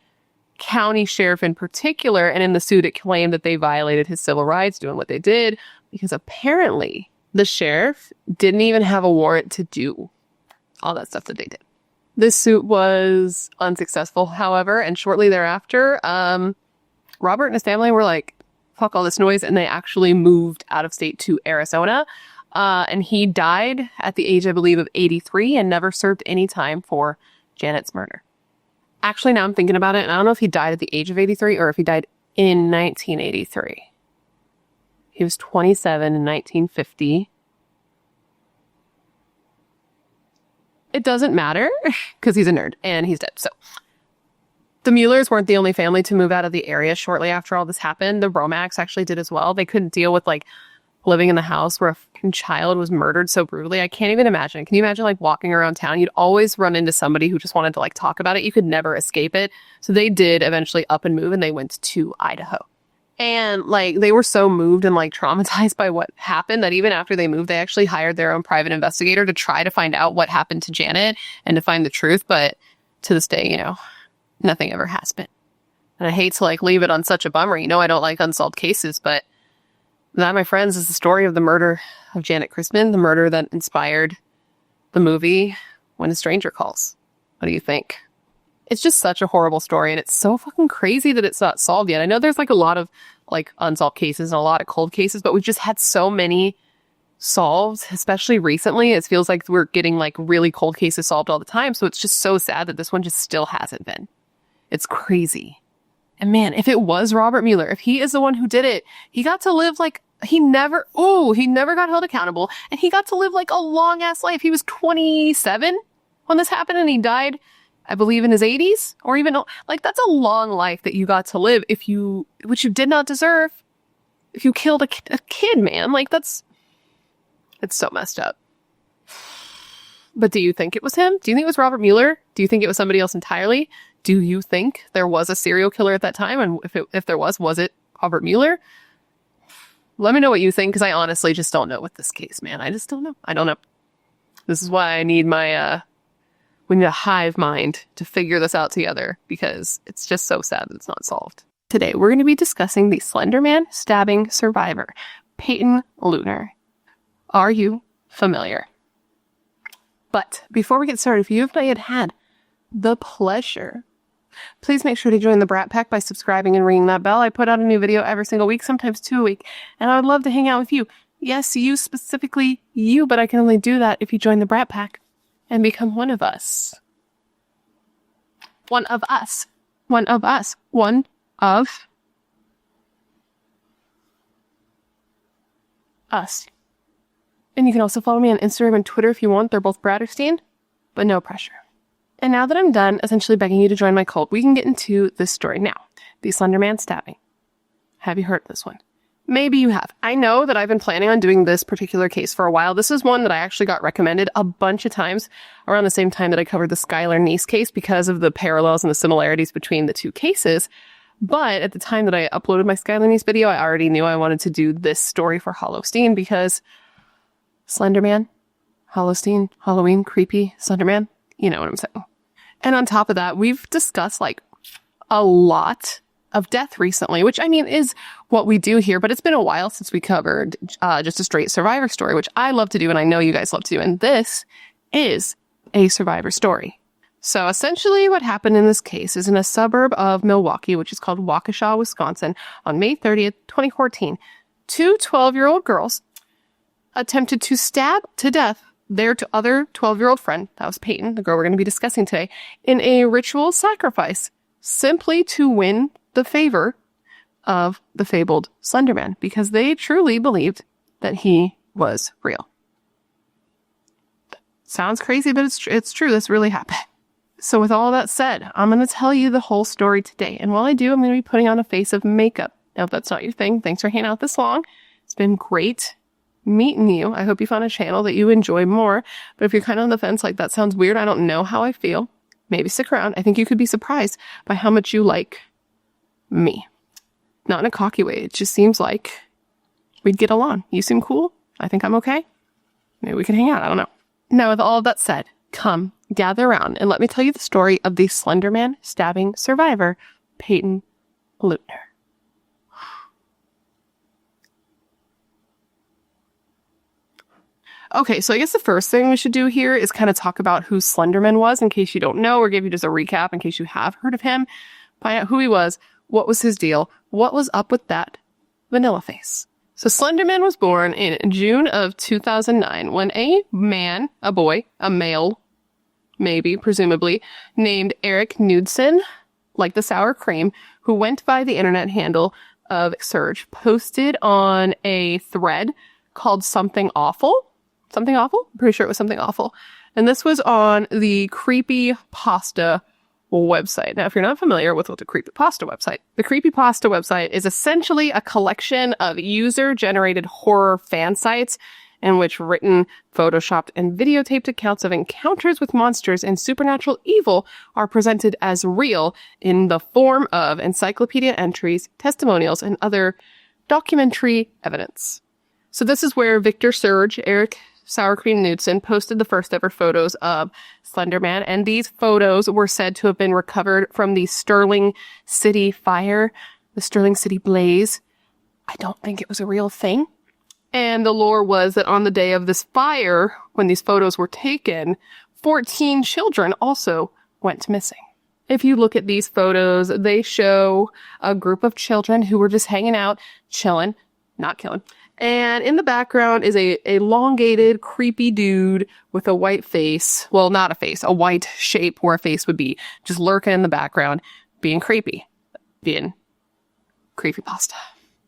Speaker 1: county sheriff in particular, and in the suit it claimed that they violated his civil rights doing what they did, because apparently the sheriff didn't even have a warrant to do all that stuff that they did. This suit was unsuccessful, however, and shortly thereafter, Robert and his family were like, fuck all this noise, and they actually moved out of state to Arizona. And he died at the age, I believe, of 83 and never served any time for Janett's murder. Actually, now I'm thinking about it, and I don't know if he died at the age of 83 or if he died in 1983. He was 27 in 1950. It doesn't matter because he's a nerd and he's dead. So the Muellers weren't the only family to move out of the area shortly after all this happened. The Romacks actually did as well. They couldn't deal with like living in the house where a fucking child was murdered so brutally. I can't even imagine. Can you imagine like walking around town? You'd always run into somebody who just wanted to like talk about it. You could never escape it. So they did eventually up and move, and they went to Idaho. And like they were so moved and like traumatized by what happened that even after they moved, they actually hired their own private investigator to try to find out what happened to Janett and to find the truth. But to this day, you know, nothing ever has been. And I hate to like leave it on such a bummer. You know, I don't like unsolved cases, but that, my friends, is the story of the murder of Janett Christman, the murder that inspired the movie When a Stranger Calls. What do you think? It's just such a horrible story, and it's so fucking crazy that it's not solved yet. I know there's like a lot of like unsolved cases and a lot of cold cases, but we've just had so many solved, especially recently. It feels like we're getting like really cold cases solved all the time. So it's just so sad that this one just still hasn't been. It's crazy. And man, if it was Robert Mueller, if he is the one who did it, he got to live like he never got held accountable, and he got to live like a long ass life. He was 27 when this happened, and he died, I believe, in his 80s, or even like that's a long life that you got to live which you did not deserve if you killed a kid, man. Like it's so messed up. But do you think it was him? Do you think it was Robert Mueller? Do you think it was somebody else entirely? Do you think there was a serial killer at that time? And if there was it Robert Mueller? Let me know what you think, because I honestly just don't know with this case, man. I just don't know. I don't know. This is why I need we need a hive mind to figure this out together, because it's just so sad that it's not solved. Today, we're going to be discussing the Slender Man stabbing survivor, Payton Leutner. Are you familiar? But before we get started, if you have not yet had the pleasure, please make sure to join the Brat Pack by subscribing and ringing that bell. I put out a new video every single week, sometimes 2 a week, and I would love to hang out with you. Yes, you specifically, you, but I can only do that if you join the Brat Pack and become one of us. One of us. One of us. One of us. And you can also follow me on Instagram and Twitter if you want. They're both BRATTERSTEIN, but no pressure. And now that I'm done essentially begging you to join my cult, we can get into this story now. The Slender Man stabbing. Have you heard this one? Maybe you have. I know that I've been planning on doing this particular case for a while. This is one that I actually got recommended a bunch of times around the same time that I covered the Skylar Neese case because of the parallels and the similarities between the two cases. But at the time that I uploaded my Skylar Neese video, I already knew I wanted to do this story for Halloween because Slender Man, Halloween, creepy, Slender Man. You know what I'm saying. And on top of that, we've discussed like a lot of death recently, which I mean is what we do here, but it's been a while since we covered just a straight survivor story, which I love to do, and I know you guys love to do, and this is a survivor story. So essentially what happened in this case is in a suburb of Milwaukee, which is called Waukesha, Wisconsin, on May 30th, 2014, two 12-year-old girls attempted to stab to death their other 12-year-old friend, that was Payton, the girl we're going to be discussing today, in a ritual sacrifice, simply to win the favor of the fabled Slender Man, because they truly believed that he was real. Sounds crazy, but it's true. This really happened. So with all that said, I'm going to tell you the whole story today. And while I do, I'm going to be putting on a face of makeup. Now, if that's not your thing, thanks for hanging out this long. It's been great meeting you. I hope you found a channel that you enjoy more. But if you're kind of on the fence, like that sounds weird, I don't know how I feel, maybe stick around. I think you could be surprised by how much you like me. Not in a cocky way. It just seems like we'd get along. You seem cool. I think I'm okay. Maybe we can hang out. I don't know. Now, with all of that said, come gather around and let me tell you the story of the Slender Man stabbing survivor, Payton Leutner. Okay, so I guess the first thing we should do here is kind of talk about who Slender Man was, in case you don't know, or give you just a recap in case you have heard of him. Find out who he was, what was his deal, what was up with that vanilla face. So Slender Man was born in June of 2009 when a man, a boy, a male, maybe, presumably, named Erik Knudsen, like the sour cream, who went by the internet handle of Surge, posted on a thread called Something Awful. Something Awful? I'm pretty sure it was Something Awful. And this was on the Creepypasta website. Now, if you're not familiar with what the Creepypasta website is essentially a collection of user-generated horror fan sites in which written, photoshopped, and videotaped accounts of encounters with monsters and supernatural evil are presented as real in the form of encyclopedia entries, testimonials, and other documentary evidence. So this is where Victor Surge, Erik Sour Cream Knudsen, posted the first ever photos of Slender Man, and these photos were said to have been recovered from the Sterling City fire, the Sterling City blaze. I don't think it was a real thing. And the lore was that on the day of this fire, when these photos were taken, 14 children also went missing. If you look at these photos, they show a group of children who were just hanging out, chilling, not killing. And in the background is a elongated, creepy dude with a white face. Well, not a face, a white shape where a face would be, just lurking in the background, being creepy. Being creepypasta.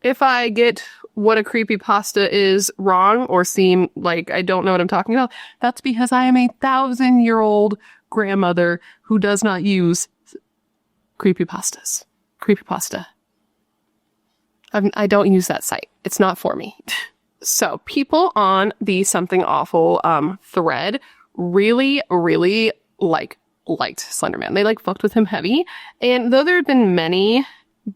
Speaker 1: If I get what a creepypasta is wrong or seem like I don't know what I'm talking about, that's because I am a 1,000-year-old grandmother who does not use creepypastas. Creepypasta. I don't use that site. It's not for me. So people on the Something Awful thread really liked Slender Man. They fucked with him heavy. And though there had been many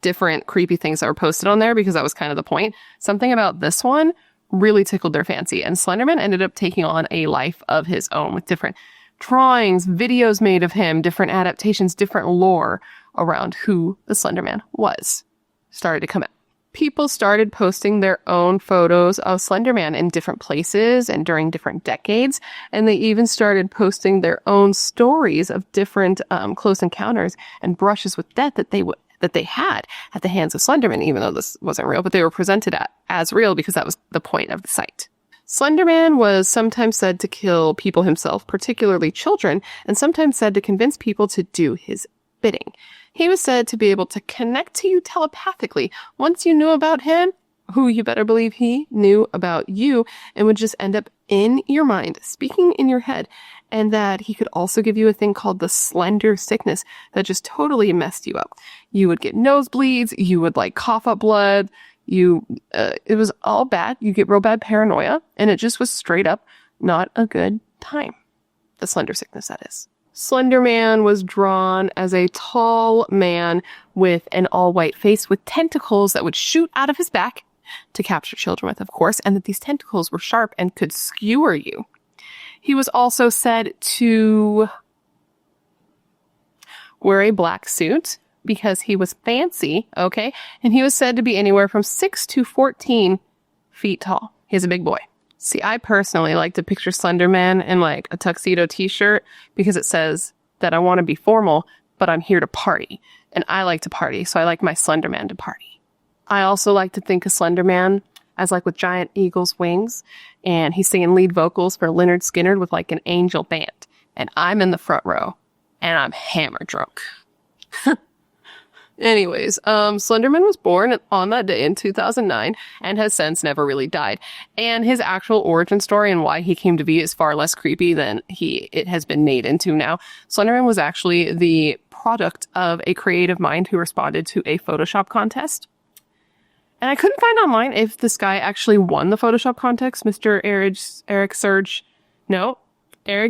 Speaker 1: different creepy things that were posted on there, because that was kind of the point, something about this one really tickled their fancy. And Slender Man ended up taking on a life of his own with different drawings, videos made of him, different adaptations, different lore around who the Slender Man was. Started to come out. People started posting their own photos of Slender Man in different places and during different decades. And they even started posting their own stories of different close encounters and brushes with death that they had at the hands of Slender Man, even though this wasn't real, but they were presented as real because that was the point of the site. Slender Man was sometimes said to kill people himself, particularly children, and sometimes said to convince people to do his bidding. He was said to be able to connect to you telepathically. Once you knew about him, who you better believe he knew about you, and would just end up in your mind, speaking in your head, and that he could also give you a thing called the slender sickness that just totally messed you up. You would get nosebleeds, you would cough up blood, it was all bad. You get real bad paranoia, and it just was straight up not a good time. The slender sickness, that is. Slender Man was drawn as a tall man with an all-white face with tentacles that would shoot out of his back to capture children with, of course, and that these tentacles were sharp and could skewer you. He was also said to wear a black suit because he was fancy, okay? And he was said to be anywhere from 6 to 14 feet tall. He's a big boy. See, I personally like to picture Slender Man in a tuxedo t-shirt because it says that I want to be formal, but I'm here to party. And I like to party, so I like my Slender Man to party. I also like to think of Slender Man as with giant eagle's wings, and he's singing lead vocals for Lynyrd Skynyrd with an angel band. And I'm in the front row, and I'm hammer drunk. Anyways, Slender Man was born on that day in 2009 and has since never really died. And his actual origin story and why he came to be is far less creepy than it has been made into now. Slender Man was actually the product of a creative mind who responded to a Photoshop contest. And I couldn't find online if this guy actually won the Photoshop contest, Mr. Erik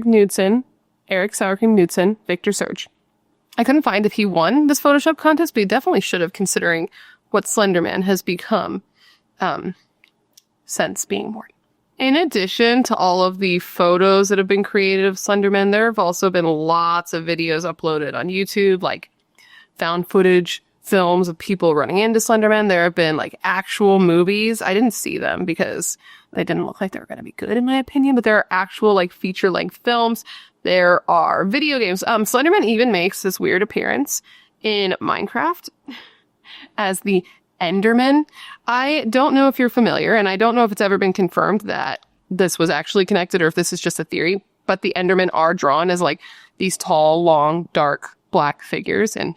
Speaker 1: Knudsen, Erik Sour Cream Knudsen, Victor Surge. I couldn't find if he won this Photoshop contest, but he definitely should have, considering what Slender Man has become since being born. In addition to all of the photos that have been created of Slender Man, there have also been lots of videos uploaded on YouTube, found footage films of people running into Slender Man. There have been actual movies. I didn't see them because they didn't look like they were going to be good in my opinion, but there are actual feature-length films. There are video games. Slender Man even makes this weird appearance in Minecraft as the Enderman. I don't know if you're familiar, and I don't know if it's ever been confirmed that this was actually connected or if this is just a theory, but the Endermen are drawn as like these tall, long, dark, black figures, and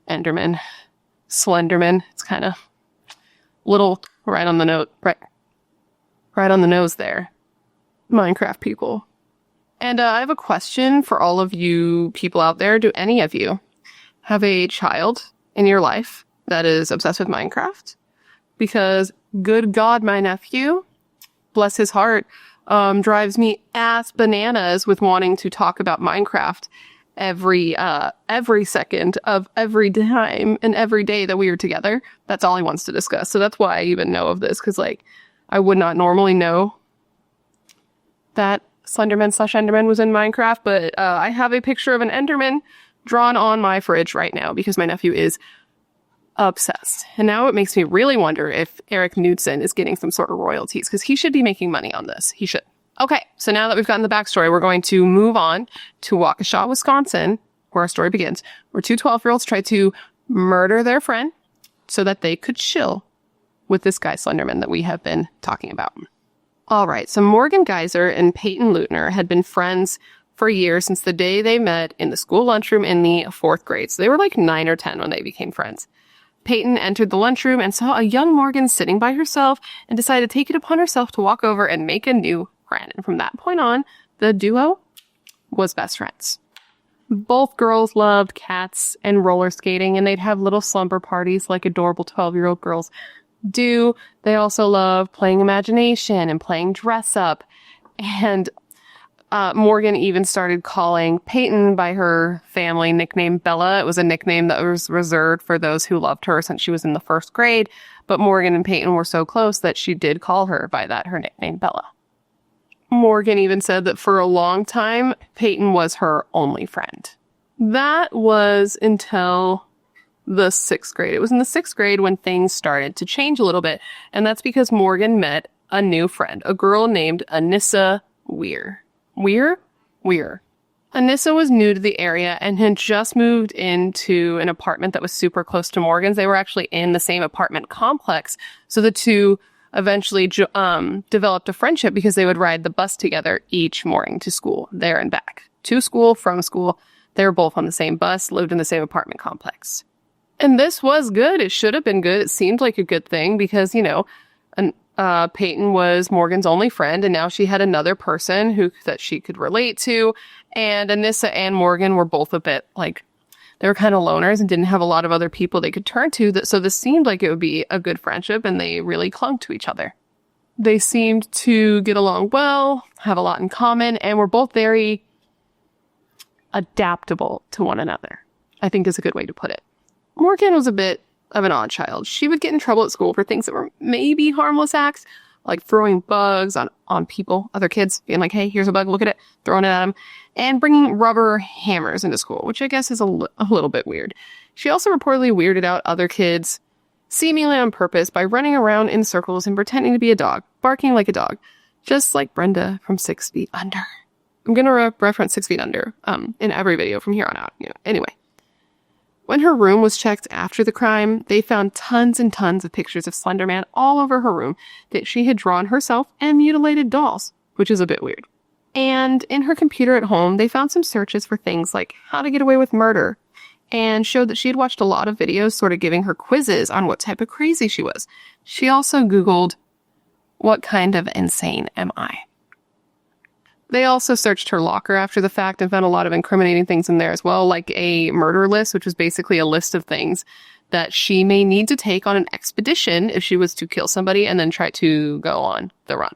Speaker 1: Enderman, Slenderman, it's kind of little right on the note, right on the nose there. Minecraft people. And I have a question for all of you people out there. Do any of you have a child in your life that is obsessed with Minecraft? Because good God, my nephew, bless his heart, drives me ass bananas with wanting to talk about Minecraft every second of every time and every day that we are together. That's all he wants to discuss. So that's why I even know of this, because like I would not normally know that Slenderman/Enderman was in Minecraft, but I have a picture of an Enderman drawn on my fridge right now because my nephew is obsessed. And now it makes me really wonder if Eric Knudsen is getting some sort of royalties, because he should be making money on this. He should. Okay, so now that we've gotten the backstory, we're going to move on to Waukesha, Wisconsin, where our story begins, where two 12-year-olds tried to murder their friend so that they could chill with this guy Slenderman that we have been talking about. All right, so Morgan Geyser and Payton Leutner had been friends for years, since the day they met in the school lunchroom in the 4th grade. So they were like 9 or 10 when they became friends. Payton entered the lunchroom and saw a young Morgan sitting by herself and decided to take it upon herself to walk over and make a new friend. And from that point on, the duo was best friends. Both girls loved cats and roller skating, and they'd have little slumber parties like adorable 12-year-old girls do. They also loved playing imagination and playing dress up. And Morgan even started calling Payton by her family nickname Bella. It was a nickname that was reserved for those who loved her since she was in the 1st grade. But Morgan and Payton were so close that she did call her by that, her nickname Bella. Morgan even said that for a long time, Payton was her only friend. That was until the 6th grade. It was in the 6th grade when things started to change a little bit. And that's because Morgan met a new friend, a girl named Anissa Weir. Weir? Anissa was new to the area and had just moved into an apartment that was super close to Morgan's. They were actually in the same apartment complex. So the two eventually developed a friendship because they would ride the bus together each morning to school, there and back. To school, from school. They were both on the same bus, lived in the same apartment complex. And this was good. It should have been good. It seemed like a good thing because, you know, Payton was Morgan's only friend, and now she had another person that she could relate to. And Anissa and Morgan were both a bit like, they were kind of loners and didn't have a lot of other people they could turn to. So this seemed like it would be a good friendship, and they really clung to each other. They seemed to get along well, have a lot in common, and were both very adaptable to one another, I think is a good way to put it. Morgan was a bit of an odd child. She would get in trouble at school for things that were maybe harmless acts, like throwing bugs on people, other kids, being like, hey, here's a bug, look at it, throwing it at them, and bringing rubber hammers into school, which I guess is a little bit weird. She also reportedly weirded out other kids, seemingly on purpose, by running around in circles and pretending to be a dog, barking like a dog, just like Brenda from 6 Feet Under. I'm going to reference 6 Feet Under in every video from here on out. Anyway. When her room was checked after the crime, they found tons and tons of pictures of Slender Man all over her room that she had drawn herself and mutilated dolls, which is a bit weird. And in her computer at home, they found some searches for things like how to get away with murder, and showed that she had watched a lot of videos sort of giving her quizzes on what type of crazy she was. She also Googled, what kind of insane am I? They also searched her locker after the fact and found a lot of incriminating things in there as well, like a murder list, which was basically a list of things that she may need to take on an expedition if she was to kill somebody and then try to go on the run.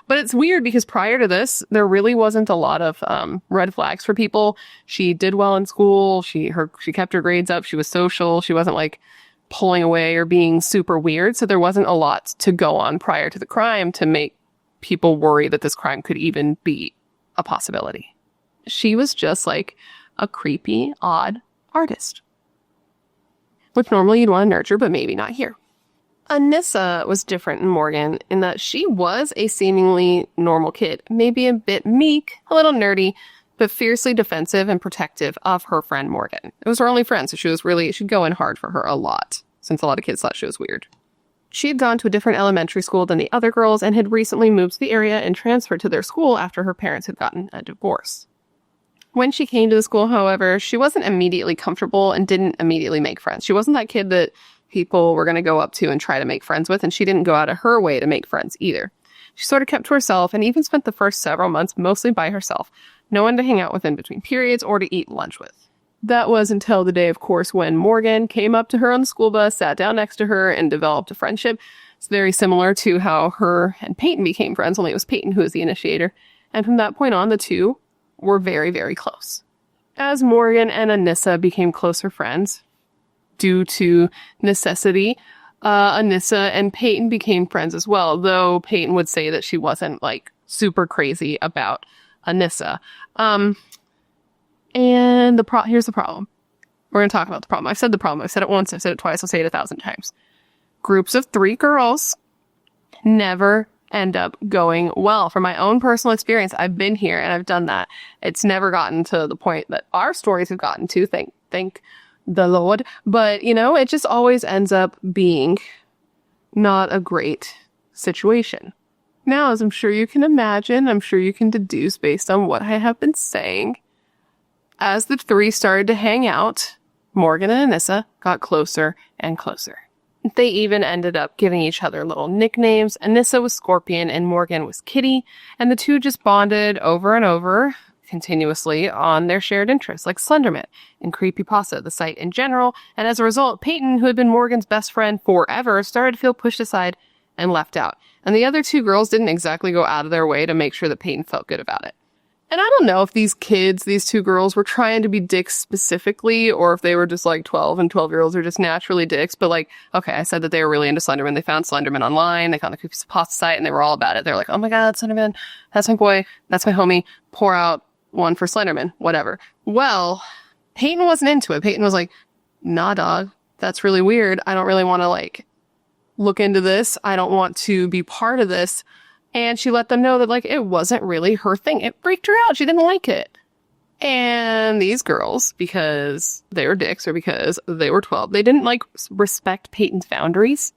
Speaker 1: But it's weird because prior to this, there really wasn't a lot of red flags for people. She did well in school. She kept her grades up. She was social. She wasn't like pulling away or being super weird. So there wasn't a lot to go on prior to the crime to make people worry that this crime could even be a possibility. She was just like a creepy, odd artist, which normally you'd want to nurture, but maybe not here. Anissa was different than Morgan in that she was a seemingly normal kid, maybe a bit meek, a little nerdy, but fiercely defensive and protective of her friend Morgan. It was her only friend, so she'd go in hard for her a lot. since a lot of kids thought she was weird. She had gone to a different elementary school than the other girls and had recently moved to the area and transferred to their school after her parents had gotten a divorce. When she came to the school, however, she wasn't immediately comfortable and didn't immediately make friends. She wasn't that kid that people were going to go up to and try to make friends with, and she didn't go out of her way to make friends either. She sort of kept to herself and even spent the first several months mostly by herself, no one to hang out with in between periods or to eat lunch with. That was until the day, of course, when Morgan came up to her on the school bus, sat down next to her, and developed a friendship. It's very similar to how her and Payton became friends, only it was Payton who was the initiator. And from that point on, the two were very, very close. As Morgan and Anissa became closer friends, due to necessity, Anissa and Payton became friends as well, though Payton would say that she wasn't, like, super crazy about Anissa. And here's the problem. We're going to talk about the problem. I've said the problem. I've said it once. I've said it twice. I'll say it 1,000 times. Groups of 3 girls never end up going well. From my own personal experience, I've been here and I've done that. It's never gotten to the point that our stories have gotten to, thank the Lord. But, you know, it just always ends up being not a great situation. Now, as I'm sure you can imagine, I'm sure you can deduce based on what I have been saying, as the 3 started to hang out, Morgan and Anissa got closer and closer. They even ended up giving each other little nicknames. Anissa was Scorpion and Morgan was Kitty, and the two just bonded over and over continuously on their shared interests, like Slender Man and Creepypasta, the site in general, and as a result, Payton, who had been Morgan's best friend forever, started to feel pushed aside and left out. And the other 2 girls didn't exactly go out of their way to make sure that Payton felt good about it. And I don't know if these 2 girls, were trying to be dicks specifically, or if they were just like 12 and 12-year-olds are just naturally dicks. But like, okay, I said that they were really into Slender Man. They found Slender Man online. They found the Creepypasta site and they were all about it. They're like, oh my God, Slender Man. That's my boy. That's my homie. Pour out one for Slender Man. Whatever. Well, Payton wasn't into it. Payton was like, nah, dog. That's really weird. I don't really want to like look into this. I don't want to be part of this. And she let them know that, like, it wasn't really her thing. It freaked her out. She didn't like it. And these girls, because they were dicks or because they were 12, they didn't, like, respect Payton's boundaries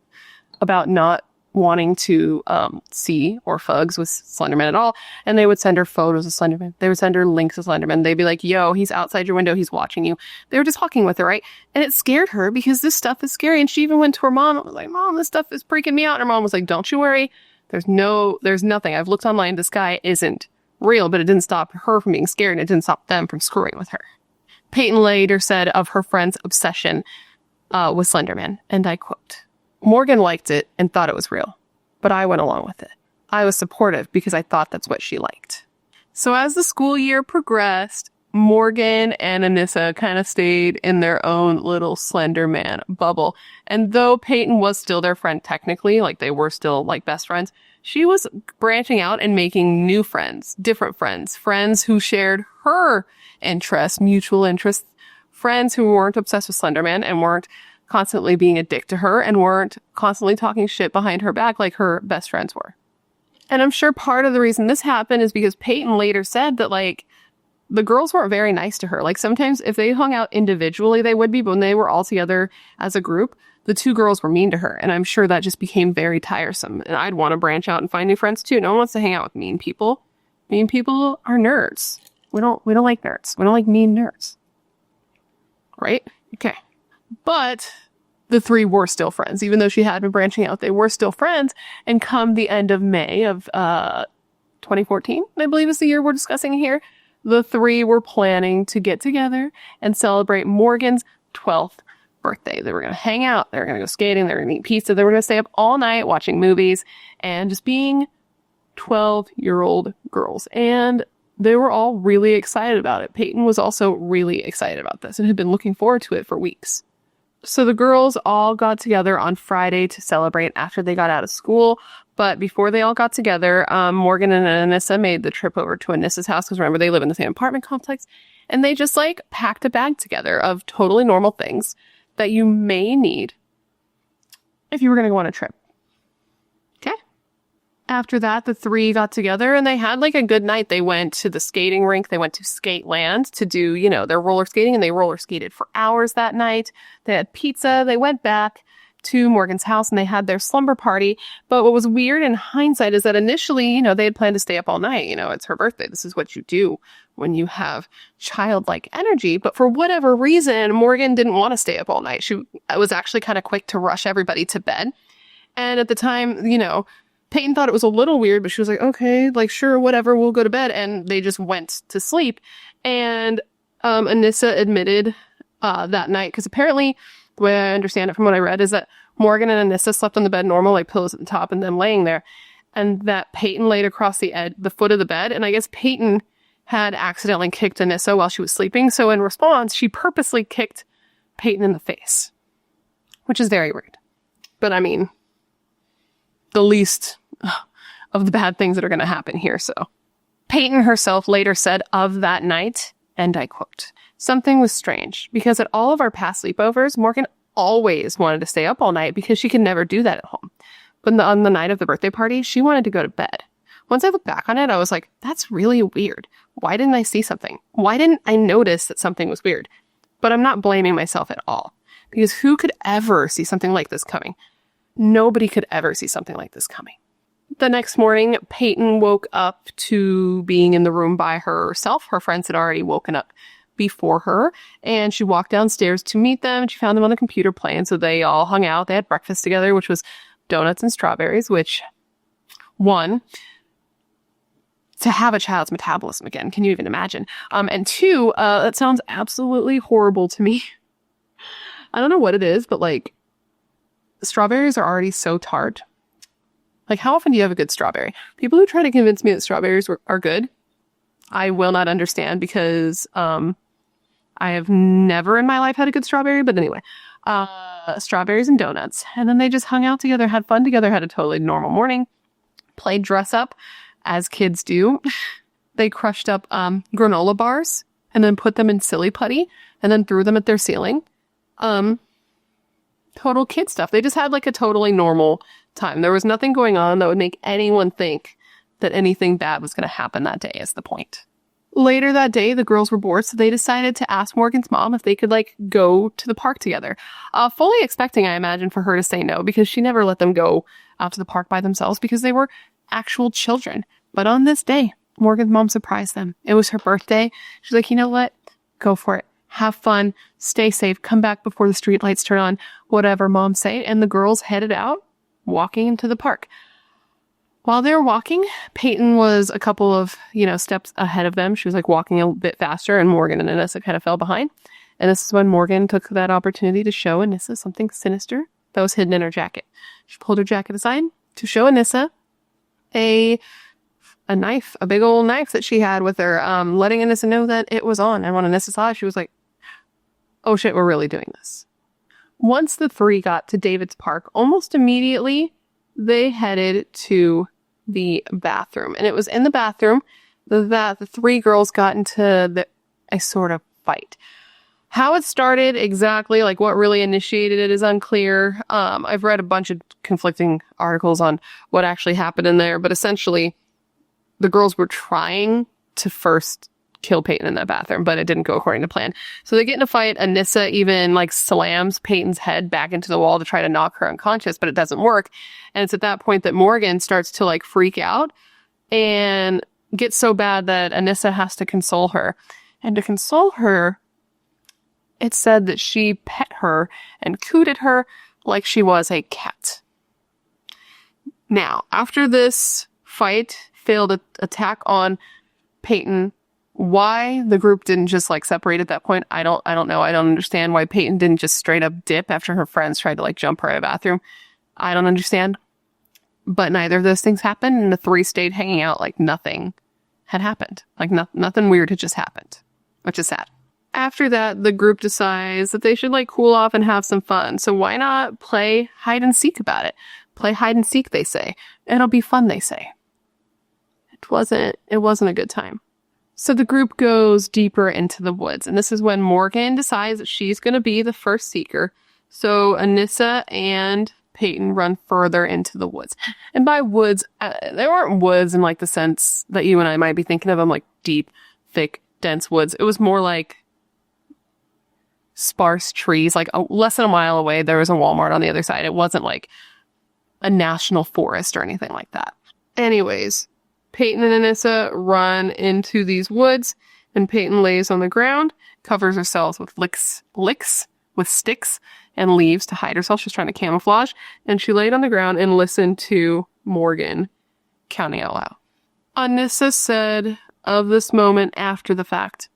Speaker 1: about not wanting to see or fugs with Slender Man at all. And they would send her photos of Slender Man. They would send her links of Slender Man. They'd be like, yo, he's outside your window. He's watching you. They were just talking with her, right? And it scared her because this stuff is scary. And she even went to her mom and was like, Mom, this stuff is freaking me out. And her mom was like, don't you worry. There's nothing. I've looked online. This guy isn't real, but it didn't stop her from being scared. And it didn't stop them from screwing with her. Payton later said of her friend's obsession with Slender Man, and I quote, Morgan liked it and thought it was real, but I went along with it. I was supportive because I thought that's what she liked. So as the school year progressed, Morgan and Anissa kind of stayed in their own little Slender Man bubble. And though Payton was still their friend technically, like they were still like best friends, she was branching out and making new friends, different friends, friends who shared her interests, mutual interests, friends who weren't obsessed with Slender Man and weren't constantly being a dick to her and weren't constantly talking shit behind her back like her best friends were. And I'm sure part of the reason this happened is because Payton later said that, like, the girls weren't very nice to her. Like, sometimes if they hung out individually, they would be, but when they were all together as a group, the 2 girls were mean to her. And I'm sure that just became very tiresome. And I'd want to branch out and find new friends too. No one wants to hang out with mean people. Mean people are nerds. We don't like nerds. We don't like mean nerds. Right? Okay. But the 3 were still friends. Even though she had been branching out, they were still friends. And come the end of May of 2014, I believe is the year we're discussing here, the 3 were planning to get together and celebrate Morgan's 12th birthday. They were going to hang out. They were going to go skating. They were going to eat pizza. They were going to stay up all night watching movies and just being 12-year-old girls. And they were all really excited about it. Payton was also really excited about this and had been looking forward to it for weeks. So the girls all got together on Friday to celebrate after they got out of school. But before they all got together, Morgan and Anissa made the trip over to Anissa's house because remember, they live in the same apartment complex. And they just like packed a bag together of totally normal things that you may need if you were going to go on a trip. Okay. After that, the 3 got together and they had like a good night. They went to the skating rink. They went to Skate Land to do, their roller skating, and they roller skated for hours that night. They had pizza. They went back to Morgan's house and they had their slumber party. But what was weird in hindsight is that initially, they had planned to stay up all night. It's her birthday. This is what you do when you have childlike energy. But for whatever reason, Morgan didn't want to stay up all night. She was actually kind of quick to rush everybody to bed. And at the time, Payton thought it was a little weird, but she was like, okay, like, sure, whatever, we'll go to bed. And they just went to sleep. And Anissa admitted that night, because apparently, the way I understand it from what I read, is that Morgan and Anissa slept on the bed normal, like pillows at the top and them laying there. And that Payton laid across the foot of the bed. And I guess Payton had accidentally kicked Anissa while she was sleeping. So in response, she purposely kicked Payton in the face, which is very rude. But I mean, the least of the bad things that are going to happen here. So Payton herself later said of that night, and I quote, "Something was strange because at all of our past sleepovers, Morgan always wanted to stay up all night because she could never do that at home. But on the night of the birthday party, she wanted to go to bed. Once I look back on it, I was like, that's really weird. Why didn't I see something? Why didn't I notice that something was weird? But I'm not blaming myself at all, because who could ever see something like this coming? Nobody could ever see something like this coming." The next morning, Payton woke up to being in the room by herself. Her friends had already woken up before her, and she walked downstairs to meet them, and she found them on the computer playing. So they all hung out. They had breakfast together, which was donuts and strawberries, which, one, to have a child's metabolism again, can you even imagine? And two, that sounds absolutely horrible to me. I don't know what it is, but like, strawberries are already so tart. Like, how often do you have a good strawberry? People who try to convince me that strawberries are good, I will not understand, because I have never in my life had a good strawberry. But anyway, strawberries and donuts. And then they just hung out together, had fun together, had a totally normal morning, played dress up, as kids do. They crushed up granola bars and then put them in silly putty and then threw them at their ceiling. Total kid stuff. They just had like a totally normal time. There was nothing going on that would make anyone think that anything bad was going to happen that day, is the point. Later that day, the girls were bored, so they decided to ask Morgan's mom if they could like go to the park together. Fully expecting, I imagine, for her to say no, because she never let them go out to the park by themselves because they were actual children. But on this day, Morgan's mom surprised them. It was her birthday. She's like, you know what? Go for it. Have fun. Stay safe. Come back before the street lights turn on. Whatever mom say. And the girls headed out, walking into the park. While they were walking, Payton was a couple of, steps ahead of them. She was like walking a bit faster, and Morgan and Anissa kind of fell behind. And this is when Morgan took that opportunity to show Anissa something sinister that was hidden in her jacket. She pulled her jacket aside to show Anissa a knife, a big old knife that she had with her, letting Anissa know that it was on. And when Anissa saw it, she was like, oh shit, we're really doing this. Once the three got to David's park, almost immediately, they headed to the bathroom. And it was in the bathroom that the three girls got into a sort of fight. How it started exactly, like what really initiated it, is unclear. I've read a bunch of conflicting articles on what actually happened in there, but essentially, the girls were trying to first kill Payton in that bathroom, but it didn't go according to plan. So they get in a fight. Anissa even like slams Payton's head back into the wall to try to knock her unconscious, but it doesn't work. And it's at that point that Morgan starts to like freak out and gets so bad that Anissa has to console her. And to console her, it's said that she pet her and cooted her like she was a cat. Now, after this fight, failed attack on Payton, why the group didn't just like separate at that point, I don't know. I don't understand why Payton didn't just straight up dip after her friends tried to like jump her out of the bathroom. I don't understand. But neither of those things happened, and the three stayed hanging out like nothing had happened. Like nothing weird had just happened, which is sad. After that, the group decides that they should like cool off and have some fun. So why not play hide and seek about it? Play hide and seek, they say. It'll be fun, they say. It wasn't a good time. So the group goes deeper into the woods, and this is when Morgan decides that she's going to be the first seeker. So Anissa and Payton run further into the woods. And by woods, there aren't woods in like the sense that you and I might be thinking of them, like deep, thick, dense woods. It was more like sparse trees. Like less than a mile away, there was a Walmart on the other side. It wasn't like a national forest or anything like that. Anyways, Payton and Anissa run into these woods, and Payton lays on the ground, covers herself with licks with sticks and leaves to hide herself. She's trying to camouflage, and she laid on the ground and listened to Morgan counting out loud. Anissa said of this moment after the fact,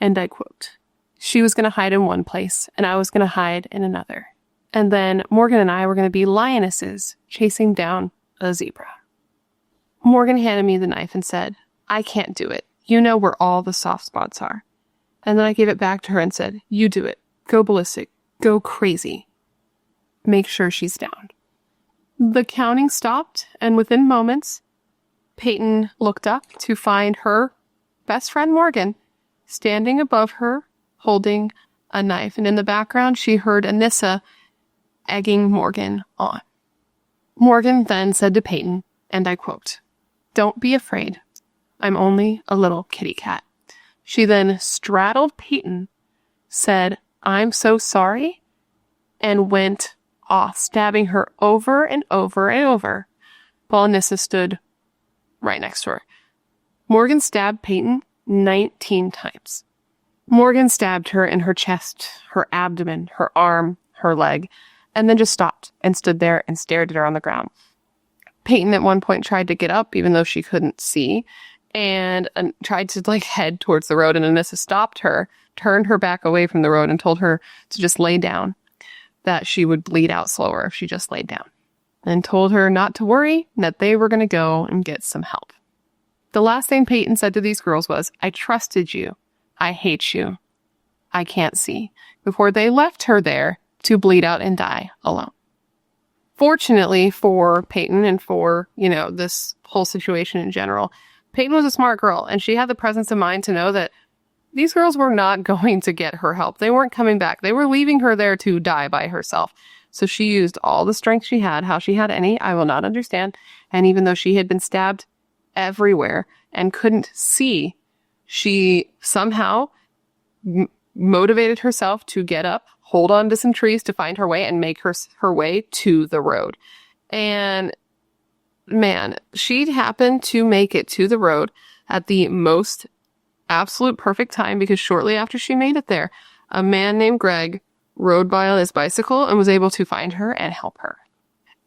Speaker 1: and I quote, "She was going to hide in one place, and I was going to hide in another. And then Morgan and I were going to be lionesses chasing down a zebra." Morgan handed me the knife and said, "I can't do it. You know where all the soft spots are." And then I gave it back to her and said, "You do it. Go ballistic. Go crazy. Make sure she's down." The counting stopped, and within moments, Payton looked up to find her best friend Morgan standing above her, holding a knife. And in the background, she heard Anissa egging Morgan on. Morgan then said to Payton, and I quote, "Don't be afraid. I'm only a little kitty cat." She then straddled Payton, said, "I'm so sorry," and went off, stabbing her over and over and over, while Anissa stood right next to her. Morgan stabbed Payton 19 times. Morgan stabbed her in her chest, her abdomen, her arm, her leg, and then just stopped and stood there and stared at her on the ground. Payton at one point tried to get up, even though she couldn't see, and tried to head towards the road, and Anissa stopped her, turned her back away from the road, and told her to just lay down, that she would bleed out slower if she just laid down, and told her not to worry, that they were going to go and get some help. The last thing Payton said to these girls was, "I trusted you. I hate you. I can't see," before they left her there to bleed out and die alone. Fortunately for Payton and for, this whole situation in general, Payton was a smart girl, and she had the presence of mind to know that these girls were not going to get her help. They weren't coming back. They were leaving her there to die by herself. So she used all the strength she had. How she had any, I will not understand. And even though she had been stabbed everywhere and couldn't see, she somehow motivated herself to get up, hold on to some trees to find her way, and make her way to the road. And man, she'd happened to make it to the road at the most absolute perfect time, because shortly after she made it there, a man named Greg rode by on his bicycle and was able to find her and help her.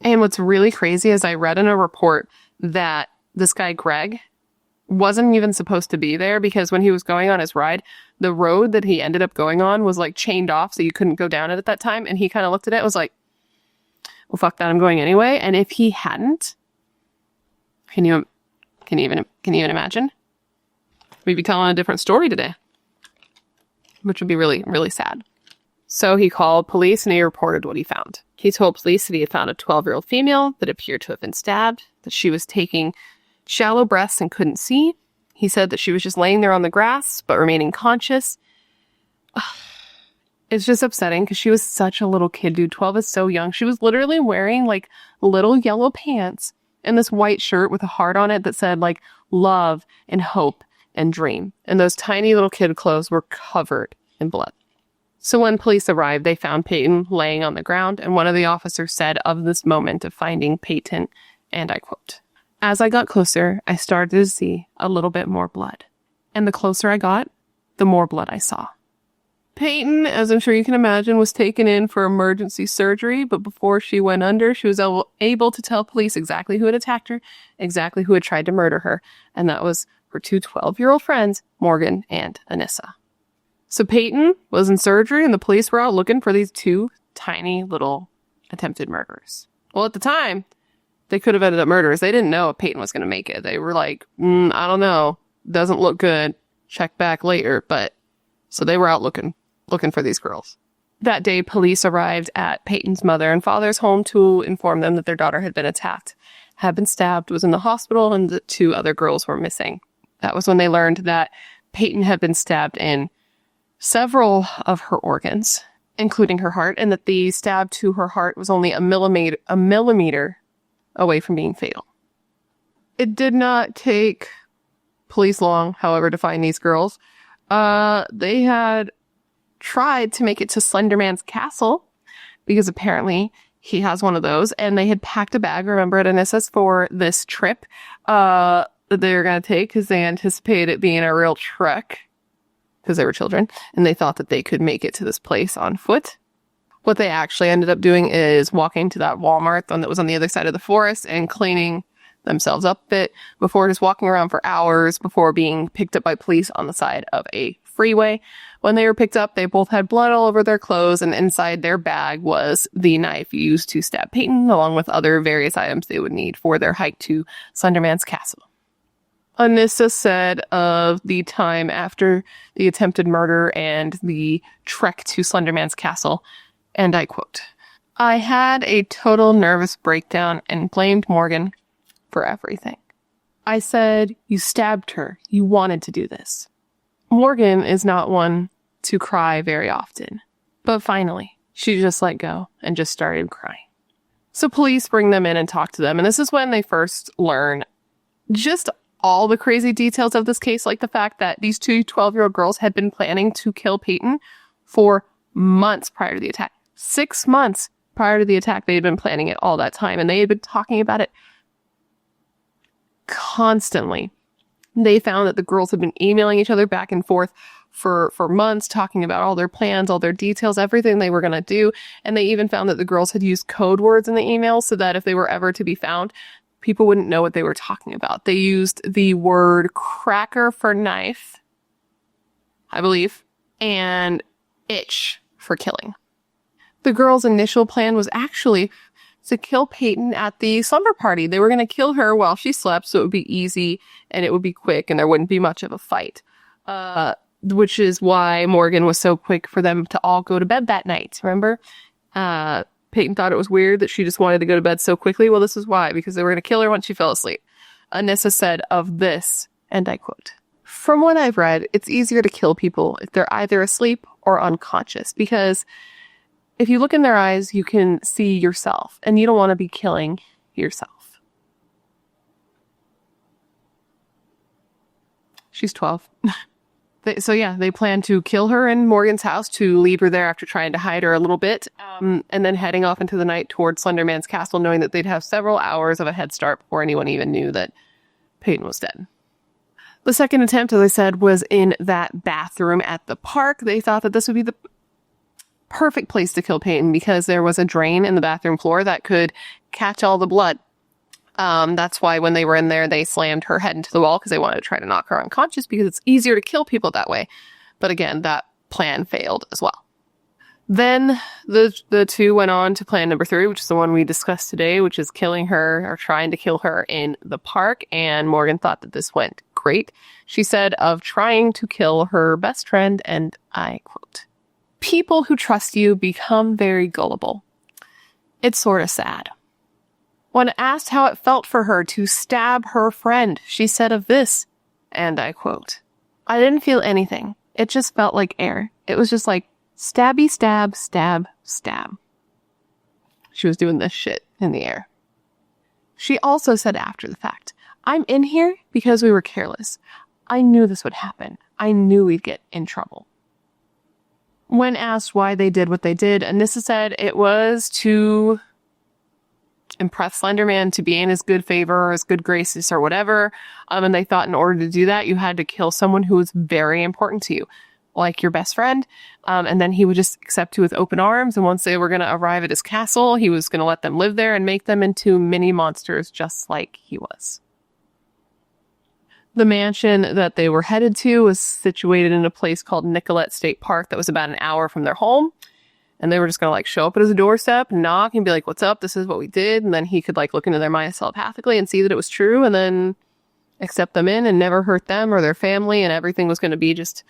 Speaker 1: And what's really crazy is I read in a report that this guy Greg wasn't even supposed to be there, because when he was going on his ride, the road that he ended up going on was chained off, so you couldn't go down it at that time. And he kind of looked at it and was like, "Well, fuck that, I'm going anyway." And if he hadn't, can you even imagine? We'd be telling a different story today, which would be really, really sad. So he called police and he reported what he found. He told police that he had found a 12-year-old female that appeared to have been stabbed, that she was taking shallow breaths and couldn't see. He said that she was just laying there on the grass, but remaining conscious. It's just upsetting, because she was such a little kid, dude. 12 is so young. She was literally wearing little yellow pants and this white shirt with a heart on it that said love and hope and dream. And those tiny little kid clothes were covered in blood. So when police arrived, they found Payton laying on the ground, and one of the officers said of this moment of finding Payton, and I quote, "As I got closer, I started to see a little bit more blood. And the closer I got, the more blood I saw." Payton, as I'm sure you can imagine, was taken in for emergency surgery, but before she went under, she was able to tell police exactly who had attacked her, exactly who had tried to murder her, and that was her two 12-year-old friends, Morgan and Anissa. So Payton was in surgery, and the police were out looking for these two tiny little attempted murderers. Well, at the time, they could have ended up murderers. They didn't know if Payton was going to make it. They were like, I don't know. Doesn't look good. Check back later. But so they were out looking for these girls. That day, police arrived at Payton's mother and father's home to inform them that their daughter had been attacked, had been stabbed, was in the hospital, and the two other girls were missing. That was when they learned that Payton had been stabbed in several of her organs, including her heart, and that the stab to her heart was only a millimeter away from being fatal. It did not take police long, however, to find these girls. They had tried to make it to Slender Man's castle because apparently he has one of those, and they had packed a bag, remember, at Anissa's for this trip that they were going to take because they anticipated it being a real trek because they were children, and they thought that they could make it to this place on foot. What they actually ended up doing is walking to that Walmart, the one that was on the other side of the forest, and cleaning themselves up a bit before just walking around for hours before being picked up by police on the side of a freeway. When they were picked up, they both had blood all over their clothes, and inside their bag was the knife used to stab Payton, along with other various items they would need for their hike to Slender Man's castle. Anissa said of the time after the attempted murder and the trek to Slender Man's castle, and I quote, "I had a total nervous breakdown and blamed Morgan for everything. I said, you stabbed her. You wanted to do this." Morgan is not one to cry very often, but finally, she just let go and just started crying. So police bring them in and talk to them, and this is when they first learn just all the crazy details of this case, like the fact that these two 12-year-old girls had been planning to kill Payton for months prior to the attack. 6 months prior to the attack, they had been planning it all that time, and they had been talking about it constantly. They found that the girls had been emailing each other back and forth for months, talking about all their plans, all their details, everything they were going to do. And they even found that the girls had used code words in the email so that if they were ever to be found, people wouldn't know what they were talking about. They used the word cracker for knife, I believe, and itch for killing. The girls' initial plan was actually to kill Payton at the slumber party. They were going to kill her while she slept, so it would be easy and it would be quick and there wouldn't be much of a fight. Which is why Morgan was so quick for them to all go to bed that night. Remember? Payton thought it was weird that she just wanted to go to bed so quickly. Well, this is why, because they were going to kill her once she fell asleep. Anissa said of this, and I quote, "From what I've read, it's easier to kill people if they're either asleep or unconscious, because if you look in their eyes, you can see yourself, and you don't want to be killing yourself." She's 12. They plan to kill her in Morgan's house, to leave her there after trying to hide her a little bit, and then heading off into the night towards Slender Man's castle, knowing that they'd have several hours of a head start before anyone even knew that Payton was dead. The second attempt, as I said, was in that bathroom at the park. They thought that this would be the perfect place to kill Payton because there was a drain in the bathroom floor that could catch all the blood. That's why when they were in there, they slammed her head into the wall because they wanted to try to knock her unconscious because it's easier to kill people that way. But again, that plan failed as well. Then the two went on to plan number 3, which is the one we discussed today, which is killing her or trying to kill her in the park. And Morgan thought that this went great. She said of trying to kill her best friend, and I quote, "People who trust you become very gullible. It's sort of sad." When asked how it felt for her to stab her friend, she said of this, and I quote, "I didn't feel anything. It just felt like air. It was just like stabby, stab, stab, stab." She was doing this shit in the air. She also said after the fact, "I'm in here because we were careless. I knew this would happen. I knew we'd get in trouble." When asked why they did what they did, Anissa said it was to impress Slender Man, to be in his good favor or his good graces or whatever. And they thought in order to do that, you had to kill someone who was very important to you, like your best friend. And then he would just accept you with open arms. And once they were going to arrive at his castle, he was going to let them live there and make them into mini monsters just like he was. The mansion that they were headed to was situated in a place called Nicollet State Park that was about an hour from their home. And they were just going to show up at his doorstep, knock, and be like, "What's up? This is what we did." And then he could look into their minds telepathically and see that it was true and then accept them in and never hurt them or their family. And everything was going to be just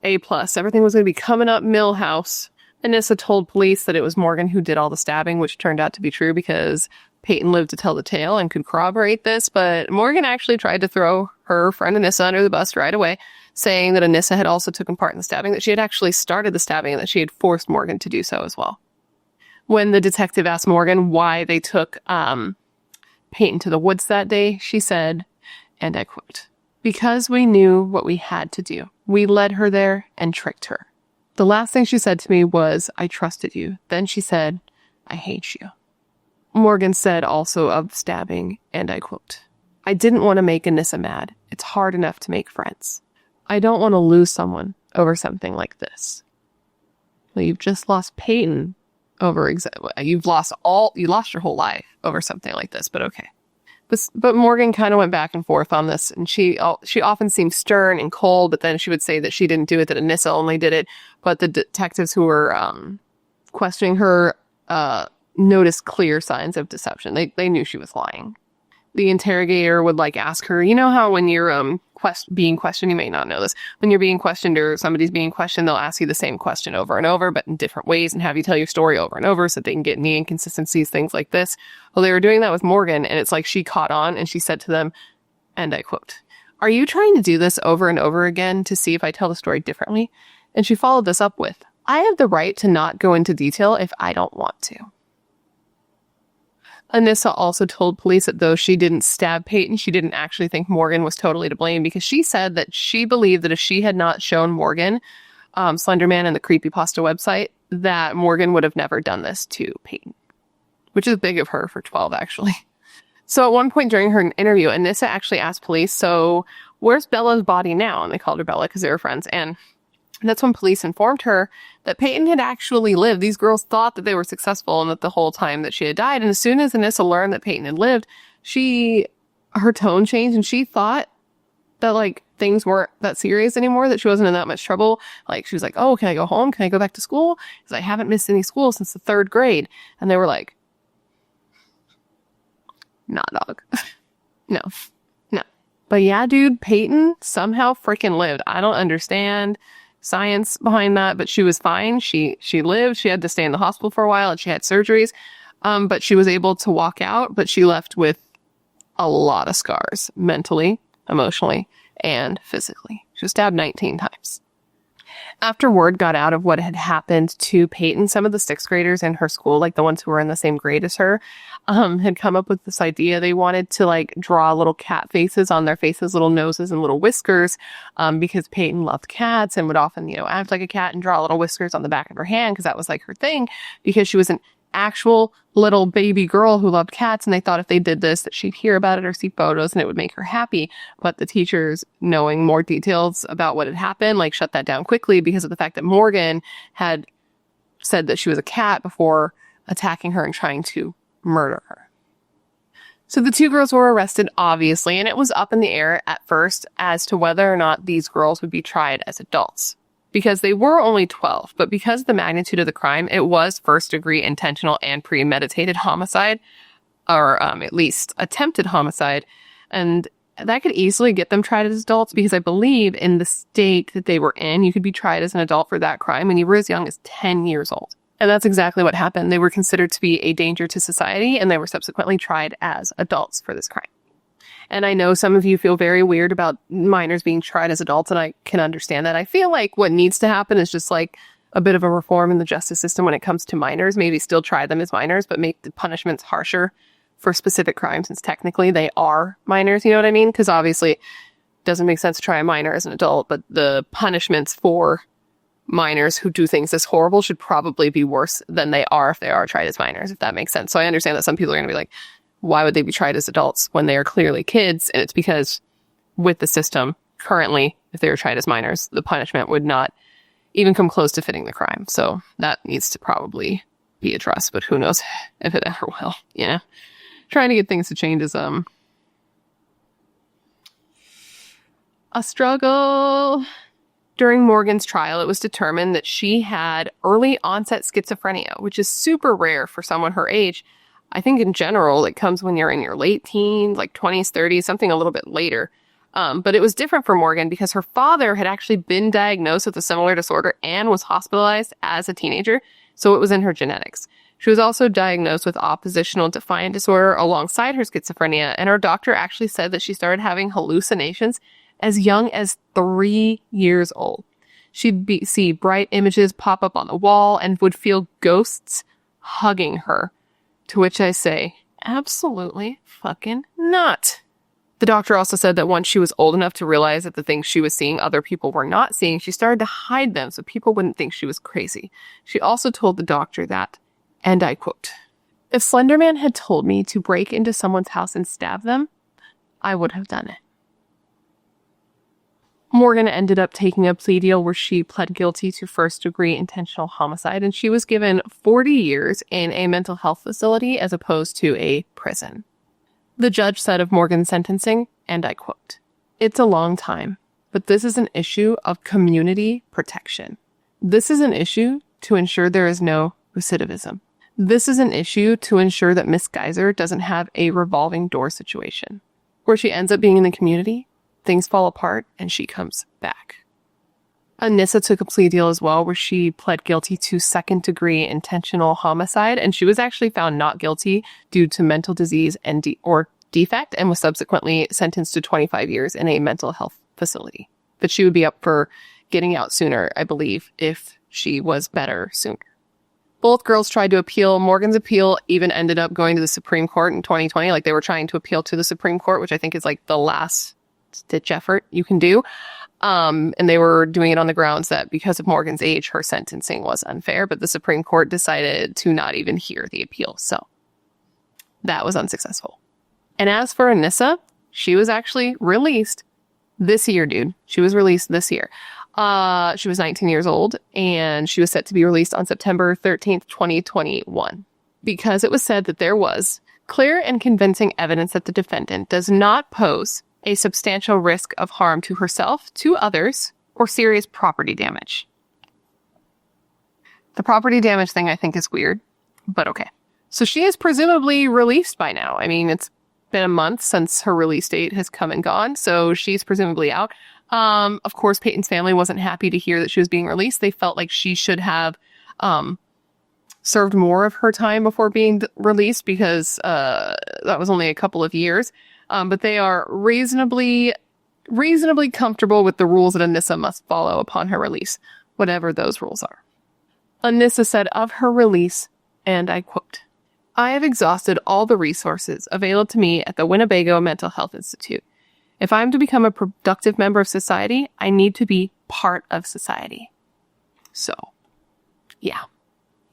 Speaker 1: A+. Everything was going to be coming up Millhouse. Anissa told police that it was Morgan who did all the stabbing, which turned out to be true because Payton lived to tell the tale and could corroborate this. But Morgan actually tried to throw her friend Anissa under the bus right away, saying that Anissa had also taken part in the stabbing, that she had actually started the stabbing, and that she had forced Morgan to do so as well. When the detective asked Morgan why they took Payton to the woods that day, she said, and I quote, "Because we knew what we had to do. We led her there and tricked her. The last thing she said to me was, I trusted you. Then she said, I hate you. Morgan said also of the stabbing, and I quote, I didn't want to make Anissa mad. It's hard enough to make friends. I don't want to lose someone over something like this. Well, you've just lost Payton over, you lost your whole life over something like this, but okay. But Morgan kind of went back and forth on this, and she often seemed stern and cold, but then she would say that she didn't do it, that Anissa only did it. But the detectives who were questioning her noticed clear signs of deception. They knew she was lying. The interrogator would ask her, you know how when you're being questioned, you may not know this, when you're being questioned or somebody's being questioned, they'll ask you the same question over and over, but in different ways, and have you tell your story over and over so they can get any inconsistencies, things like this. Well, they were doing that with Morgan, and it's like she caught on, and she said to them, and I quote, are you trying to do this over and over again to see if I tell the story differently? And she followed this up with, I have the right to not go into detail if I don't want to. Anissa also told police that though she didn't stab Payton, she didn't actually think Morgan was totally to blame, because she said that she believed that if she had not shown Morgan Slender Man and the creepypasta website, that Morgan would have never done this to Payton, which is big of her for 12, actually. So at one point during her interview, Anissa actually asked police, so where's Bella's body now? And they called her Bella because they were friends. And that's when police informed her that Payton had actually lived. These girls thought that they were successful and that the whole time that she had died. And as soon as Anissa learned that Payton had lived, her tone changed, and she thought that things weren't that serious anymore, that she wasn't in that much trouble. She was like, oh, can I go home? Can I go back to school? Because I haven't missed any school since the 3rd grade. And they were like, nah, dog. No. But yeah, dude, Payton somehow freaking lived. I don't understand science behind that, but she was fine. She lived. She had to stay in the hospital for a while, and she had surgeries. But she was able to walk out, but she left with a lot of scars, mentally, emotionally, and physically. She was stabbed 19 times. After word got out of what had happened to Payton, some of the 6th graders in her school, the ones who were in the same grade as her, had come up with this idea. They wanted to draw little cat faces on their faces, little noses and little whiskers, because Payton loved cats and would often, act like a cat and draw little whiskers on the back of her hand, because that was her thing, because she was an actual little baby girl who loved cats, and they thought if they did this that she'd hear about it or see photos and it would make her happy. But the teachers, knowing more details about what had happened, shut that down quickly because of the fact that Morgan had said that she was a cat before attacking her and trying to murder her. So the 2 girls were arrested, obviously, and it was up in the air at first as to whether or not these girls would be tried as adults, because they were only 12, but because of the magnitude of the crime, it was first-degree intentional and premeditated homicide, or at least attempted homicide, and that could easily get them tried as adults, because I believe in the state that they were in, you could be tried as an adult for that crime when you were as young as 10 years old. And that's exactly what happened. They were considered to be a danger to society, and they were subsequently tried as adults for this crime. And I know some of you feel very weird about minors being tried as adults, and I can understand that. I feel like what needs to happen is just a bit of a reform in the justice system when it comes to minors. Maybe still try them as minors, but make the punishments harsher for specific crimes, since technically they are minors, you know what I mean? Because obviously it doesn't make sense to try a minor as an adult, but the punishments for minors who do things this horrible should probably be worse than they are if they are tried as minors, if that makes sense. So I understand that some people are going to be like, why would they be tried as adults when they are clearly kids? And it's because with the system currently, if they were tried as minors, the punishment would not even come close to fitting the crime. So that needs to probably be addressed, but who knows if it ever will, Trying to get things to change is a struggle. During Morgan's trial, it was determined that she had early onset schizophrenia, which is super rare for someone her age. I think in general, it comes when you're in your late teens, 20s, 30s, something a little bit later. But it was different for Morgan because her father had actually been diagnosed with a similar disorder and was hospitalized as a teenager, so it was in her genetics. She was also diagnosed with oppositional defiant disorder alongside her schizophrenia, and her doctor actually said that she started having hallucinations as young as 3 years old. She'd see bright images pop up on the wall and would feel ghosts hugging her. To which I say, absolutely fucking not. The doctor also said that once she was old enough to realize that the things she was seeing other people were not seeing, she started to hide them so people wouldn't think she was crazy. She also told the doctor that, and I quote, "If Slender Man had told me to break into someone's house and stab them, I would have done it." Morgan ended up taking a plea deal where she pled guilty to first-degree intentional homicide, and she was given 40 years in a mental health facility as opposed to a prison. The judge said of Morgan's sentencing, and I quote, "It's a long time, but this is an issue of community protection. This is an issue to ensure there is no recidivism. This is an issue to ensure that Miss Geyser doesn't have a revolving door situation where she ends up being in the community, things fall apart, and she comes back." Anissa took a plea deal as well where she pled guilty to second-degree intentional homicide, and she was actually found not guilty due to mental disease and or defect and was subsequently sentenced to 25 years in a mental health facility. But she would be up for getting out sooner, I believe, if she was better sooner. Both girls tried to appeal. Morgan's appeal even ended up going to the Supreme Court in 2020. Like, they were trying to appeal to the Supreme Court, which I think is like the last ditch effort you can do. And they were doing it on the grounds that because of Morgan's age, her sentencing was unfair, but the Supreme Court decided to not even hear the appeal. So that was unsuccessful. And as for Anissa, she was actually released this year, dude. She was released this year. She was 19 years old, and she was set to be released on September 13th, 2021, because it was said that there was clear and convincing evidence that the defendant does not pose a substantial risk of harm to herself, to others, or serious property damage. The property damage thing I think is weird, but okay. So she is presumably released by now. I mean, it's been a month since her release date has come and gone, so she's presumably out. Of course, Payton's family wasn't happy to hear that she was being released. They felt like she should have served more of her time before being released because that was only a couple of years. But they are reasonably comfortable with the rules that Anissa must follow upon her release, whatever those rules are. Anissa said of her release, and I quote, "I have exhausted all the resources available to me at the Winnebago Mental Health Institute. If I'm to become a productive member of society, I need to be part of society." So, yeah.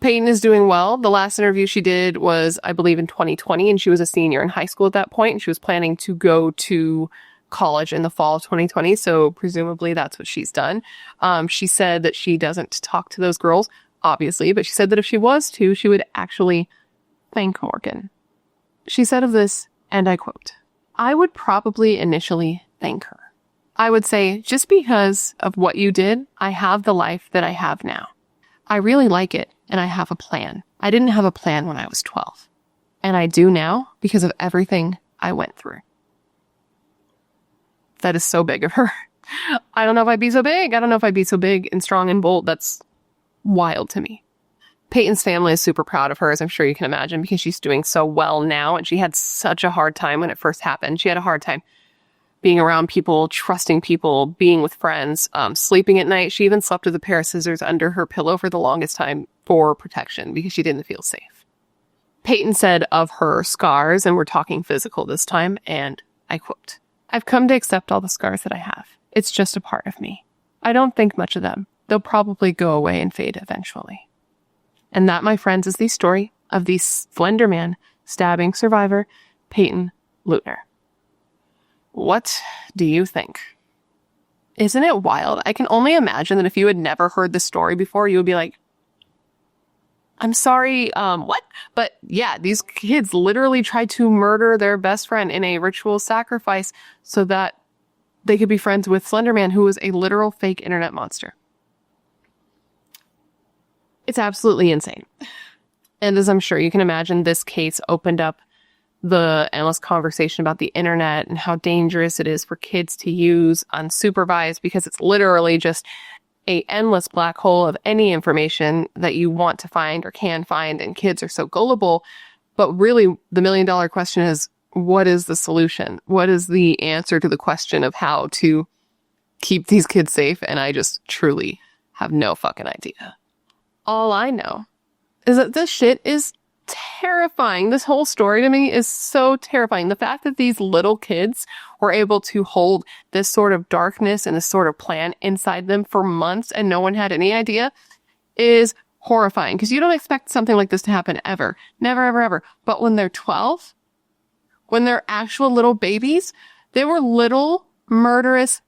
Speaker 1: Payton is doing well. The last interview she did was, I believe, in 2020, and she was a senior in high school at that point, and she was planning to go to college in the fall of 2020, so presumably that's what she's done. She said that she doesn't talk to those girls, obviously, but she said that if she was to, she would actually thank Morgan. She said of this, and I quote, "I would probably initially thank her. I would say, just because of what you did, I have the life that I have now. I really like it, and I have a plan. I didn't have a plan when I was 12. And I do now because of everything I went through." That is so big of her. I don't know if I'd be so big. I don't know if I'd be so big and strong and bold. That's wild to me. Payton's family is super proud of her, as I'm sure you can imagine, because she's doing so well now, and she had such a hard time when it first happened. She had a hard time being around people, trusting people, being with friends, sleeping at night. She even slept with a pair of scissors under her pillow for the longest time for protection because she didn't feel safe. Payton said of her scars, and we're talking physical this time, and I quote, "I've come to accept all the scars that I have. It's just a part of me. I don't think much of them. They'll probably go away and fade eventually." And that, my friends, is the story of the Slender Man stabbing survivor, Payton Leutner. What do you think? Isn't it wild? I can only imagine that if you had never heard this story before, you would be like, I'm sorry, what? But yeah, these kids literally tried to murder their best friend in a ritual sacrifice so that they could be friends with Slender Man, who was a literal fake internet monster. It's absolutely insane. And as I'm sure you can imagine, this case opened up the endless conversation about the internet and how dangerous it is for kids to use unsupervised, because it's literally just a endless black hole of any information that you want to find or can find, and kids are so gullible. But really, the $1,000,000 question is, what is the solution? What is the answer to the question of how to keep these kids safe? And I just truly have no fucking idea. All I know is that this shit is terrifying. This whole story to me is so terrifying. The fact that these little kids were able to hold this sort of darkness and this sort of plan inside them for months and no one had any idea is horrifying, because you don't expect something like this to happen ever. Never, ever, ever. But when they're 12, when they're actual little babies, they were little murderous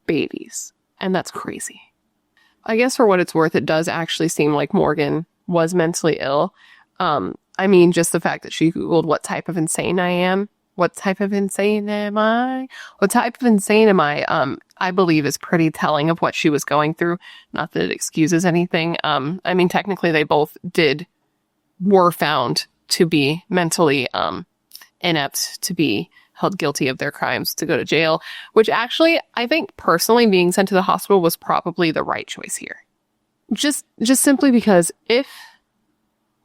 Speaker 1: babies. And that's crazy. I guess for what it's worth, it does actually seem like Morgan was mentally ill. I mean, just the fact that she Googled what type of insane I am. What type of insane am I? What type of insane am I? I believe is pretty telling of what she was going through. Not that it excuses anything. I mean, technically they both were found to be mentally, inept, to be held guilty of their crimes, to go to jail, which actually, I think personally being sent to the hospital was probably the right choice here. Just simply because if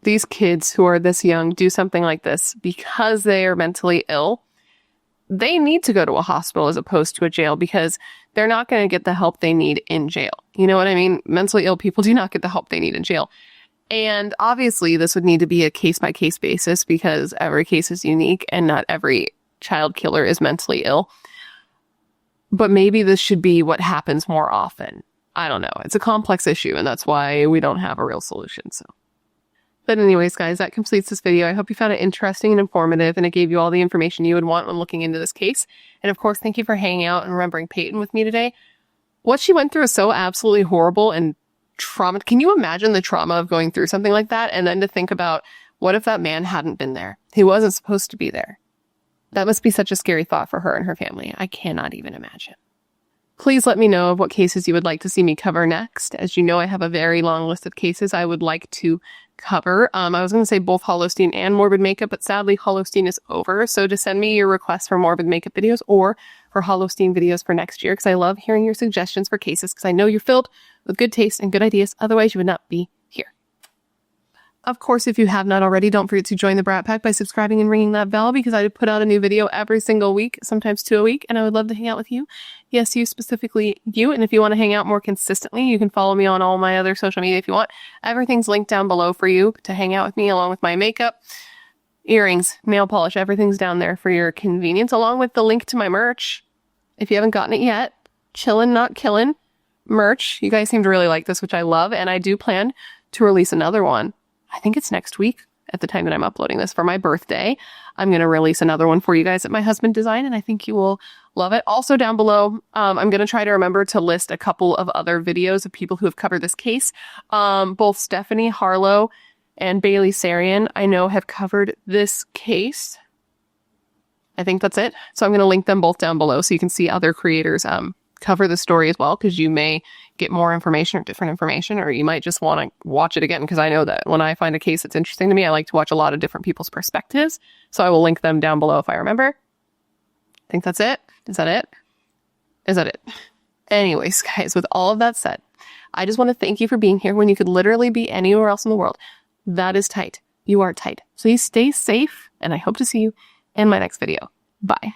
Speaker 1: these kids who are this young do something like this because they are mentally ill, they need to go to a hospital as opposed to a jail, because they're not going to get the help they need in jail. You know what I mean? Mentally ill people do not get the help they need in jail. And obviously this would need to be a case-by-case basis, because every case is unique and not every child killer is mentally ill. But maybe this should be what happens more often. I don't know. It's a complex issue, and that's why we don't have a real solution. But anyways, guys, that completes this video. I hope you found it interesting and informative, and it gave you all the information you would want when looking into this case. And of course, thank you for hanging out and remembering Payton with me today. What she went through is so absolutely horrible and trauma. Can you imagine the trauma of going through something like that? And then to think about, what if that man hadn't been there? He wasn't supposed to be there. That must be such a scary thought for her and her family. I cannot even imagine. Please let me know of what cases you would like to see me cover next. As you know, I have a very long list of cases I would like to cover. I was going to say both Holocene and morbid makeup, but sadly Holocene is over. So to send me your requests for morbid makeup videos or for Holocene videos for next year, because I love hearing your suggestions for cases, because I know you're filled with good taste and good ideas. Otherwise, you would not be here. Of course, if you have not already, don't forget to join the Brat Pack by subscribing and ringing that bell, because I put out a new video every single week, sometimes 2 a week, and I would love to hang out with you. Yes, you specifically, you. And if you want to hang out more consistently, you can follow me on all my other social media if you want. Everything's linked down below for you to hang out with me, along with my makeup, earrings, nail polish. Everything's down there for your convenience, along with the link to my merch. If you haven't gotten it yet, Chillin' Not Killin' merch. You guys seem to really like this, which I love, and I do plan to release another one. I think it's next week at the time that I'm uploading this for my birthday. I'm going to release another one for you guys that my husband designed, and I think you will love it. Also down below, I'm going to try to remember to list a couple of other videos of people who have covered this case. Both Stephanie Harlow and Bailey Sarian, I know, have covered this case. I think that's it. So I'm going to link them both down below so you can see other creators cover the story as well, because you may get more information or different information, or you might just want to watch it again, because I know that when I find a case that's interesting to me, I like to watch a lot of different people's perspectives. So I will link them down below if I remember. I think that's it. Is that it? Is that it? Anyways, guys, with all of that said, I just want to thank you for being here when you could literally be anywhere else in the world. That is tight. You are tight. Please stay safe, and I hope to see you in my next video. Bye.